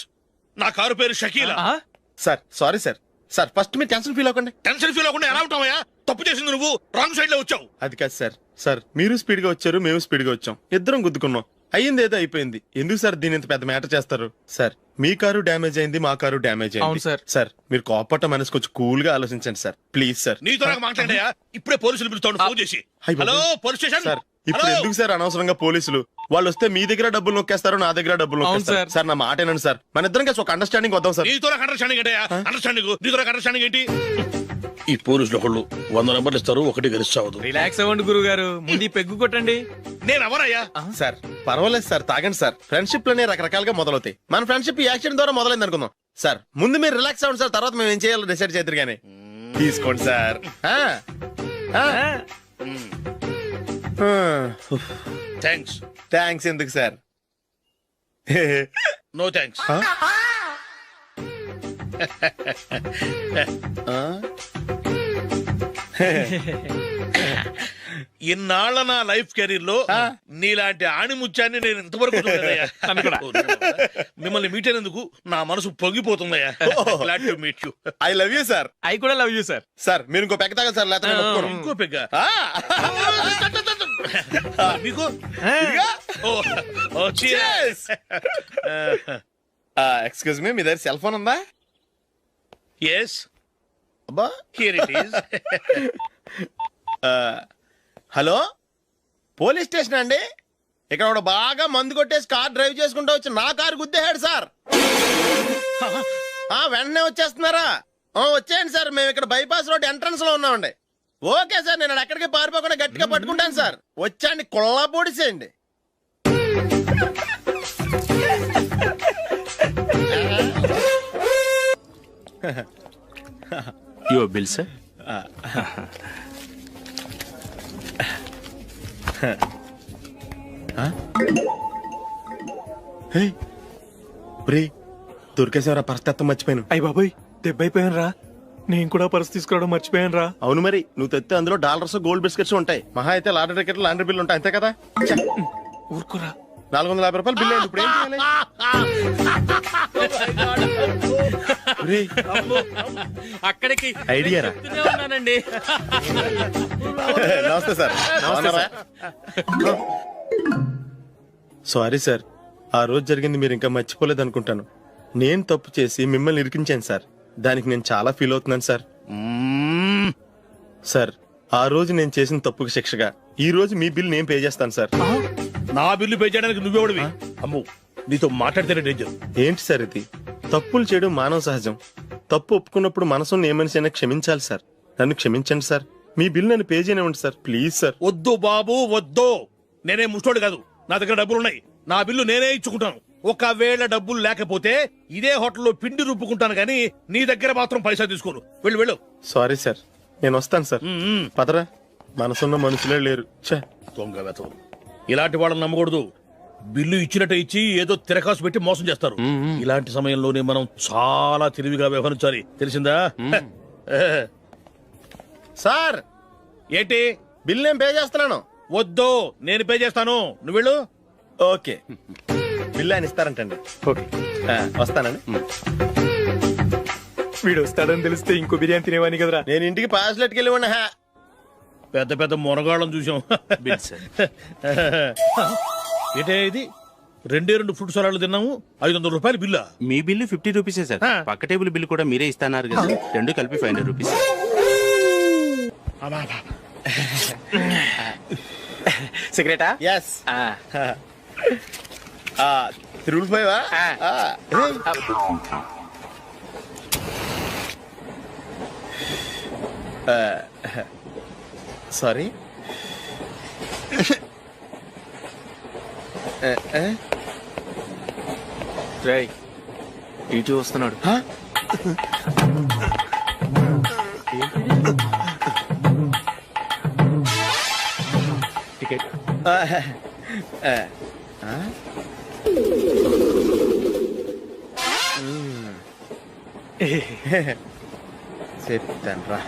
Speaker 5: నా కారు పేరు Shakeela.
Speaker 23: Sir sorry sir. Sir first మీరు టెన్షన్ ఫీల్ అవ్వకండి.
Speaker 16: టెన్షన్ ఫీల్ అవ్వకుండా ఎలా ఉంటావయ్యా? తప్పు చేసింది నువ్వు, రాంగ్ సైడ్ లో వచ్చావు.
Speaker 23: అది కాదు సార్. సార్ మీరు స్పీడ్ గా వచ్చారు, మేము స్పీడ్ గా వచ్చాం, ఇద్దరం గుద్దుకున్నాం. అయ్యింది ఏదో అయిపోయింది. ఎందుకు సార్ దీని ఇంత పెద్ద మ్యాటర్ చేస్తారు? సార్ మీ కారు డ్యామేజ్ అయింది, మా కారు డ్యామేజ్ అయింది.
Speaker 24: అవును సార్.
Speaker 23: సార్ మీరు కోపట్ట మనసు కొంచెం కూల్ గా ఆలోచించండి సార్, ప్లీజ్ సార్.
Speaker 16: నీతో నాకు మాట్లాడాయా? ఇప్పుడే పోలీసులు పిలుస్తాను, ఫోన్ చేసి.
Speaker 23: అయ్ బాబోయ్.
Speaker 16: Hello police station.
Speaker 23: సార్ ఇప్పుడు
Speaker 16: హలో?
Speaker 23: ఎందుకు సార్ అనవసరంగా పోలీసులు? వాళ్ళు వస్తే మీ దగ్గర డబ్బులు నొక్కేస్తారు, నా దగ్గర డబ్బులు
Speaker 24: అవును
Speaker 23: నొక్కేస్తారు.
Speaker 24: సార్.
Speaker 23: సార్ నా మాట ఏనండి సార్, మన ఇద్దరం కలిసి ఒక అండర్స్టాండింగ్ వద్దాం సార్.
Speaker 16: నీతో నాకు అండర్స్టాండింగ్ ఏంటయ్యా? అండర్స్టాండింగ్ నీతో నాకు అండర్స్టాండింగ్ ఏంటి? ఈ పోలీసులు ఒకళ్ళు 100 నెంబర్లు ఇస్తారు, ఒకటి గెలుస్తావు.
Speaker 24: రిలాక్స్ అవ్వండి గురువు గారు, ముందు ఈ పెగ్గు కొట్టండి.
Speaker 16: నేను ఎవరయ్యా?
Speaker 23: సార్ పర్వాలేదు సార్, తాగండి సార్. ఫ్రెండ్షిప్ లోనే రకరకాలుగా మొదలవుతాయి. మన ఫ్రెండ్షిప్ ఈ యాక్సిడెంట్ ద్వారా మొదలైంది అనుకుందాం. సార్ ముందు మీరు రిలాక్స్ అవ్వండి సార్, తర్వాత మేము ఏం చేయాలో డిసైడ్ చేద్దరు గానీ. తీసుకోండి సార్.
Speaker 16: థ్యాంక్స్.
Speaker 23: థ్యాంక్స్ ఎందుకు సార్?
Speaker 16: No thanks. ఇన్నాళ్ళ నా లైఫ్ కెరీర్ లో నీలాంటి ఆణిముత్యాన్ని నేను ఇంతవరకు చూడలేదయ్యా. మిమ్మల్ని మీట్ అయినందుకు నా మనసు పొంగిపోతుందయ్యా. Glad to meet you.
Speaker 23: I love you sir.
Speaker 24: I కూడా లవ్ యూ సార్.
Speaker 23: సార్ మీరు ఇంకో పెక్క తాగండి సార్, లేకపోతే నేను ఒప్పుకోను.
Speaker 16: ఇంకో పెగ్గ మీకు?
Speaker 23: ఎక్స్క్యూజ్ మీ, మీ దగ్గర సెల్ ఫోన్ ఉందా?
Speaker 16: ఎస్,
Speaker 23: అబ్బా
Speaker 16: here it is.
Speaker 23: Hello police station అండి. ఇక్కడ ఒకడు బాగా మందు కొట్టేసి కార్ డ్రైవ్ చేసుకుంటూ వచ్చి నా కారు గుద్దేశాడు సార్. వెంటనే వచ్చేస్తున్నారా? వచ్చేయండి సార్, మేము ఇక్కడ బైపాస్ రోడ్ ఎంట్రన్స్ లో ఉన్నామండి. ఓకే సార్, నేను ఎక్కడికి పారిపోకుండా గట్టిగా పట్టుకుంటాను సార్. వచ్చాండి, కుళ్ళా పొడిసేయండి.
Speaker 8: Your bill sir.
Speaker 23: దొరికేసేవరా? పరిస్థితి మర్చిపోయాను.
Speaker 8: అయ్య బాబాయ్, దెబ్బైపోయాను రా. నేను కూడా పర్స్ తీసుకురావడం మర్చిపోయాను రా.
Speaker 23: అవును మరి, నువ్వు తెస్తే అందులో డాలర్స్ గోల్డ్ బిస్కెట్స్ ఉంటాయి. మహా అయితే లాటరీ టికెట్ లాండ్రీ బిల్లు ఉంటాయి, అంతే కదా?
Speaker 8: ఊరుకురా.
Speaker 23: 450 రూపాయలు బిల్లు అయింది. ఇప్పుడు ఏం చేయాలి?
Speaker 24: అక్కడికి
Speaker 23: ఐడియా రా.
Speaker 24: ఉన్నానండి.
Speaker 23: నమస్తే సార్. సారీ సార్, ఆ రోజు జరిగింది మీరు ఇంకా మర్చిపోలేదు అనుకుంటాను. నేను తప్పు చేసి మిమ్మల్ని ఇరికించాను సార్. దానికి నేను చాలా ఫీల్ అవుతున్నాను సార్. సార్ ఆ రోజు నేను చేసిన తప్పుకి శిక్షగా ఈ రోజు మీ బిల్ నేను పే చేస్తాను సార్.
Speaker 16: నా బిల్లు పే చేయడానికి నువ్వెవడివి? అమ్మో, నీతో మాట్లాడితేనే డేంజర్.
Speaker 23: ఏంటి సార్ ఇది? తప్పులు చేయడం మానవ సహజం. తప్పు ఒప్పుకున్నప్పుడు మనసుని ఏ మనిషి అయినా క్షమించాలి సార్. నన్ను క్షమించండి సార్. మీ బిల్ నన్ను పే చేయనివ్వండి సార్, ప్లీజ్ సార్.
Speaker 16: వద్దు బాబు, వద్దు. నేనే ముష్టోడు కాదు, నా దగ్గర డబ్బులున్నాయి. నా బిల్లు నేనే ఇచ్చుకుంటాను. ఒకవేళ డబ్బులు లేకపోతే ఇదే హోటల్లో పిండి రుబ్బుకుంటాను కానీ నీ దగ్గర మాత్రం పైసా తీసుకోను. వెళ్ళు వెళ్ళు.
Speaker 23: సారీ సార్, నేను వస్తాను సార్. పదరా, మనసున్న మనుషులే లేరు.
Speaker 16: దొంగ వెతవు. ఇలాంటి వాళ్ళని నమ్మకూడదు. బిల్లు ఇచ్చినట్టు ఇచ్చి ఏదో తిరకాసు పెట్టి మోసం చేస్తారు. ఇలాంటి సమయంలోనే మనం చాలా తెలివిగా వ్యవహరించాలి, తెలిసిందా?
Speaker 23: సార్
Speaker 16: ఏంటి?
Speaker 23: బిల్ నేను పే చేస్తున్నాను.
Speaker 16: వద్దు, నేను పే చేస్తాను, నువ్వు వెళ్ళు.
Speaker 23: ఓకే, బిల్ ఆయన ఇస్తారంటండి. ఓకే, వస్తానండి.
Speaker 8: వీడు వస్తాడని తెలిస్తే ఇంకో బిర్యానీ తినేవాని కదరా.
Speaker 23: నేను ఇంటికి పాస్లెట్కి వెళ్ళి
Speaker 16: పెద్ద పెద్ద మునగాళ్ళం చూసాం. ఏంటే ఇది? 2 ఫ్రూట్ సలాడ్లు తిన్నాము, 500 రూపాయలు బిల్లా?
Speaker 8: మీ బిల్లు 50 రూపీసే సార్. పక్క టేబుల్ బిల్లు కూడా మీరే ఇస్తాన్నారు కదా, రెండు కలిపి 500 రూపీస్.
Speaker 23: సిగరెటా? ఎస్. 355. సారీ.
Speaker 8: రేయ్, ఇటు వస్తున్నాడు. టికెట్.
Speaker 23: చెప్తాను రా.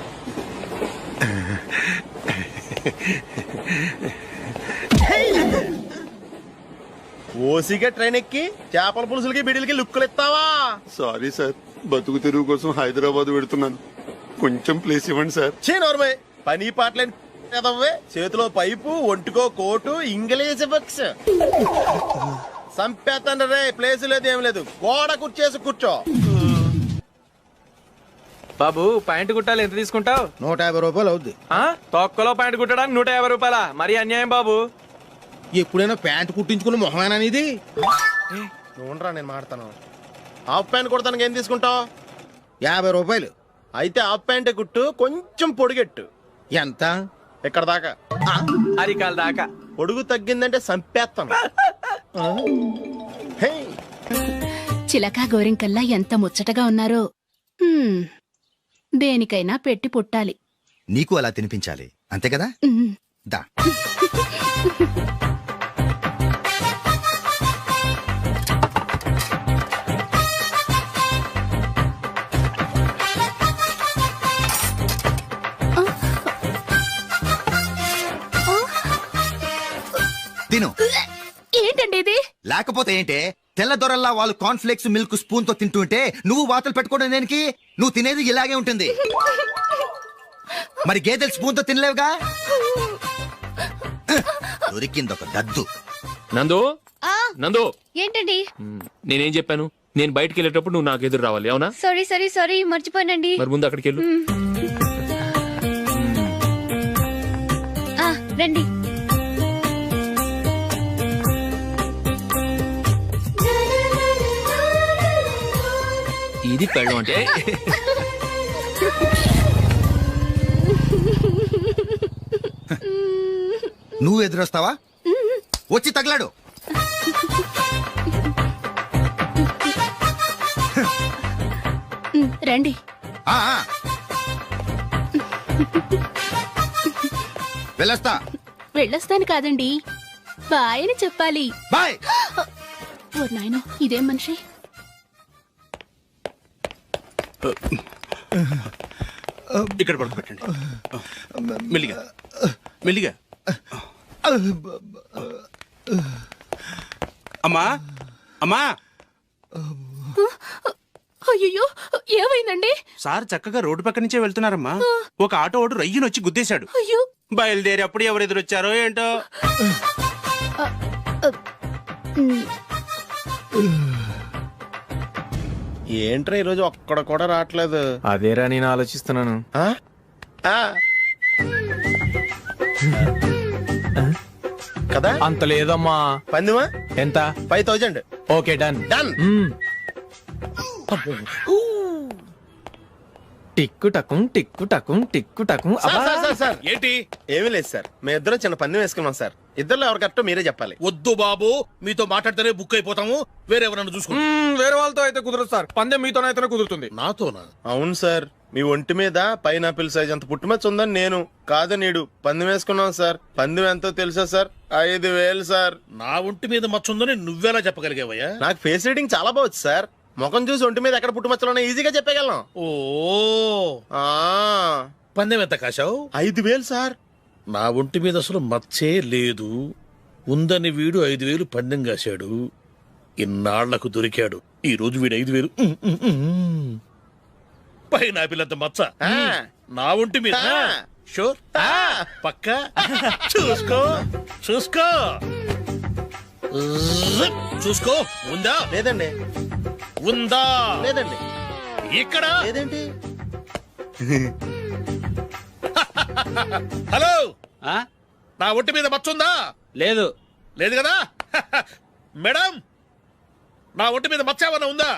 Speaker 3: ఓసిగా ట్రైన్ ఎక్కి చేపల పులుసులకి బిడిలకి లుక్కులు ఇస్తావా?
Speaker 1: సారీ సార్, బతుకు తెరువు కోసం హైదరాబాద్ పెడుతున్నాను, కొంచెం ప్లేస్ ఇవ్వండి సార్.
Speaker 3: నోర్మే పని పాటలేని కదవ్వే, చేతిలో పైపు, ఒంటికో కోటు, ఇంగ్లీష్ బుక్స్. సంపేతండ్రి రే, ప్లేస్ లేదు ఏం లేదు, గోడ కుర్చేసి కూర్చో.
Speaker 21: బాబు పాయింట్ కుట్టాలి, ఎంత తీసుకుంటావు?
Speaker 3: 150 రూపాయలు అవుద్ది.
Speaker 21: తొక్కలో పాయింట్ కుట్టడానికి 150 రూపాయల? మరి అన్యాయం బాబు.
Speaker 3: ఎప్పుడైనా ప్యాంట్ కుట్టించుకున్న మొహమేనా ఇది? చూడరా నేను మాడతాను. హాఫ్ ప్యాంట్ కుడతానికి ఏం తీసుకుంటావు? 50 రూపాయలు. అయితే హాఫ్ ప్యాంటే కుట్టు, కొంచెం పొడిగెట్టు. ఎంత? ఇక్కడ దాకా,
Speaker 21: అరికాల దాకా.
Speaker 3: పొడుగు తగ్గిందంటే సంపేస్తాను.
Speaker 10: చిలకా గోరింకల్లా ఎంత ముచ్చటగా ఉన్నారో. దేనికైనా పెట్టి పుట్టాలి.
Speaker 13: నీకు అలా తినిపించాలి, అంతే కదా? దా. తిను.
Speaker 10: ఏంటండి ఇది?
Speaker 13: లేకపోతే ఏంటే, తెల్లదొరల్లా వాళ్ళు కార్న్ఫ్లేక్స్ మిల్క్ స్పూన్ తో తింటుంటే నువ్వు వాతలు పెట్టుకోవడం దేనికి? నువ్వు తినేది ఇలాగే ఉంటుంది. మరి గేదెలు స్పూన్ తో తినలేవుగా. దొరికింది ఒక దద్దు.
Speaker 24: నందు, నందు,
Speaker 19: ఏంటండి?
Speaker 24: నేనేం చెప్పాను? నేను బయటికి వెళ్ళేటప్పుడు నువ్వు నాకు ఎదురు రావాలి, అవునా?
Speaker 19: సారీ మర్చిపోయానండి.
Speaker 24: మరి ముందు అక్కడికి వెళ్ళు.
Speaker 19: రండి.
Speaker 24: ఇది పెళ్ళం అంటే.
Speaker 13: నువ్వు ఎదురొస్తావా? వచ్చి తగలాడు.
Speaker 10: రండి.
Speaker 13: వెళ్ళొస్తా.
Speaker 10: వెళ్ళొస్తాను కాదండి, బాయ్ అని చెప్పాలి.
Speaker 13: బాయ్.
Speaker 10: ఓ నాయనో, ఇదేం మనిషి?
Speaker 8: ఇక్కడ పడుకోబెట్టండి. మెల్లిగా మెల్లిగా. అమ్మా, అమ్మా.
Speaker 10: అయ్యో, ఏమైందండి?
Speaker 8: సార్ చక్కగా రోడ్డు పక్క నుంచే వెళ్తున్నారమ్మా. ఒక ఆటో ఓడు రయ్యనొచ్చి గుద్దేశాడు.
Speaker 10: అయ్యో.
Speaker 8: బయలుదేరి అప్పుడు ఎవరు ఎదురొచ్చారో ఏంటో.
Speaker 3: ఏంట్రా ఈరోజు ఒక్కడ కూడా రావట్లేదు?
Speaker 21: అదేరా నేను ఆలోచిస్తున్నాను.
Speaker 3: కదా
Speaker 21: అంత లేదమ్మా.
Speaker 3: పందిమా
Speaker 21: ఎంత?
Speaker 3: 5000.
Speaker 21: Okay, done.
Speaker 3: డన్.
Speaker 21: టిక్కు టకుం టిక్కు టకుం టిక్కు టకుం.
Speaker 3: సార్ ఏంటి? ఏమీ లేదు సార్, మీ ఇద్దరు చిన్న పందెం వేసుకున్నాం సార్. ఇద్దరు ఎవరు కరెక్టో మీరే చెప్పాలి.
Speaker 4: వద్దు బాబు, మీతో మాట్లాడితేనే బుక్ అయిపోతాము. వేరెవరన్నా చూసుకుంటాం.
Speaker 21: వేరే వాళ్ళతో అయితే కుదరదు సార్, పందెం మీతోనైతేనే కుదురుతుంది.
Speaker 4: నాతోనా?
Speaker 3: అవును సార్, మీ ఒంటి మీద పైనాపిల్ సైజ్ అంత పుట్టుమచ్చ ఉందని నేను కాదు నీడు పందెం వేసుకున్నాం సార్. పందెం ఎంతో తెలుసా సార్? 5000 సార్.
Speaker 4: నా ఒంటి మీద మచ్చ ఉందని నువ్వెలా చెప్పగలిగావయ్యా?
Speaker 3: నాకు ఫేస్ రీడింగ్ చాలా బాగుంది సార్. ముఖం చూసి ఒంటి మీద ఎక్కడ పుట్టుమచ్చలో ఈజీగా చెప్పగలను.
Speaker 4: ఓ, పందెం ఎంత కాశావు?
Speaker 3: 5000 సార్.
Speaker 4: నా ఒంటి మీద అసలు మచ్చే లేదు. ఉందని వీడు 5000 పందెం కాశాడు. ఇన్నాళ్లకు దొరికాడు. ఈ రోజు వీడు 5000. పైన పిల్లంత మచ్చ నా ఒంటి మీద. షూర్? పక్క చూసుకో చూసుకో చూసుకో. ఉందా?
Speaker 3: లేదండి.
Speaker 4: ఉందా?
Speaker 3: లేదండి.
Speaker 4: ఇక్కడ
Speaker 3: లేదేంటి?
Speaker 4: హలో, నా ఒంటి మీద మచ్చ ఉందా?
Speaker 21: లేదు.
Speaker 4: లేదు కదా? మేడం, నా ఒంటి మీద మచ్చ ఏమన్నా ఉందా?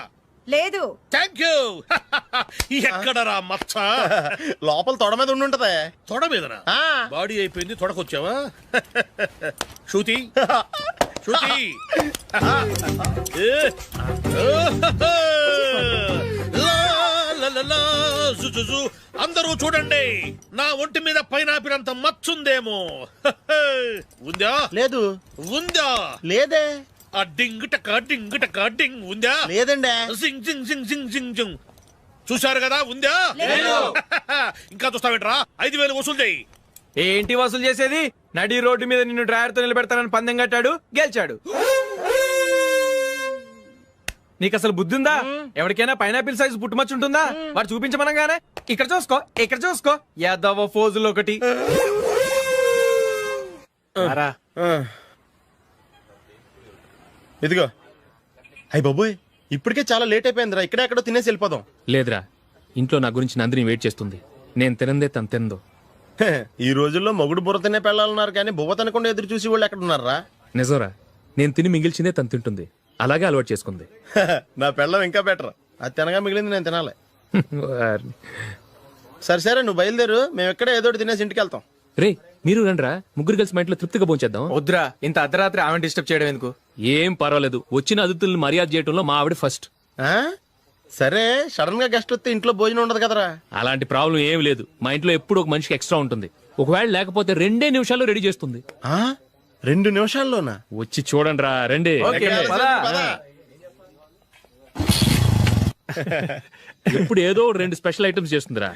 Speaker 20: లేదు.
Speaker 4: Thank you. ఎక్కడరా మచ్చ?
Speaker 3: లోపల తొడ మీద ఉండుంటదే.
Speaker 4: తొడ మీదనా? బాడీ అయిపోయింది, తొడకొచ్చావా? శృతి శృతి. అందరూ చూడండి, నా ఒంటి మీద పైనాపిల్ అంత మచ్చుందేమో. ఉందా?
Speaker 3: లేదు.
Speaker 4: ఉందా?
Speaker 3: లేదే.
Speaker 4: ఆ డింగ్ టక డింగ్ టక డింగ్ ఉందా?
Speaker 3: లేదండి.
Speaker 4: జింగ్ జింగ్ జింగ్ జింగ్ జింగ్ జింగ్. చూశారు కదా? ఉందా? ఇంకా చూస్తావేంట్రా? 5000 వసూలు చేయి.
Speaker 21: ఏంటి వసూలు చేసేది? నడి రోడ్డు మీద నిన్ను డ్రైవర్ తో నిలబెడతానని పందెం కట్టాడు, గెలిచాడు. నీకు అసలు బుద్ధి ఉందా? ఎవరికైనా పైనాపిల్ సైజ్ పుట్టుమచ్చు ఉంటుందా? వాడు చూపించమనగానే ఇక్కడ చూసుకో, ఇక్కడ చూసుకో, యాదవ ఫోజులు ఒకటి.
Speaker 23: ఇదిగో. అయ్యి బాబోయ్, ఇప్పటికే చాలా లేట్ అయిపోయిందిరా. ఇక్కడే ఎక్కడో తినేసి వెళ్ళిపోదాం.
Speaker 24: లేదురా, ఇంట్లో నా గురించి నందిని వెయిట్ చేస్తుంది. నేను తినందే తను తిందో.
Speaker 23: ఈ రోజుల్లో మొగుడు బుర్ర తినే పెళ్ళాలన్నారు కానీ బువ్వ తినకుండా ఎదురు చూసి వాళ్ళు ఎక్కడ ఉన్నారా?
Speaker 24: నిజంరా, నేను తిని మిగిల్చిందే తను తింటుంది. అలాగే అలవాటు చేసుకుంది.
Speaker 23: నా పెళ్ళం ఇంకా బెటర్. అది తినగా మిగిలింది నేను తినాలి. సరే సరే, నువ్వు బయలుదేరు. మేము ఎక్కడే ఏదో తినేసి ఇంటికి వెళ్తాం.
Speaker 24: రే, మీరు రండిరా, ముగ్గురు కలిసి మా ఇంట్లో తృప్తిగా పోంచేద్దాం.
Speaker 21: వద్దురా, ఇంత అర్ధరాత్రి ఆమె డిస్టర్బ్ చేయడం ఎందుకు?
Speaker 24: ఏం పర్వాలేదు, వచ్చిన అతిథుల్ని మర్యాద చేయడంలో మా ఆవిడ ఫస్ట్.
Speaker 23: సరే, సడన్ గా గెస్ట్ వస్తే ఇంట్లో భోజనం ఉండదు కదరా?
Speaker 24: అలాంటి ప్రాబ్లం ఏం లేదు. మా ఇంట్లో ఎప్పుడు ఒక మనిషికి ఎక్స్ట్రా ఉంటుంది. ఒకవేళ లేకపోతే 2 నిమిషాల్లో రెడీ చేస్తుంది.
Speaker 23: 2 నిమిషాల్లోనా?
Speaker 24: వచ్చి చూడండి రా, రండి. ఇప్పుడు ఏదో 2 స్పెషల్ ఐటమ్స్ చేస్తుందిరా.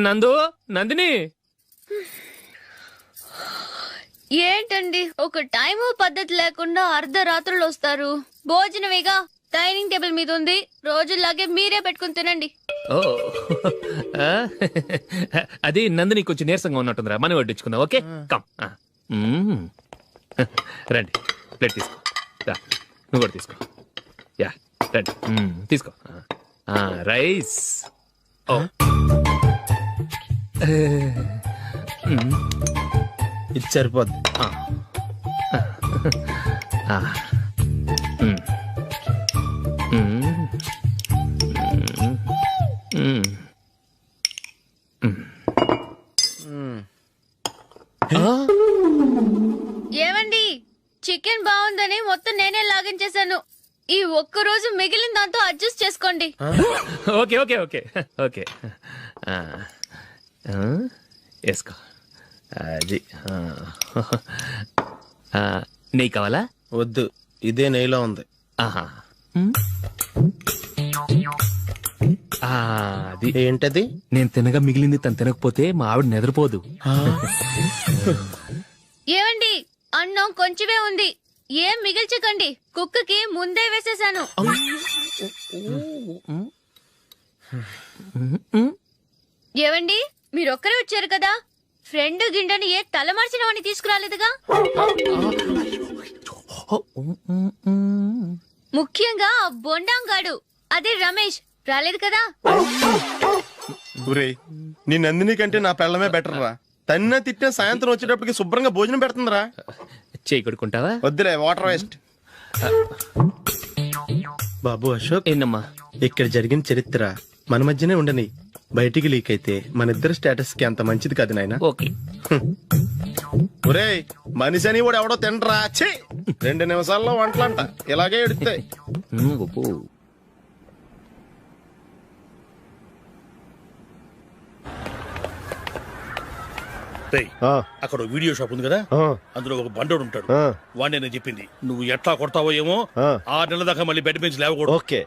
Speaker 24: నందు, నందిని,
Speaker 19: ఏంటండి ఒక టైం పద్ధతి లేకుండా అర్ధరాత్రులు వస్తారు? భోజనమేగా డైనింగ్ టేబుల్ మీద ఉంది, రోజుల్లాగే మీరే పెట్టుకుని తినండి.
Speaker 24: ఓ అది నందిని కొంచెం నీరసంగా ఉన్నట్టుందిరా, మనీ వడ్డించుకుందాం. Okay, come. రండి, ప్లేట్ తీసుకో. నువ్వు కూడా తీసుకో. యా, రండి, తీసుకో. రైస్. ఓ
Speaker 23: ఇది సరిపోద్ది.
Speaker 19: ఏమండి, చికెన్ బాగుందని మొత్తం నేనే లాగించేశాను. ఈ ఒక్క రోజు మిగిలిన దాంతో అడ్జస్ట్ చేసుకోండి.
Speaker 24: ఓకే ఓకే ఓకే ఓకే, వేసుకో. అది నెయ్యి కావాలా?
Speaker 23: వద్దు, ఇదే నెయ్యిలో ఉంది.
Speaker 24: అది
Speaker 23: ఏంటది?
Speaker 24: నేను తినగా మిగిలింది తను తినకపోతే మా ఆవిడ నిద్రపోదు.
Speaker 19: ఏమండి, అన్నం కొంచెమే ఉంది, ఏం మిగిల్చకండి. కుక్కకి ముందే వేసేసాను. ఏవండి, మీరొక్కరే వచ్చారు కదా, ఫ్రెండ్ గిండెని ఏ తలమార్చిన వాడిని తీసుకురాలేదుగా? ముఖ్యంగా బొండాంగాడు, అదే రమేష్, రాలేదు కదా?
Speaker 23: నీ నందిని కంటే నా పెళ్ళమే బెటర్ రా. తన్న తిట్టిన సాయంత్రం వచ్చేటప్పటికి శుభ్రంగా భోజనం పెడుతుందిరా.
Speaker 24: చేయి కొడుకుంటావా?
Speaker 23: వద్దులే, వాటర్ వేస్ట్. బాబు అశోక్,
Speaker 24: ఏంటమ్మా
Speaker 23: ఇక్కడ జరిగిన చరిత్ర మన మధ్యనే ఉండని. బయటికి లీక్ అయితే మన ఇద్దరు స్టేటస్ కి అంత మంచిది కాదు నాయన.
Speaker 24: ఓకే.
Speaker 23: ఒరేయ్, మనిషి అని కూడా ఎవడో తినరా. 2 నిమిషాల్లో వంటలంట, ఇలాగే ఎడుతాయి.
Speaker 5: అక్కడ వీడియో షాప్ ఉంది కదా, అందులో ఒక బండోడు ఉంటాడు. వాడిని నేను చెప్పింది నువ్వు ఎట్లా కొడతావో ఏమో. 6 నెలల దాకా మళ్ళీ బెడ్ బెంచ్ లేవకూడదు.
Speaker 23: ఓకే.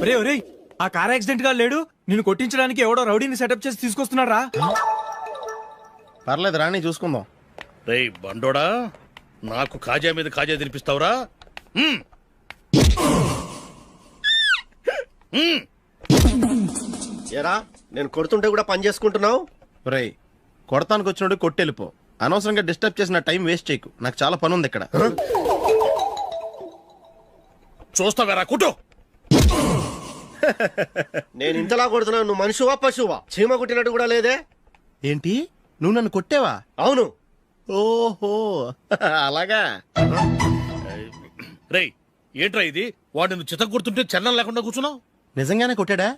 Speaker 21: ఒరే ఒరే, ఆ కార్ యాక్సిడెంట్ గా లేడు, నిన్ను కొట్టించడానికి ఎవడో రౌడీని సెటప్ చేసి తీసుకొస్తున్నారా?
Speaker 23: పర్లేదు, రాని చూసుకుందాం.
Speaker 5: రేయ్ బండోడా, నాకు కాజా మీద కాజా తినిపిస్తావురా?
Speaker 3: ఏరా, నేను కొడుతుంటే కూడా పని చేసుకుంటున్నావు?
Speaker 23: రేయ్, కొడతానికి వచ్చినోడు కొట్టెళ్ళిపో. అనవసరంగా డిస్టర్బ్ చేసిన టైం వేస్ట్ చేయకు. నాకు చాలా పని ఉంది ఇక్కడ.
Speaker 5: చూస్తావేరా కుట్టు.
Speaker 3: నేను ఇంతలా కొడుతున్నావు, నువ్వు మనిషివా పశువా? చీమ కుట్టినట్టు కూడా లేదే.
Speaker 23: ఏంటి, నువ్వు నన్ను కొట్టేవా?
Speaker 3: అవును.
Speaker 23: ఓహో, అలాగా.
Speaker 5: రేయ్, ఏంట్రా ఇది? వాడు నువ్వు చిత్త కొడుతుంటే చలనం లేకుండా కూర్చున్నావు.
Speaker 23: నిజంగానే కొట్టాడా?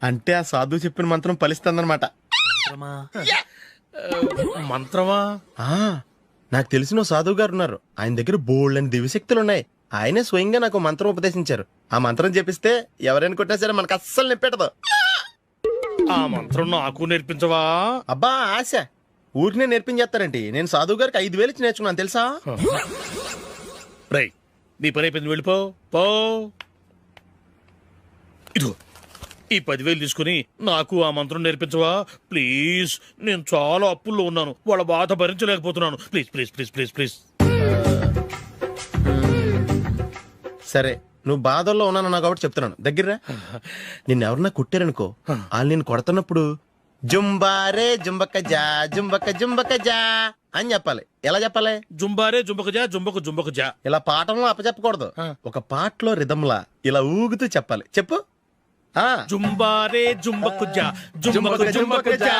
Speaker 23: అంటే ఆ సాధువు చెప్పిన మంత్రం ఫలిస్తుందన్నమాట.
Speaker 5: మంత్రమా?
Speaker 23: నాకు తెలిసిన సాధువు గారు ఉన్నారు. ఆయన దగ్గర బోల్డని దివ్యశక్తులు ఉన్నాయి. ఆయనే స్వయంగా నాకు మంత్రం ఉపదేశించారు. ఆ మంత్రం చెప్పిస్తే ఎవరైనా కొట్టినా సరే మనకు అస్సలు నిప్పెట్టదు.
Speaker 5: ఆ మంత్రం నాకు నేర్పించవా?
Speaker 23: అబ్బా ఆశ, ఊరినే నేర్పించేస్తారేంటి? నేను సాధువు గారికి 5,000 ఇచ్చి నేర్చుకున్నాను తెలుసా?
Speaker 5: రేయ్, నీ పని అయిపోయింది, వెళ్ళిపో పో. ఇదిగో ఈ 10,000 తీసుకుని నాకు ఆ మంత్రం నేర్పించవా ప్లీజ్? నేను చాలా అప్పుల్లో ఉన్నాను, వాళ్ళ బాధ భరించలేకపోతున్నాను. Please please please please please.
Speaker 23: సరే, నువ్వు బాధల్లో ఉన్నాను కాబట్టి చెప్తున్నాను. దగ్గర నిన్నెవరన్నా కుట్టారనుకో, వాళ్ళు నేను కొడుతున్నప్పుడు జుంబారే జుంబక జా జుంబక జుంబక జా అని చెప్పాలి. ఎలా చెప్పాలి?
Speaker 5: జుంబారే జుంబక జా జుంబకు జుంబకు జా.
Speaker 23: ఇలా పాఠంలో అప్పచెప్పకూడదు, ఒక పాటలో రిధంలా ఇలా ఊగుతూ చెప్పాలి. చెప్పు.
Speaker 5: జుంబారే జుంబకు జా జుంబకు జుంబకు జా.